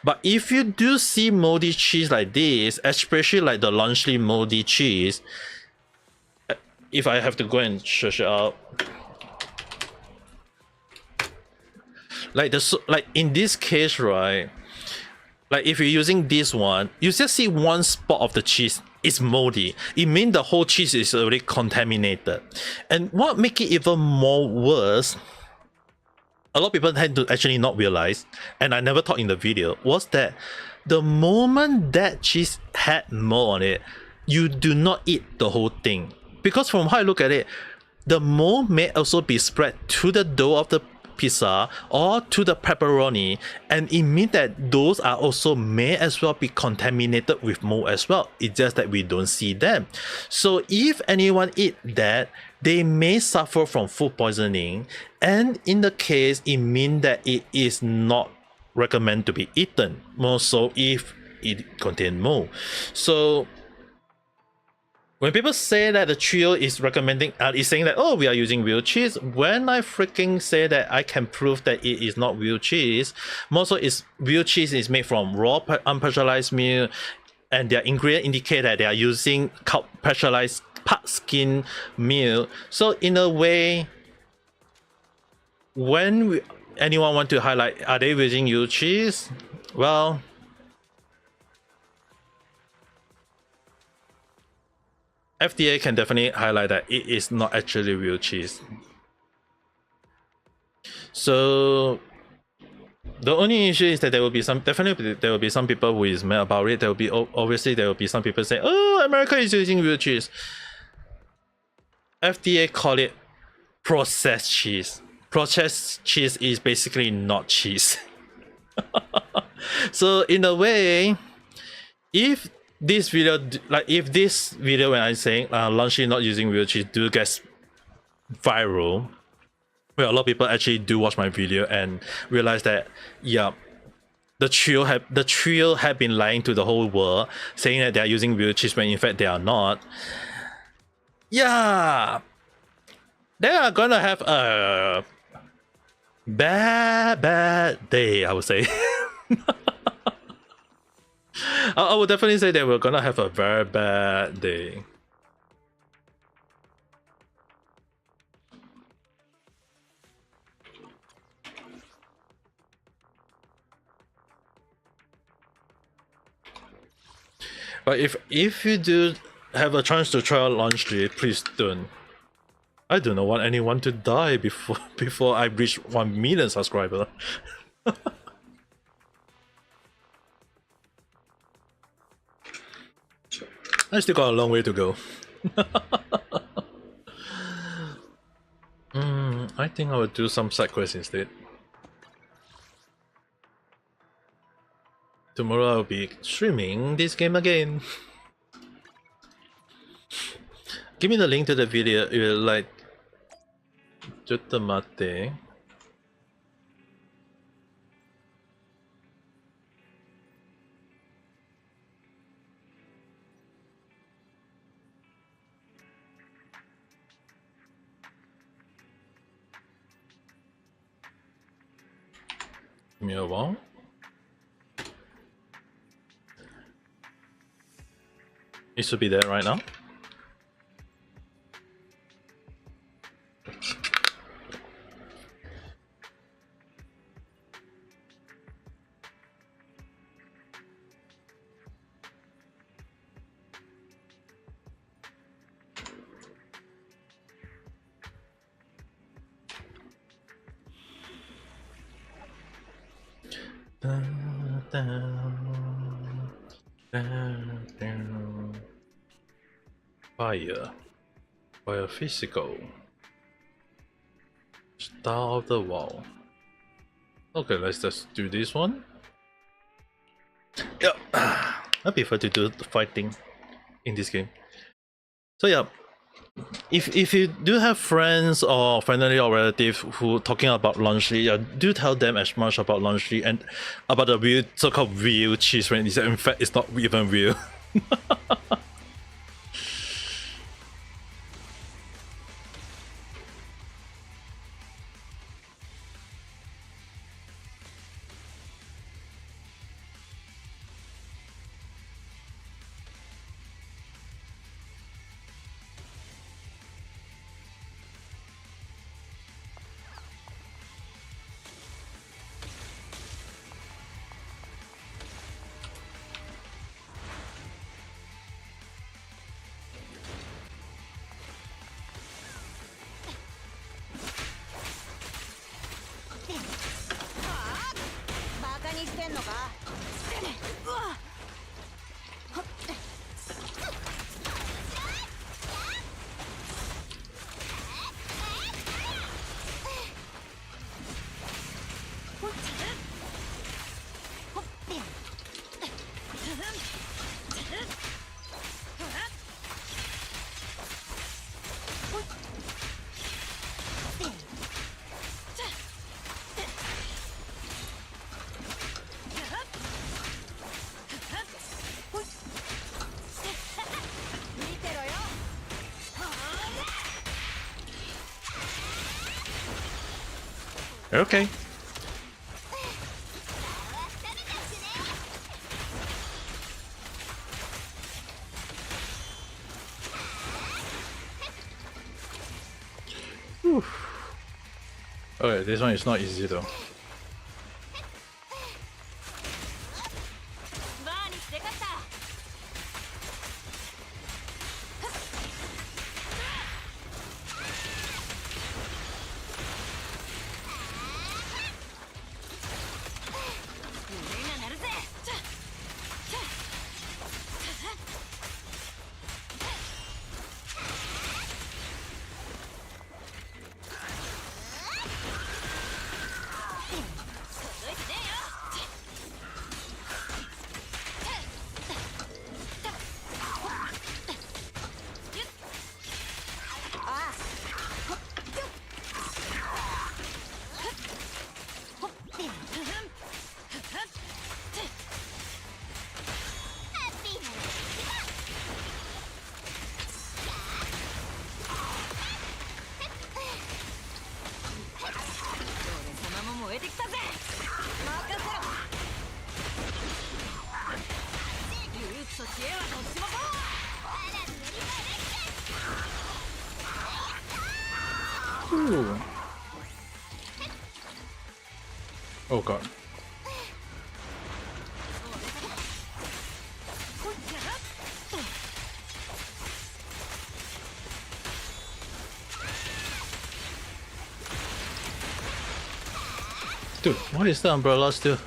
[SPEAKER 3] But if you do see moldy cheese like this, especially like the largely moldy cheese, if I have to go and search it out, like in this case, right, like if you're using this one, you just see one spot of the cheese it's moldy. It means the whole cheese is already contaminated. And what makes it even more worse, a lot of people tend to actually not realize, and I never thought in the video, was that the moment that cheese had mold on it, you do not eat the whole thing. Because from how I look at it, the mold may also be spread to the dough of the pizza or to the pepperoni, and it means that those are also may as well be contaminated with mold as well. It's just that we don't see them. So if anyone eat that, they may suffer from food poisoning, and in the case it means that it is not recommended to be eaten, more so if it contains mold. So when people say that the trio is recommending, is saying that, oh, we are using real cheese, when I freaking say that I can prove that it is not real cheese, more so is real cheese is made from raw unpasteurized milk, and their ingredient indicate that they are using pasteurized part skin milk. So in a way, when anyone want to highlight, are they using real cheese? Well, FDA can definitely highlight that it is not actually real cheese. So the only issue is that there will be some, definitely there will be some people who is mad about it. There will be, obviously there will be some people saying, oh, America is using real cheese. FDA call it processed cheese. Processed cheese is basically not cheese. So in a way, if this video, if this video when I'm saying Lunchly not using real cheese do get viral, well, a lot of people actually do watch my video and realize that, yeah, the trio have been lying to the whole world, saying that they are using real cheese when in fact they are not. Yeah, they are gonna have a bad day, I would say. I would definitely say they were gonna have a very bad day. But if you do have a chance to try out Lunchly, please don't. I do not want anyone to die before I reach 1 million subscribers. I still got a long way to go. I think I will do some side quests instead. Tomorrow I'll be streaming this game again. Give me the link to the video. You're like, ちょっと待って。Give me a while. It should be there right now. Fire physical. Star of the wall. Okay, let's just do this one. Yeah, I prefer to do the fighting in this game. So yeah, if you do have friends or family or relatives who talking about Lunchly, do tell them as much about Lunchly and about the real so-called real cheese when in fact it's not even real. Okay. Whew. Okay, this one is not easy though.
[SPEAKER 2] バーにしてかった。腕が鳴るぜ。届いてねえよ。俺様も燃えてきたぜ。任せろ。勇気と知恵はどっちもこう。
[SPEAKER 3] Ooh. Oh god. Dude, what is the umbrella still?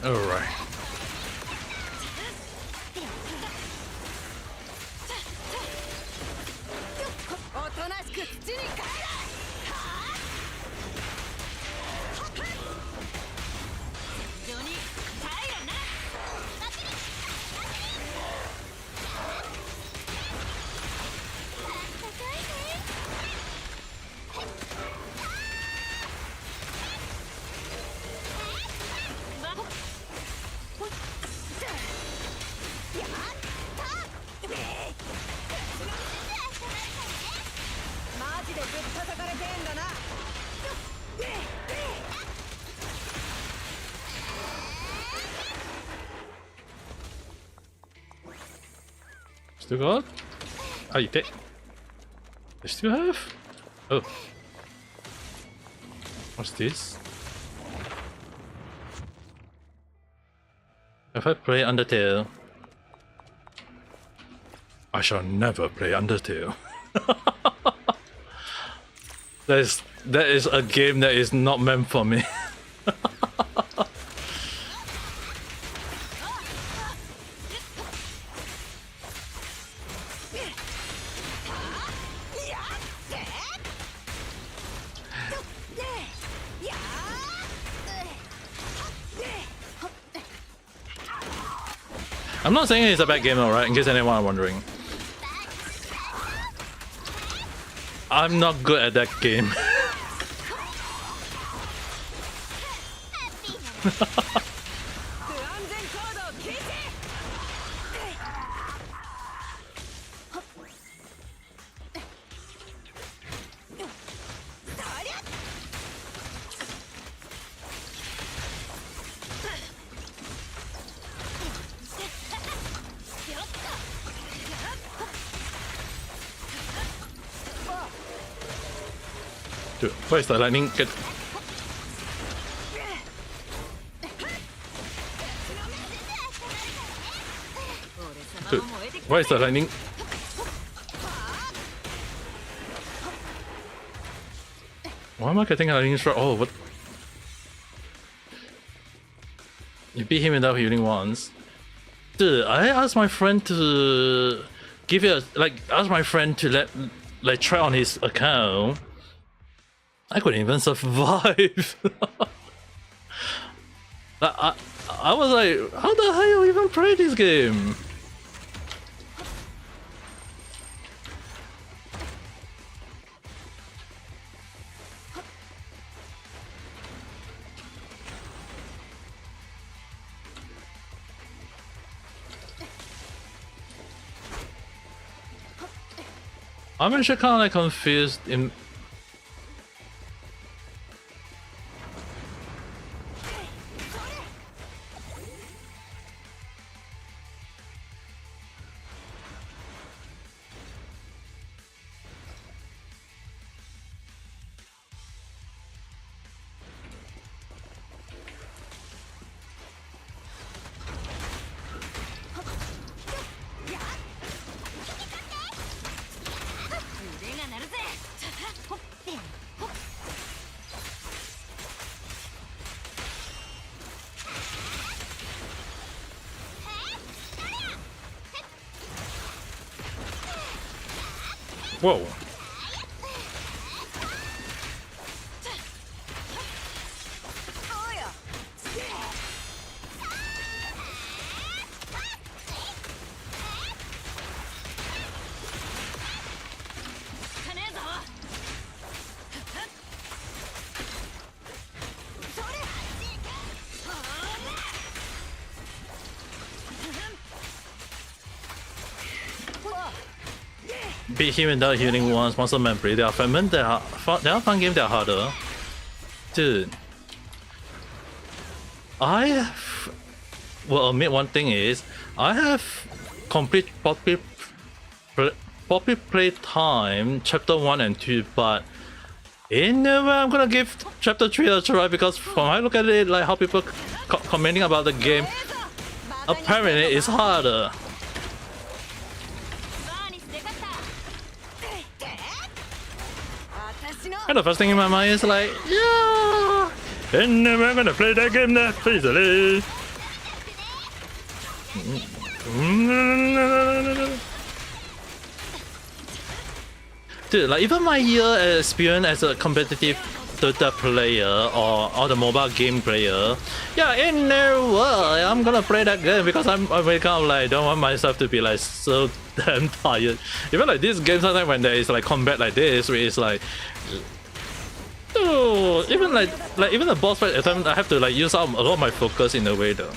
[SPEAKER 3] Alright.
[SPEAKER 4] おとなしく土に帰れ。
[SPEAKER 2] 非常に平らな。
[SPEAKER 4] マジでぶったたかれてんだな。
[SPEAKER 3] Still got? Ah, you did. They still have? Oh. What's this? If I play Undertale, I shall never play Undertale. That is a game that is not meant for me. I'm not saying it's a bad game, alright, in case anyone are wondering. I'm not good at that game.
[SPEAKER 4] 不安全コードを聞いて。
[SPEAKER 3] Dude, where's the lightning? Get. Dude, where's the lightning? Why am I getting a lightning strike? Oh, what? You beat him without healing once. Dude, I asked my friend to give it ask my friend to try on his account. I couldn't even survive. I was like, how the hell you even play this game? I'm actually kind of like confused in. Whoa. Beat him without healing once, Monster Memory. They are fragment, they are fun game, they are harder. Dude. I will admit one thing is, I have complete Poppy Playtime Chapter 1 and 2, but in no way I'm gonna give Chapter 3 a try because from I look at it, like how people commenting about the game, apparently it's harder. And the first thing in my mind is like, yeah, and I'm gonna play that game that easily. Dude, like even my year experience as a competitive Dota player or the mobile game player, yeah, in no way I'm gonna play that game because I'm kind of like don't want myself to be like so damn tired. Even like this game sometimes when there is like combat like this, where it's like. Oh, even like even the boss fight at times I have to like use up a lot of my focus in a way though.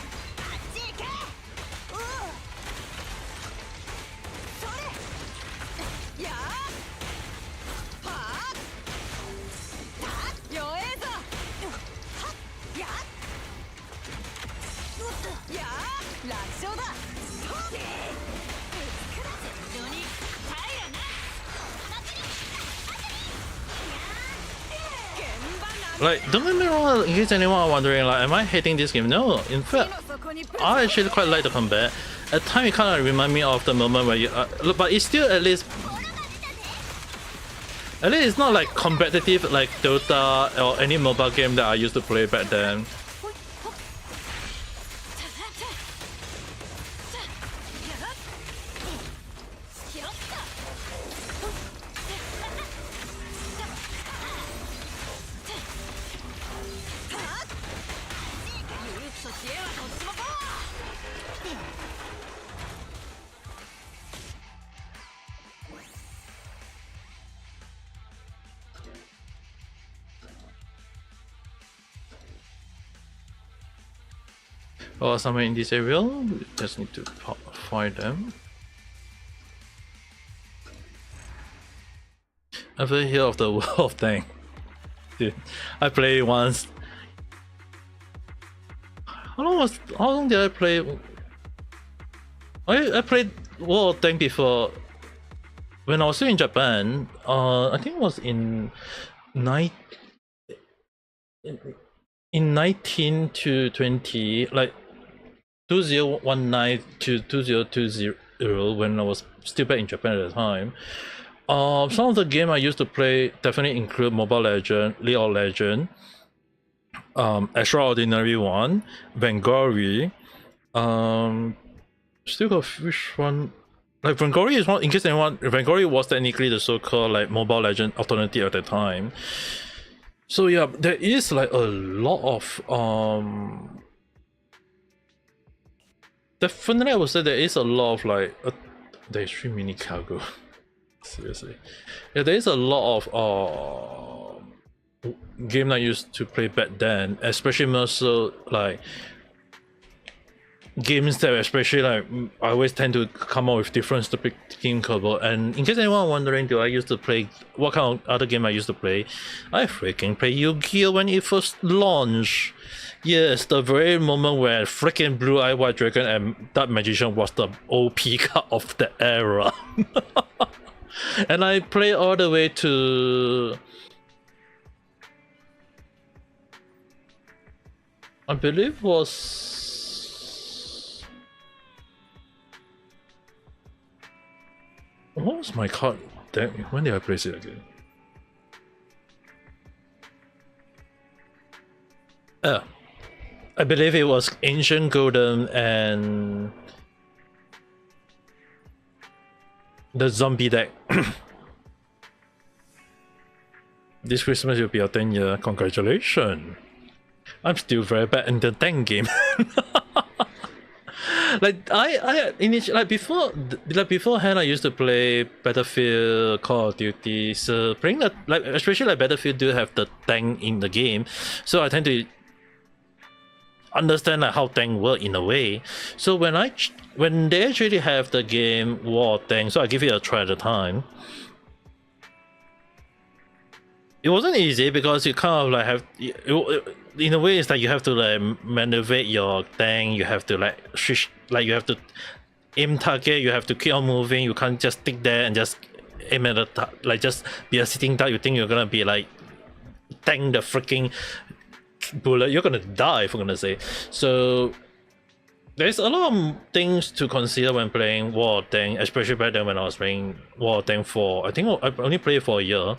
[SPEAKER 3] Like, don't get me wrong, in case anyone are wondering, like, am I hating this game? No, in fact, I actually quite like the combat. At times, it kind of remind me of the moment where you, but it's still at least it's not like competitive like Dota or any mobile game that I used to play back then. Or somewhere in this area, we just need to find them. Ever hear of the Wolf thing? Dude, I played once. How long did I play? I played World of Tank before when I was still in Japan. I think it was in 19 to 20, like 2019 to 2020 when I was still back in Japan at the time. Some of the game I used to play definitely include Mobile Legend, League of Legends, Extraordinary One, Vanguard, Still got which one? Like Vangori is one. In case anyone, Vangori was technically the so-called like Mobile Legend alternative at the time. So yeah, there is like a lot of Definitely, I would say there is a lot of like the extreme mini cargo. Seriously, yeah, there is a lot of game I used to play back then, especially more so like games that especially like I always tend to come up with different stupid game combo. And in case anyone wondering, do I used to play what kind of other game I used to play? I freaking play Yu-Gi-Oh when it first launched. Yes, the very moment where freaking Blue Eye White Dragon and Dark Magician was the OP card of the era. And I played all the way to, I believe was, what was my card deck? When did I place it again? I believe it was Ancient Golden and the zombie deck. This Christmas will be a 10-year. Congratulations! I'm still very bad in the tank game. Like I initially like beforehand I used to play Battlefield, Call of Duty. So playing the like especially like Battlefield do have the tank in the game, so I tend to understand like how tank work in a way. So when they actually have the game War Tank, so I give it a try at a time. It wasn't easy because you kind of like have in a way it's like you have to like maneuver your tank, you have to like switch, like you have to aim target, you have to keep on moving, you can't just stick there and just aim at the like just be a sitting duck. You think you're gonna be like tank the freaking bullet, you're gonna die for goodness sake. So there's a lot of things to consider when playing War Tank, especially back then when I was playing War Tank 4. I think I only played for a year.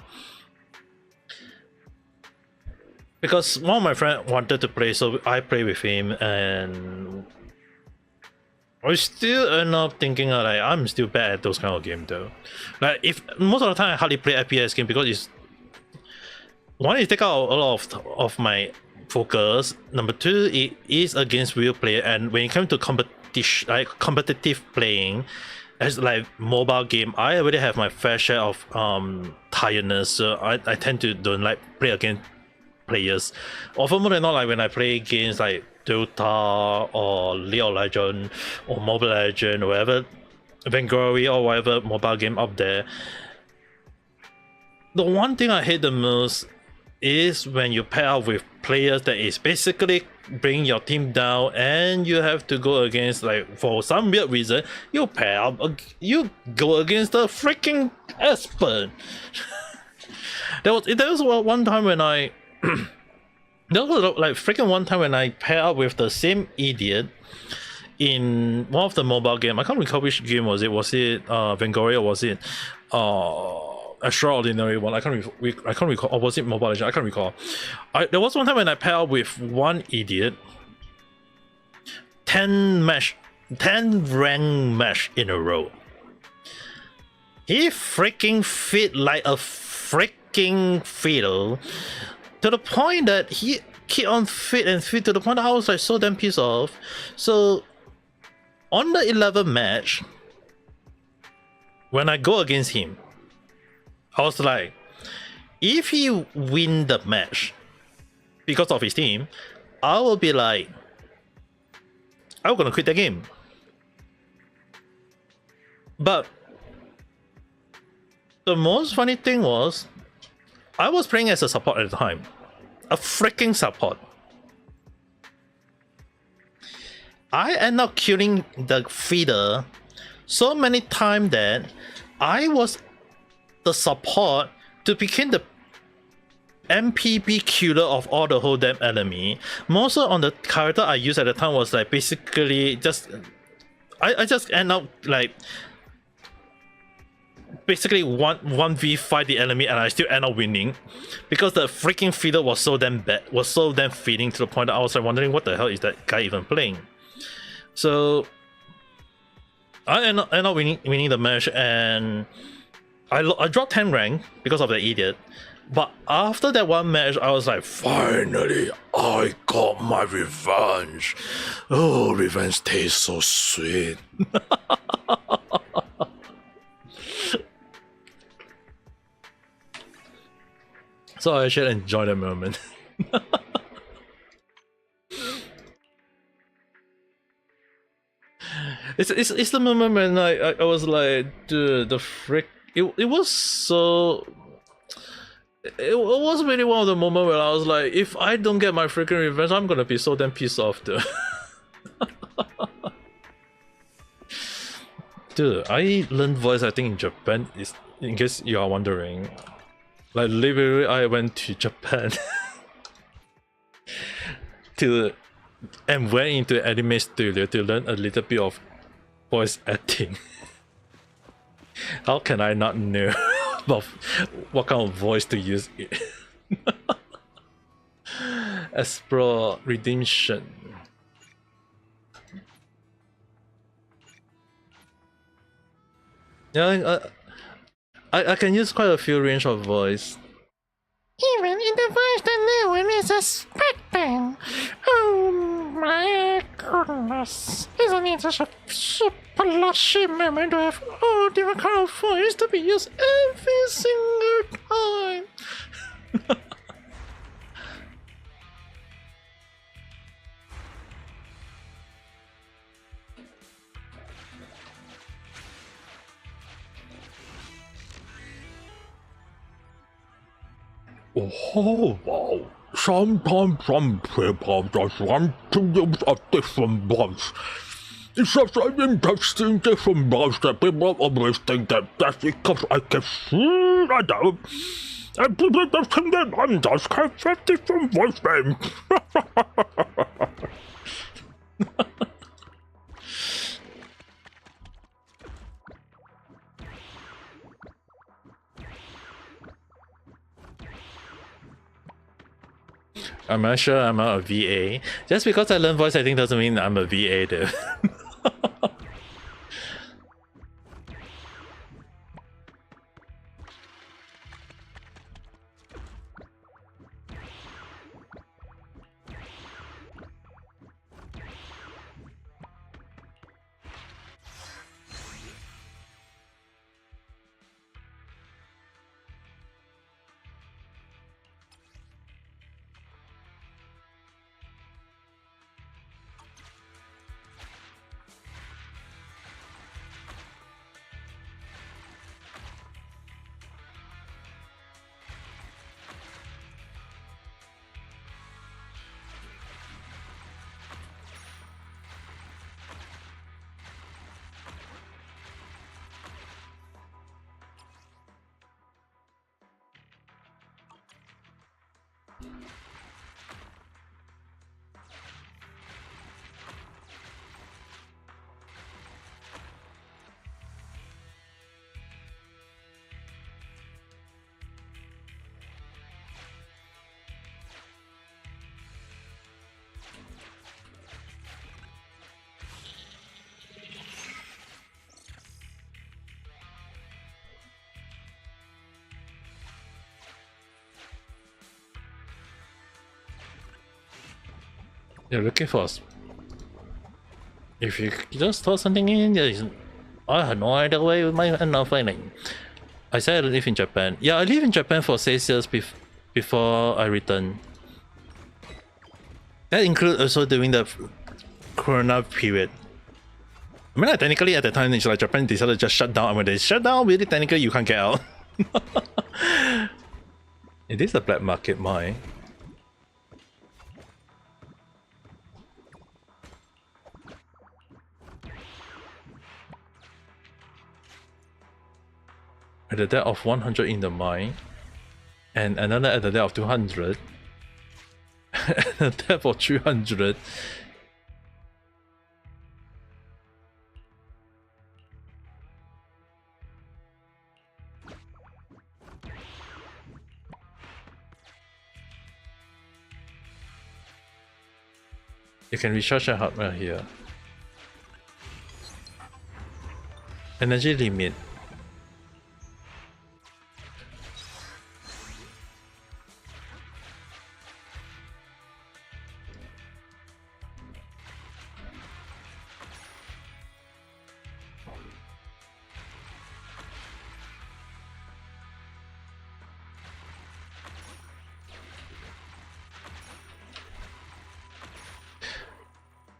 [SPEAKER 3] Because one of my friends wanted to play, so I played with him, and I still end up thinking like I'm still bad at those kind of games though. Like if most of the time I hardly play FPS game because it's one, it take out a lot of my focus. Number two, it is against real player, and when it comes to competition, like competitive playing, as like mobile game, I already have my fair share of tiredness. So I tend to don't like play against players. Often more than not, like when I play games like Dota or League of Legends or Mobile Legends or whatever, Vanguard or whatever mobile game up there. The one thing I hate the most is when you pair up with players that is basically bring your team down, and you have to go against, like, for some weird reason, you pair up, you go against the freaking expert. there was one time when I there was like freaking one time when I pair up with the same idiot in one of the mobile game. I can't recall which game was it. Was it Vanguard or was it Extraordinary one? I can't recall. Or was it Mobile Legends? I can't recall. There was one time when I paired up with one idiot. 10 rank match in a row. He freaking fit like a freaking fiddle, to the point that he keep on fit to the point that I was like so damn pissed off. So on the 11th match, when I go against him, I was like, if he win the match because of his team, I will be like, I'm gonna quit the game. But the most funny thing was, I was playing as a support at the time. A freaking support. I end up killing the feeder so many times that I was the support to become the MPB killer of all the whole damn enemy. More so on the character I used at the time was like basically just I just end up like basically 1v5 the enemy, and I still end up winning because the freaking feeder was so damn bad, was so damn feeding, to the point that I was like wondering what the hell is that guy even playing. So I end up winning the match, and I dropped 10 rank because of the idiot. But after that one match, I was like, finally, I got my revenge. Oh, revenge tastes so sweet. So I should enjoy the moment. It's the moment when I was like, dude, the frick. It was so. It was really one of the moments where I was like, if I don't get my freaking revenge, I'm gonna be so damn pissed off, dude. Dude, I learned voice acting in Japan, is in case you are wondering. Like, literally, I went to Japan and went into anime studio to learn a little bit of voice acting. How can I not know about what kind of voice to use it? Explore Redemption. Yeah, I can use quite a few range of voice.
[SPEAKER 5] Even in the voice that no one is expecting. Oh my goodness. Isn't it such a super lucky moment to have all different kind of voice to be used every single time?
[SPEAKER 3] Oh wow. Sometimes some people just want to use a different voice. It's such an interesting different voice that people always think that that's because I can see that out. And people just think that I'm just have a different voice name. I'm not sure I'm not a VA. Just because I learn voice acting doesn't mean I'm a VA though. You're looking for us. If you just throw something in, I had no idea where you might end up finding. I said I live in Japan. Yeah, I live in Japan for 6 years before I returned. That includes also during the Corona period. I mean, like, technically at the time, it's like Japan decided to just shut down. And when they shut down, really technically you can't get out. It is a black market mine. At the depth of 100 in the mine, and another at the depth of 200, at the depth of 300. You can recharge your hardware here. Energy limit.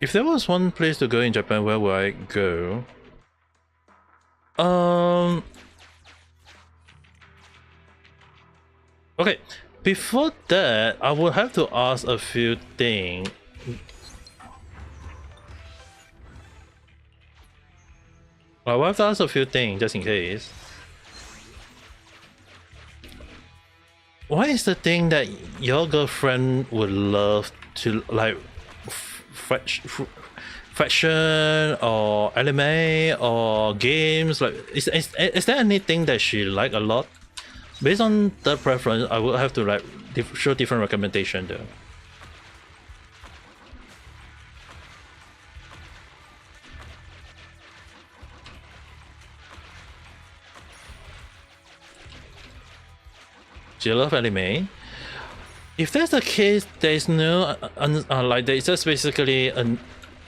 [SPEAKER 3] If there was one place to go in Japan, where would I go? Okay, before that, I would have to ask a few things. I will have to ask a few things just in case. What is the thing that your girlfriend would love to like? Fashion or anime or games, like is there anything that she like a lot? Based on the preference, I would have to like show different recommendation though. Do you love anime? If that's the case, there is no like there is just basically an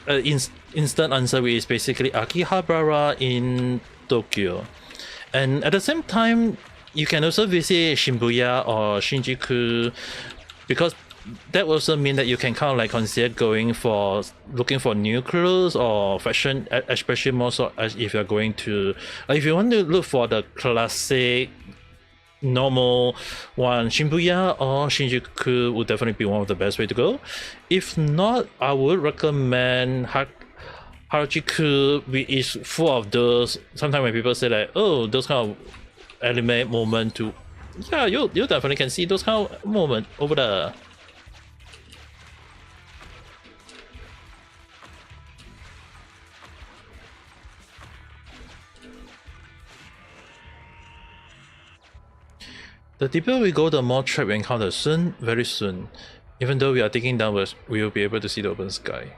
[SPEAKER 3] instant answer, which is basically Akihabara in Tokyo, and at the same time, you can also visit Shibuya or Shinjuku, because that also means that you can kind of like consider looking for new clothes or fashion, especially more so as if you're going to, like, if you want to look for the classic normal one, Shibuya or Shinjuku would definitely be one of the best way to go. If not, I would recommend Harajuku, which is full of those. Sometimes when people say like, oh, those kind of anime moment to, yeah, you definitely can see those kind of moment over there. The deeper we go, the more trap we encounter soon, very soon. Even though we are digging downwards, we will be able to see the open sky.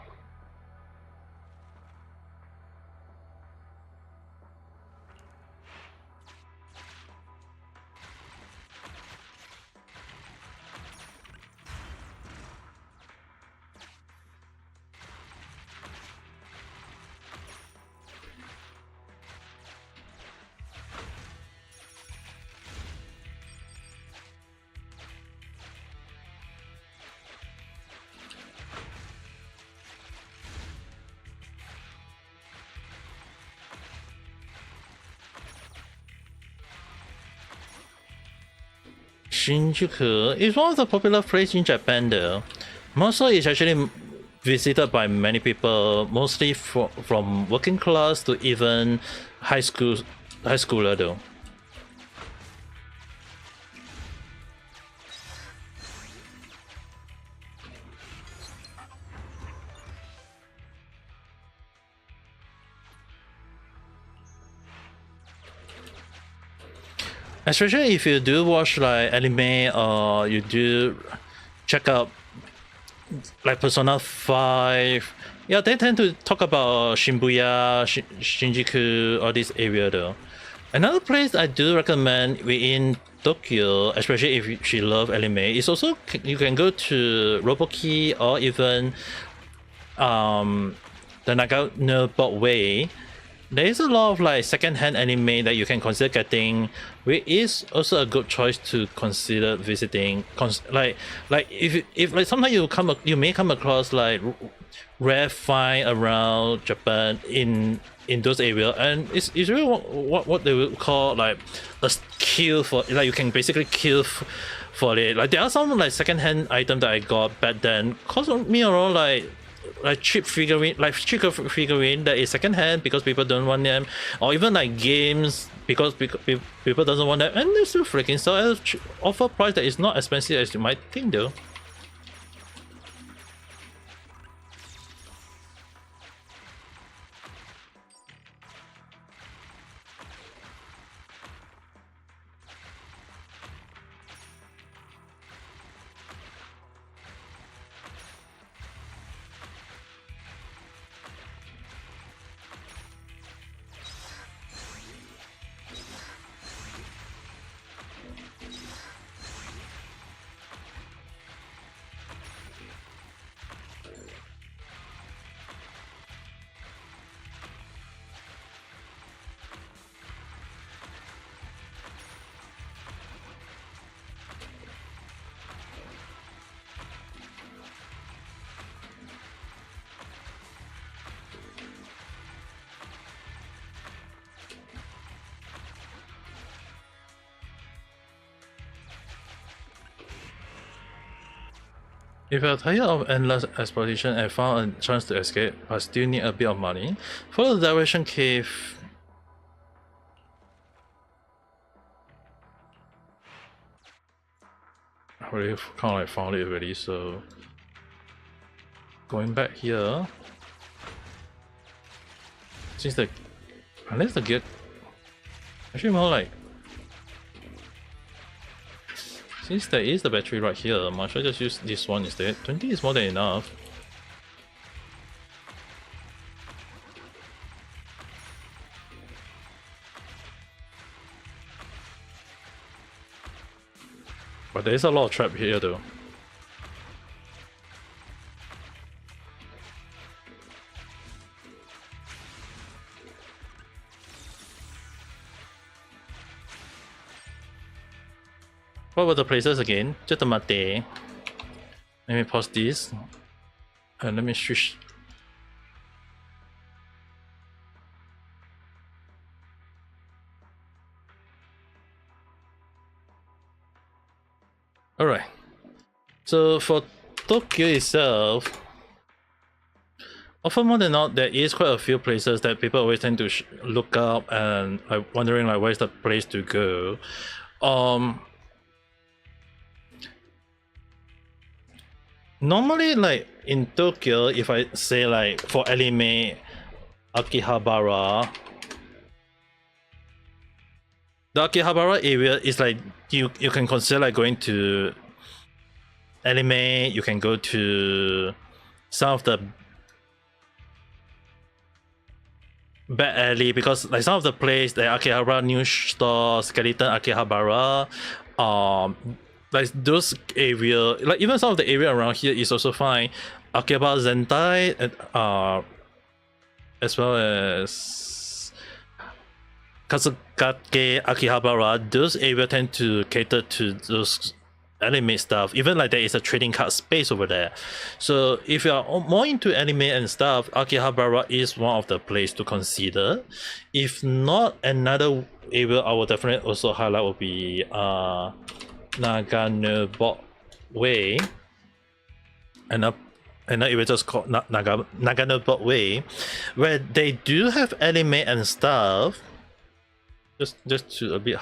[SPEAKER 3] Shinjuku is one of the popular places in Japan though. Most it's actually visited by many people, mostly from working class to even high schooler though. Especially if you do watch like anime or you do check out like Persona 5, yeah, they tend to talk about Shibuya, Shinjuku, all this area though. Another place I do recommend within Tokyo, especially if she love anime, is also you can go to Roboki or even the Nagano Broadway. There is a lot of like second-hand anime that you can consider getting, which is also a good choice to consider visiting. Like if like sometimes you may come across like rare find around Japan in those areas, and it's really what they would call like a kill for, like you can basically kill for it. Like there are some like second-hand items that I got back then cost me around like cheap figurine, like cheaper figurine that is second hand because people don't want them, or even like games because people doesn't want them, and they're still freaking sell at an offer price that is not expensive as you might think though. If you're tired of endless exploration and found a chance to escape, but still need a bit of money, follow the direction cave. I already kind of like found it already, so going back here. Since the unless the gear actually more like since there is the battery right here, might as well just use this one instead. 20 is more than enough. But there is a lot of trap here though. What were the places again? Just a mate. Let me pause this. And let me switch. Alright. So for Tokyo itself, often more than not, there is quite a few places that people always tend to look up and like wondering like where's the place to go. Normally, like in Tokyo, if I say like for anime, Akihabara, the Akihabara area is like you can consider like going to anime. You can go to some of the back alley because like some of the place, the Akihabara new store, Skeleton Akihabara, like those area, like even some of the area around here is also fine. Akihabara Zentai, and as well as Kazukake Akihabara, those areas tend to cater to those anime stuff. Even like there is a trading card space over there. So if you are more into anime and stuff, Akihabara is one of the place to consider. If not, another area I will definitely also highlight will be Nagano Way, and it was just called Nagano Way, where they do have anime and stuff. Just to a bit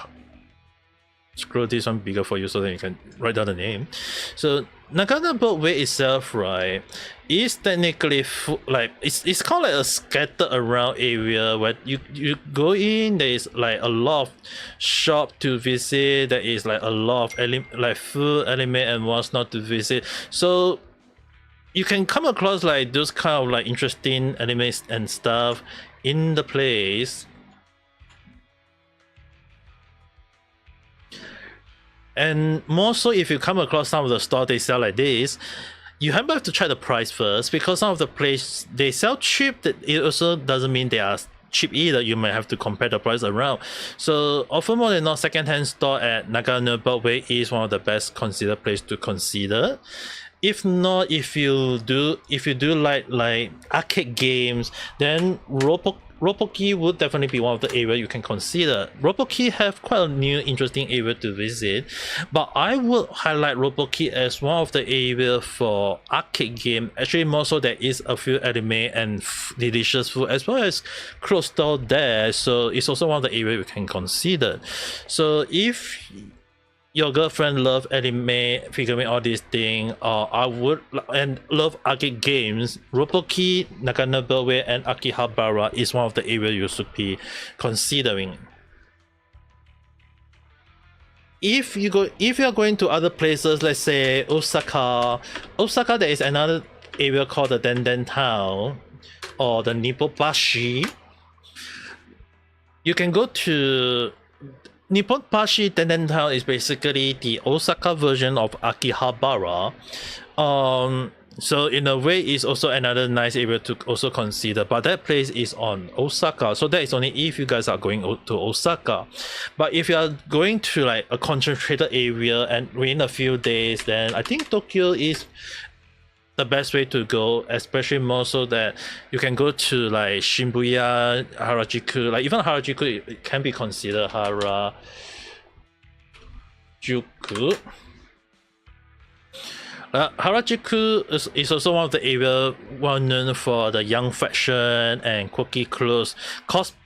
[SPEAKER 3] scroll this one bigger for you so that you can write down the name. So Nagano Way itself, right, is technically like it's kind of like a scattered around area where you go in. There is like a lot of shop to visit. There is like a lot of like food, anime and whatnot to visit. So you can come across like those kind of like interesting animes and stuff in the place. And more so if you come across some of the store they sell like this, you have to try the price first, because some of the place they sell cheap, that it also doesn't mean they are cheap either. You might have to compare the price around. So often more than not, second-hand store at Nagano Way is one of the best considered place to consider. If not, if you do like arcade games, then Roppoki would definitely be one of the areas you can consider. Roppoki have quite a new interesting area to visit, but I would highlight Roppoki as one of the areas for arcade game. Actually, more so there is a few anime and delicious food as well as clothes store there, so it's also one of the areas you can consider. So if your girlfriend love anime, figuring all these things, I would and love arcade games, Roppoki, Nagano Way, and Akihabara is one of the areas you should be considering. If you are going to other places, let's say Osaka, there is another area called the Denden Town or the Nipponbashi. You can go to Nipponbashi. Denden Town is basically the Osaka version of Akihabara. So in a way, it's also another nice area to also consider. But that place is on Osaka, so that is only if you guys are going to Osaka. But if you are going to like a concentrated area and within a few days, then I think Tokyo is the best way to go, especially more so that you can go to like Shibuya, Harajuku. Like even Harajuku, it can be considered Harajuku. Harajuku is also one of the area well known for the young fashion and quirky clothes.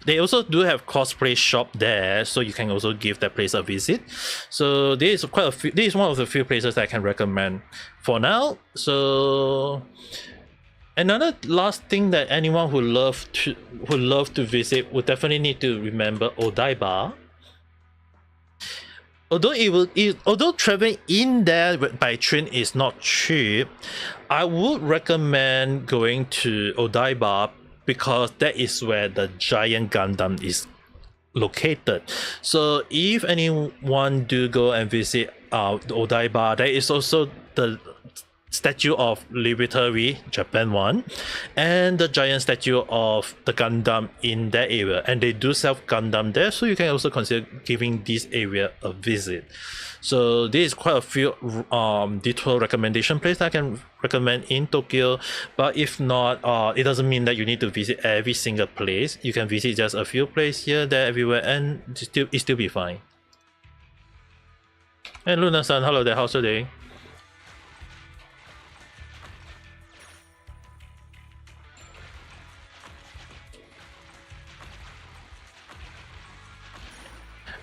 [SPEAKER 3] They also do have cosplay shop there, so you can also give that place a visit. So this is one of the few places that I can recommend for now. So another last thing that anyone who love to visit would definitely need to remember Odaiba. Although traveling in there by train is not cheap, I would recommend going to Odaiba because that is where the giant Gundam is located. So if anyone do go and visit Odaiba, there is also the statue of Liberty, Japan one, and the giant statue of the Gundam in that area, and they do sell Gundam there, so you can also consider giving this area a visit. So this is quite a few detour recommendation place I can recommend in Tokyo, but if not, it doesn't mean that you need to visit every single place. You can visit just a few places here, there, everywhere, and it still be fine. And Luna-san, hello there, how's your day?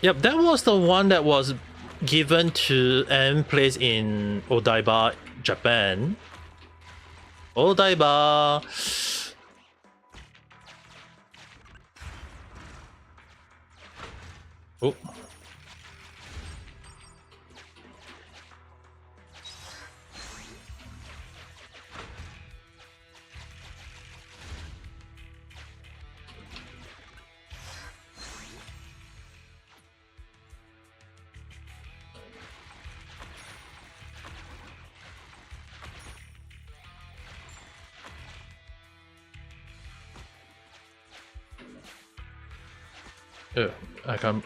[SPEAKER 3] Yep, that was the one that was given to and placed in Odaiba, Japan. Odaiba. Oh. I can't.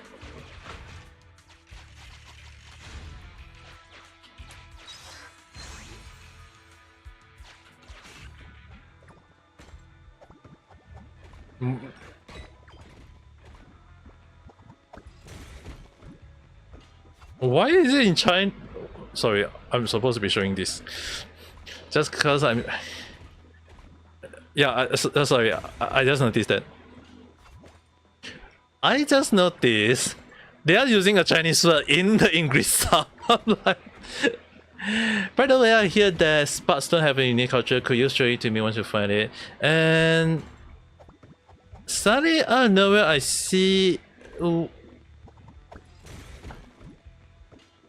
[SPEAKER 3] Why is it in China? Sorry, I'm supposed to be showing this. Just because I'm. Yeah, sorry, I just noticed that. I just noticed they are using a Chinese word in the English sub. Like, by the way, I hear that Sparks don't have a unique culture. Could you show it to me once you find it? And suddenly out of nowhere, I see.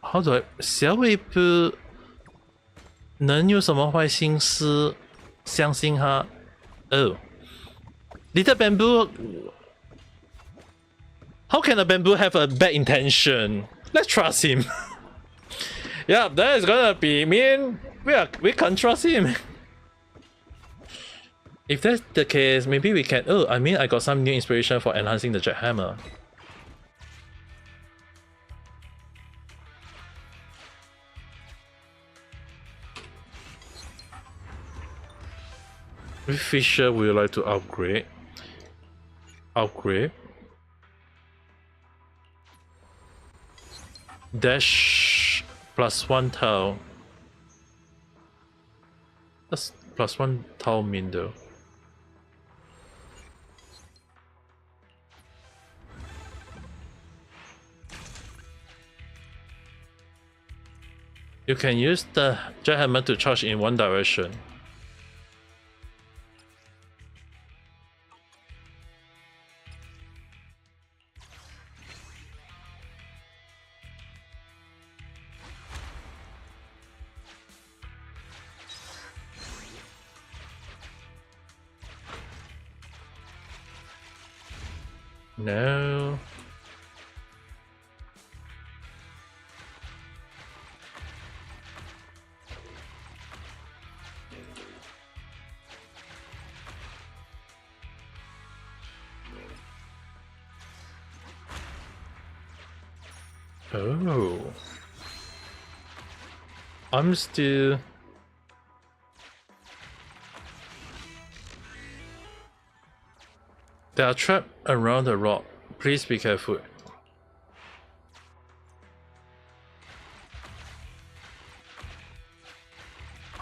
[SPEAKER 3] How do I? 小尾巴能有什么坏心思？相信他。Oh, little bamboo. How can a bamboo have a bad intention? Let's trust him. Yeah, that is gonna be mean. We can't trust him. If that's the case, maybe we can. Oh, I mean, I got some new inspiration for enhancing the jet hammer. Which feature would you like to upgrade? Dash +1 tile. That's +1 tile mean though. You can use the jet hammer to charge in one direction. No. Oh. I'm still... They are trapped around the rock. Please be careful.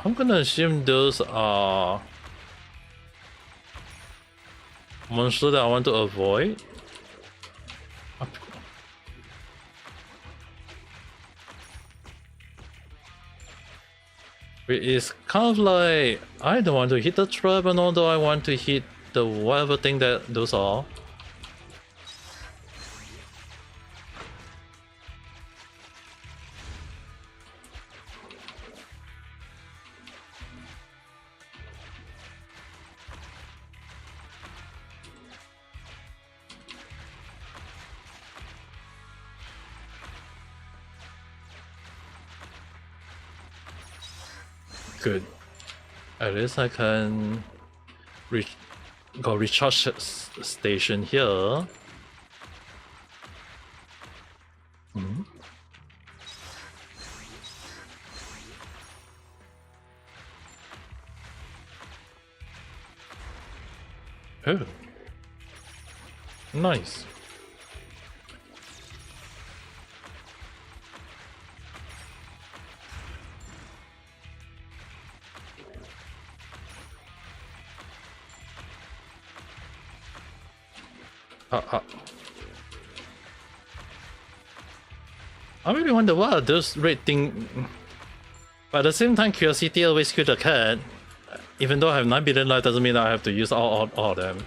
[SPEAKER 3] I'm gonna assume those are monsters that I want to avoid. It's kind of like I don't want to hit the trap, and although I want to hit the whatever thing that those are. Good. At least I can go recharge station here. Oh, nice. I really wonder what are those red thing. But at the same time, curiosity always killed the cat. Even though I have 9 billion life, doesn't mean I have to use all of them.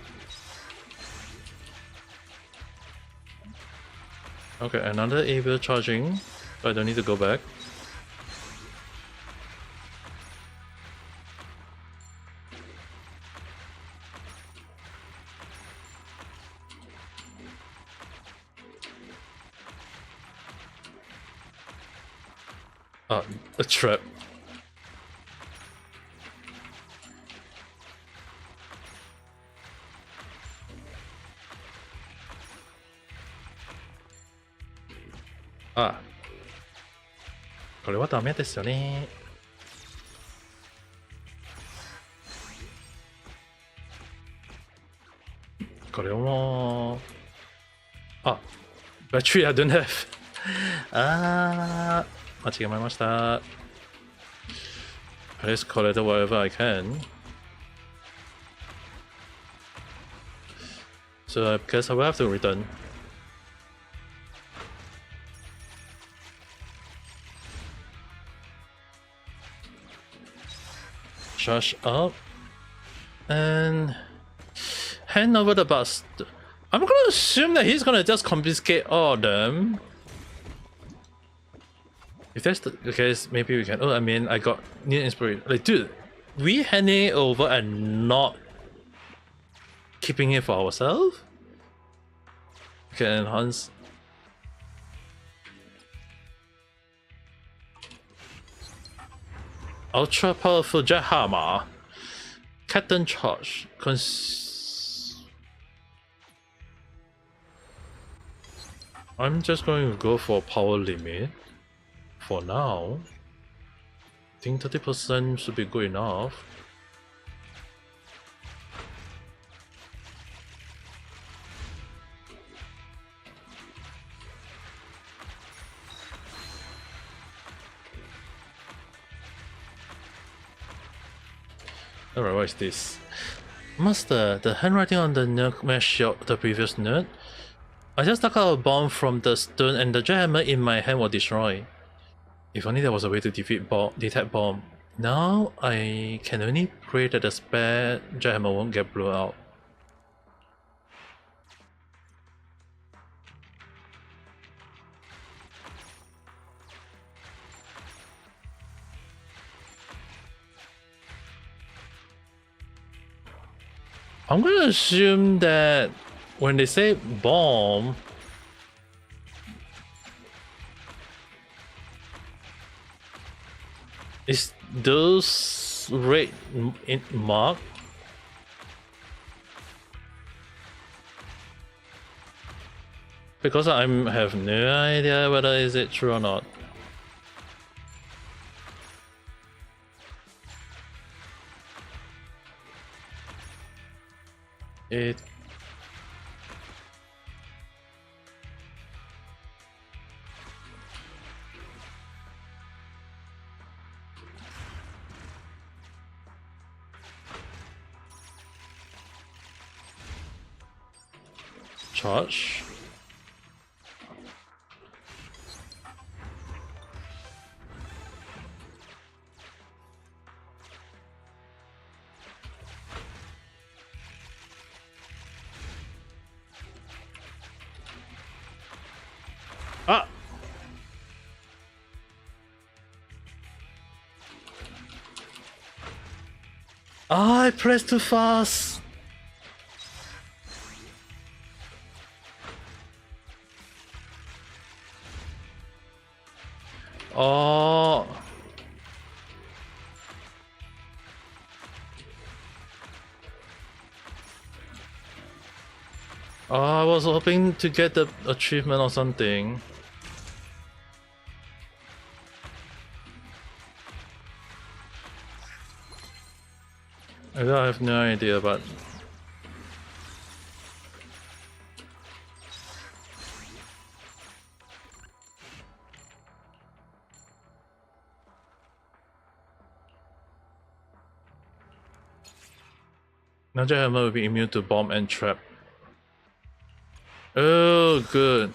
[SPEAKER 3] Okay, another able charging. I don't need to go back. A trap. Ah. これはダメですよね。これも。あ、battery I don't have. あー、間違えました。Let's collect whatever I can. So I guess I will have to return. Charge up and hand over the bust. I'm gonna assume that he's gonna just confiscate all of them. If that's the case, maybe we can. Oh, I mean, I got new inspiration. Like, dude, we handing it over and not keeping it for ourselves? Okay, enhance. Ultra powerful jet hammer. Captain charge. I'm just going to go for power limit. For now, I think 30% should be good enough. Alright, what is this? Master, the handwriting on the note matched the previous note. I just took out a bomb from the stone and the jackhammer in my hand was destroyed. If only there was a way to detect bomb. Now I can only pray that the spare jackhammer won't get blown out. I'm gonna assume that when they say bomb, is those red mark? Because I have no idea whether is it true or not. It Charge. Ah! I pressed too fast! Oh! I was hoping to get the achievement or something. I have no idea, but Ninja Hammer will be immune to bomb and trap. Oh, good.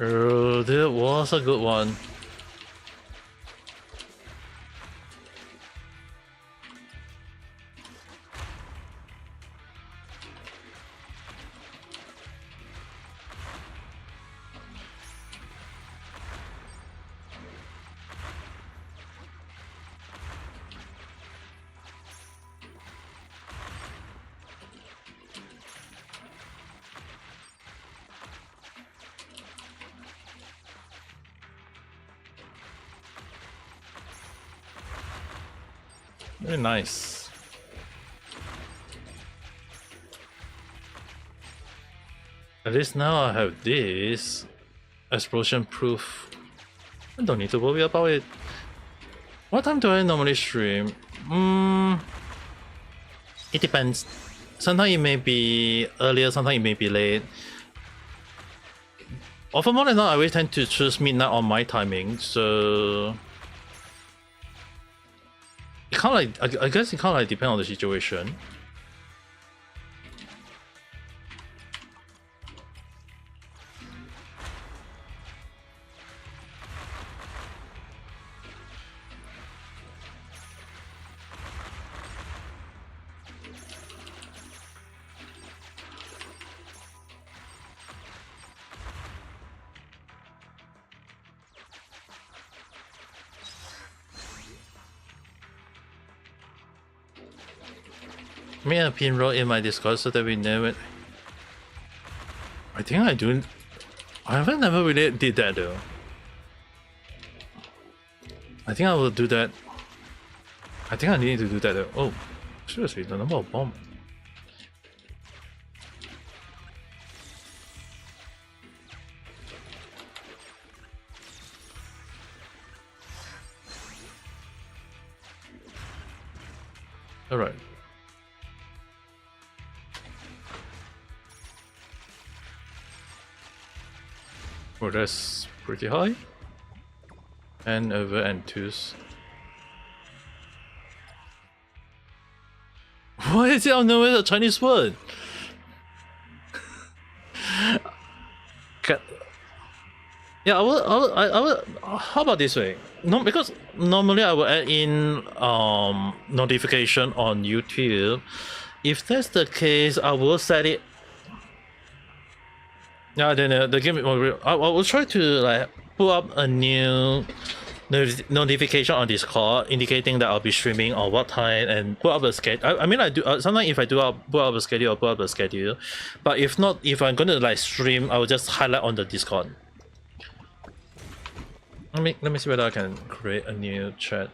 [SPEAKER 3] Oh, that was a good one. Very nice. At least now I have this explosion proof. I don't need to worry about it. What time do I normally stream? It depends. Sometimes it may be earlier, sometimes it may be late. Often more than not, I always tend to choose midnight on my timing, so it kind of like I guess it kind of like depends on the situation. Make a pin roll in my Discord so that we know it. I think I do. I haven't never really did that though. I think I will do that. I think I need to do that though. Oh, seriously, the number of bomb. All right. Oh, that's pretty high. And over and twos. Why is it on the way a Chinese word? Yeah, I will. How about this way? No, because normally I will add in notification on YouTube. If that's the case, I will set it. Yeah, then the game. I will try to like put up a new notification on Discord indicating that I'll be streaming on what time and put up a schedule. I mean, I do sometimes if I put up a schedule, I'll put up a schedule. But if not, if I'm gonna like stream, I will just highlight on the Discord. Let me see whether I can create a new chat.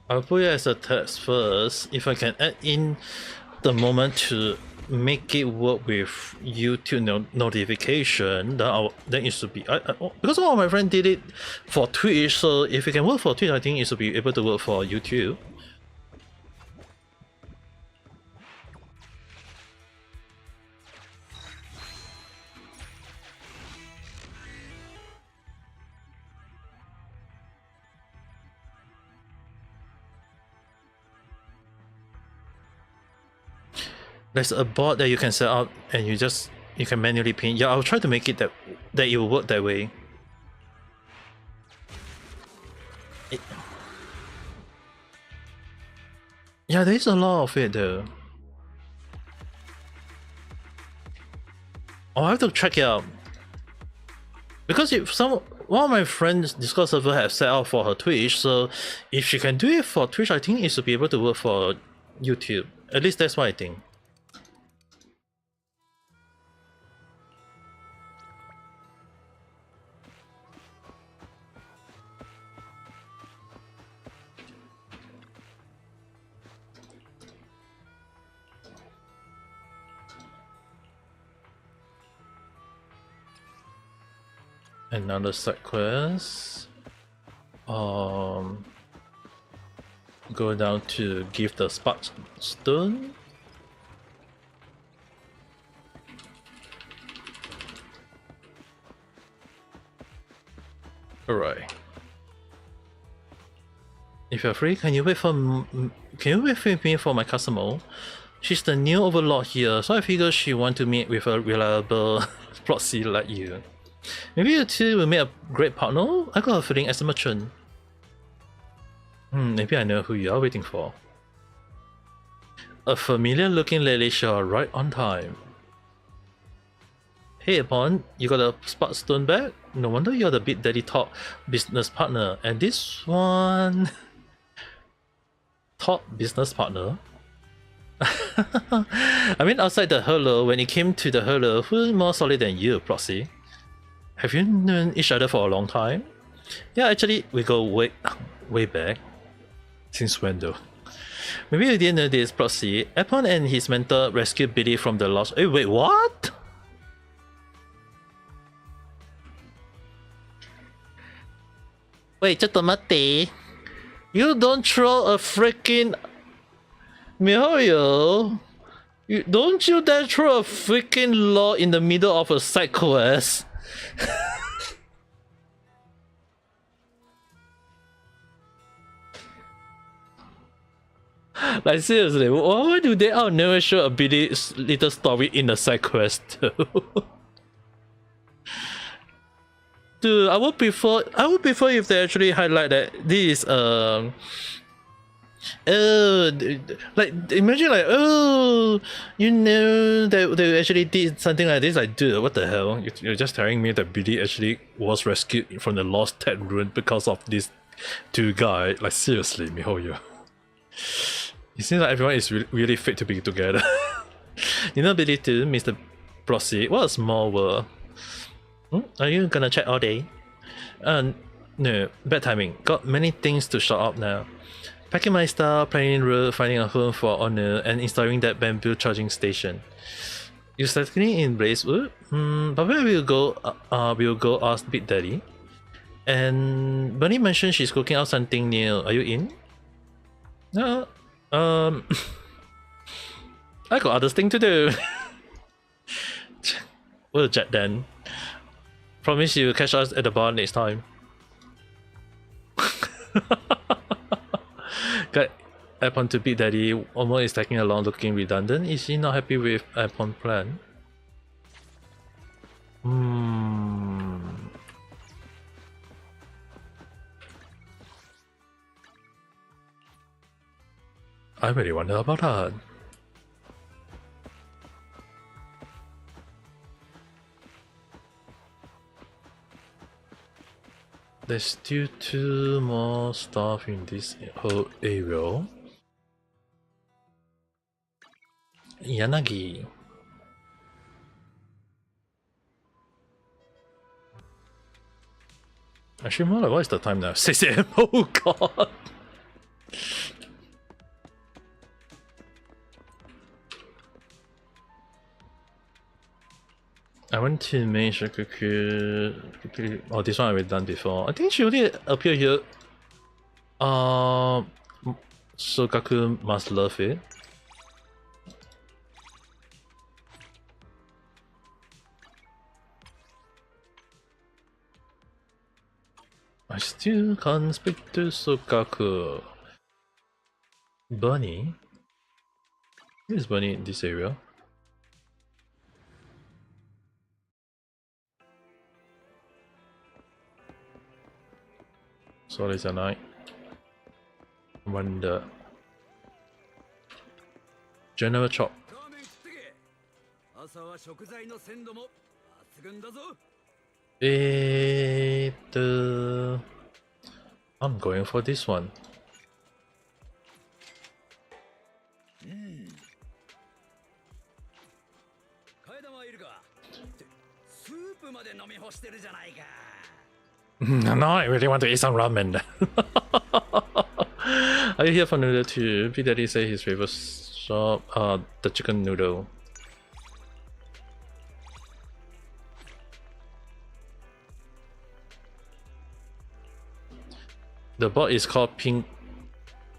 [SPEAKER 3] I'll put it as a test first. If I can add in the moment to make it work with YouTube notification, then it should be. Because all of my friends did it for Twitch, so if it can work for Twitch, I think it should be able to work for YouTube. There's a board that you can set up and you can manually pin. Yeah, I'll try to make it that it will work that way. Yeah, there is a lot of it though. I have to check it out. Because if one of my friends' Discord server has set up for her Twitch, so if she can do it for Twitch, I think it should be able to work for YouTube. At least that's what I think. Another side quest. Go down to give the spark stone. Alright. If you're free, can you wait for me for my customer? She's the new overlord here, so I figure she want to meet with a reliable proxy like you. Maybe you two will make a great partner? I got a feeling as a merchant. Maybe I know who you are waiting for. A familiar looking lady show right on time. Hey Upon, you got a spark stone back? No wonder you're the Big Daddy top business partner. And this one... top business partner? I mean outside the hurler, when it came to the hurler, who's more solid than you, Proxy? Have you known each other for a long time? Yeah, actually, we go way back. Since when though? Maybe you didn't know this, Proxy. Epon and his mentor rescued Billy from the lost... Hey, wait, what? Wait, just tomate. You don't throw a freaking... Mihoyo? Don't you dare throw a freaking law in the middle of a side quest? Like seriously, why do they all never show a little story in the side quest too? Dude, I would prefer if they actually highlight that this is like imagine like you know that they actually did something like this. Like, dude, what the hell? You're just telling me that Billy actually was rescued from the lost Ted Rune because of these two guys? Like seriously, Mihoyo. It seems like everyone is really fit to be together. You know Billy too, Mr. Prossy. What a small world. Are you gonna chat all day? No, bad timing. Got many things to sort out now. Packing my stuff, planning route, finding a home for Honor, and installing that bamboo charging station. You're settling in Blazewood? But where we'll go ask Big Daddy. And Bunny mentioned she's cooking out something new. Are you in? No. I got other things to do. We'll chat then. Promise you'll catch us at the bar next time. Got Epon to Big Daddy. Omo is taking along looking redundant. Is she not happy with Epon plan? I really wonder about that. There's still 2 more stuff in this whole area. Yanagi. Actually, more like, what is the time now? 6 AM. Oh god! I want to make sure oh, this one I've done before. I think she only appeared here. Sokaku must love it. I still can't speak to Sokaku. Bunny? Who is Bunny in this area? Sorry, it's a night. Wonder. General Chop. I'm going for this one. No, I really want to eat some ramen. Are you here for noodle too? P Daddy say his favorite shop, the chicken noodle. The bot is called Pink.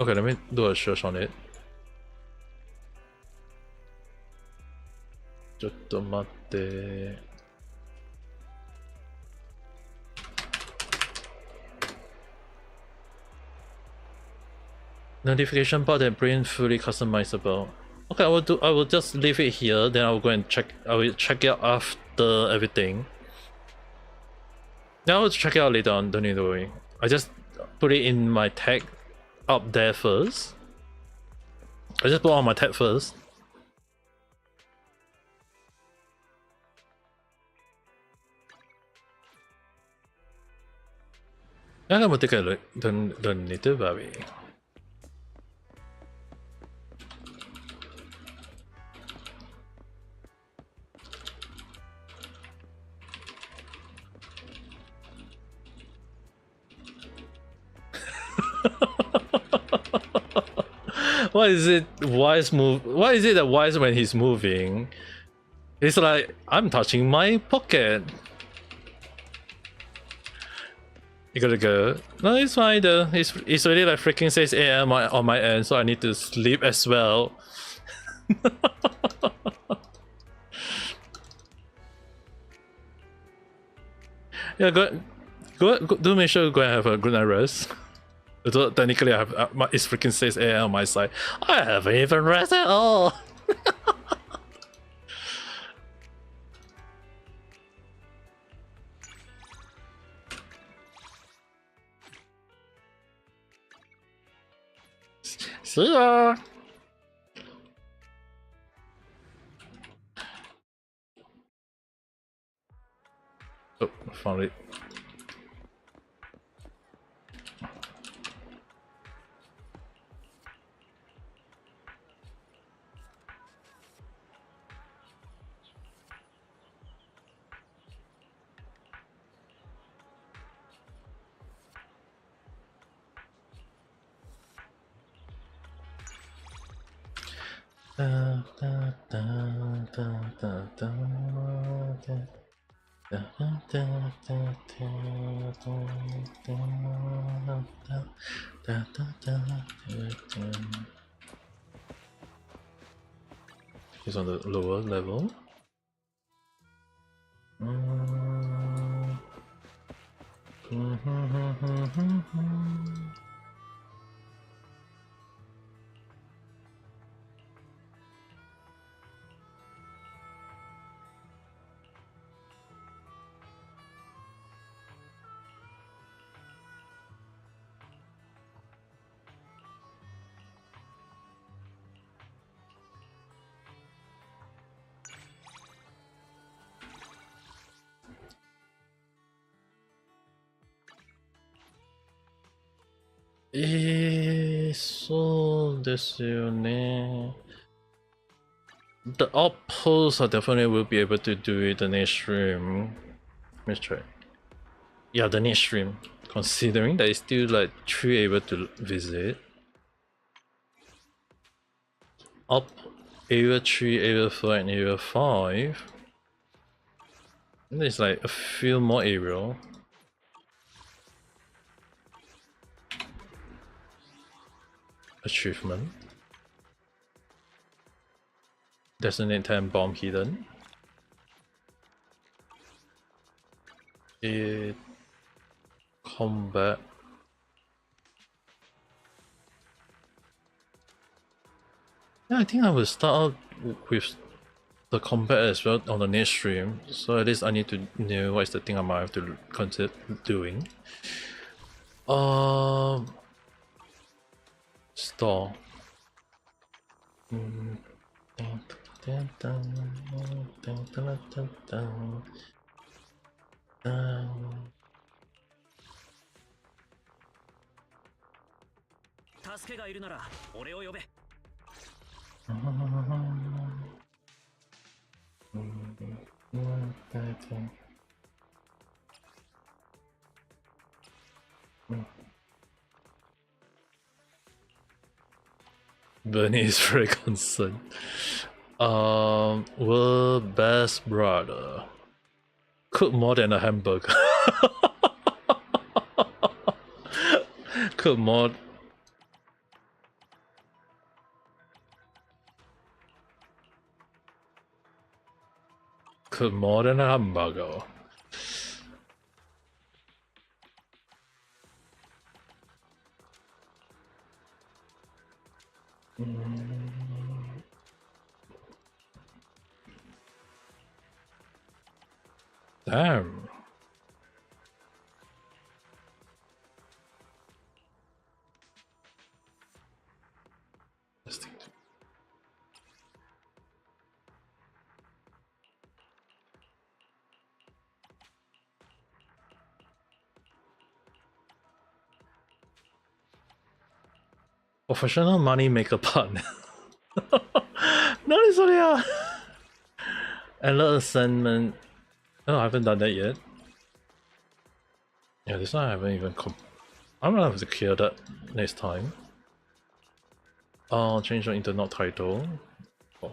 [SPEAKER 3] Okay, let me do a search on it. ちょっと待って。Notification bot and brain fully customizable. Okay, I will just leave it here, then I will go and check. I will check it out after everything. Then I will check it out later on, don't need to worry. I just put it in my tag up there first. I just put on my tag first. I'm gonna take a look. Don't need to worry. Why is it Wise move? Why is it that Wise when he's moving? It's like I'm touching my pocket. You gotta go. No, it's fine though. It's already like freaking 6 AM on my end, so I need to sleep as well. Yeah, go. Do make sure you go and have a good night rest. Although technically, I have it's freaking 6 AM on my side. I haven't even rest at all. See ya. Oh, found it. He's on the lower level. So this the outposts I definitely will be able to do it the next stream. Let's try. Yeah, the next stream. Considering that it's still like 3 able to visit. Up area 3, area 4, and area 5. There's like a few more aerial. Achievement. Designate 10 bomb hidden. Combat. Yeah, I think I will start out with the combat as well on the next stream, so at least I need to know what is the thing I might have to consider doing. Store. Bernie is very concerned. World best brother. Cook more than a hamburger. Cook more. Cook more than a hamburger. Damn. Professional money maker partner. Not so yeah. Alert assignment. No, I haven't done that yet. Yeah, this one I haven't even I'm gonna have to clear that next time. Change your internet title. Oh.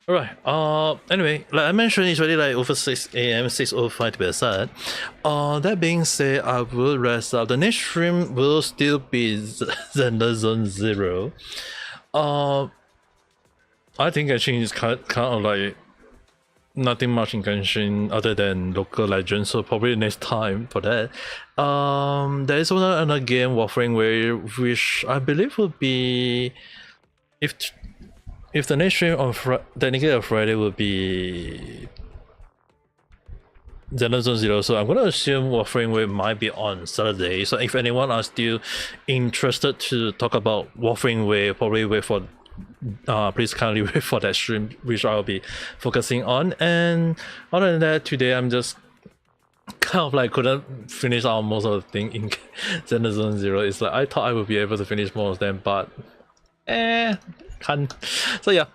[SPEAKER 3] Alright, anyway, like I mentioned, it's already like over 6 AM, 6:05 to be exact. That being said, I will rest up. The next stream will still be Zenless Zone 0. I think actually it's kind of like nothing much in Genshin other than local legends, so probably next time for that. There is another game, Warframe Way, which I believe will be if the next stream on technically on Friday will be Zenless Zone 0, so I'm gonna assume Warframe Way might be on Saturday. So if anyone are still interested to talk about Warframe Way, probably wait for please kindly wait for that stream, which I'll be focusing on. And other than that, today I'm just kind of like couldn't finish out most of the thing in Zenless Zone 0. It's like I thought I would be able to finish most of them, but can't. So yeah,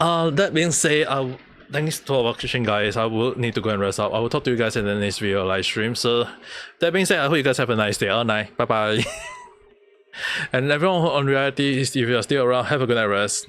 [SPEAKER 3] that being said, thanks for watching, guys. I will need to go and rest up. I will talk to you guys in the next video live stream. So that being said, I hope you guys have a nice day. All night. Bye bye. And everyone on reality, if you are still around, have a good night rest.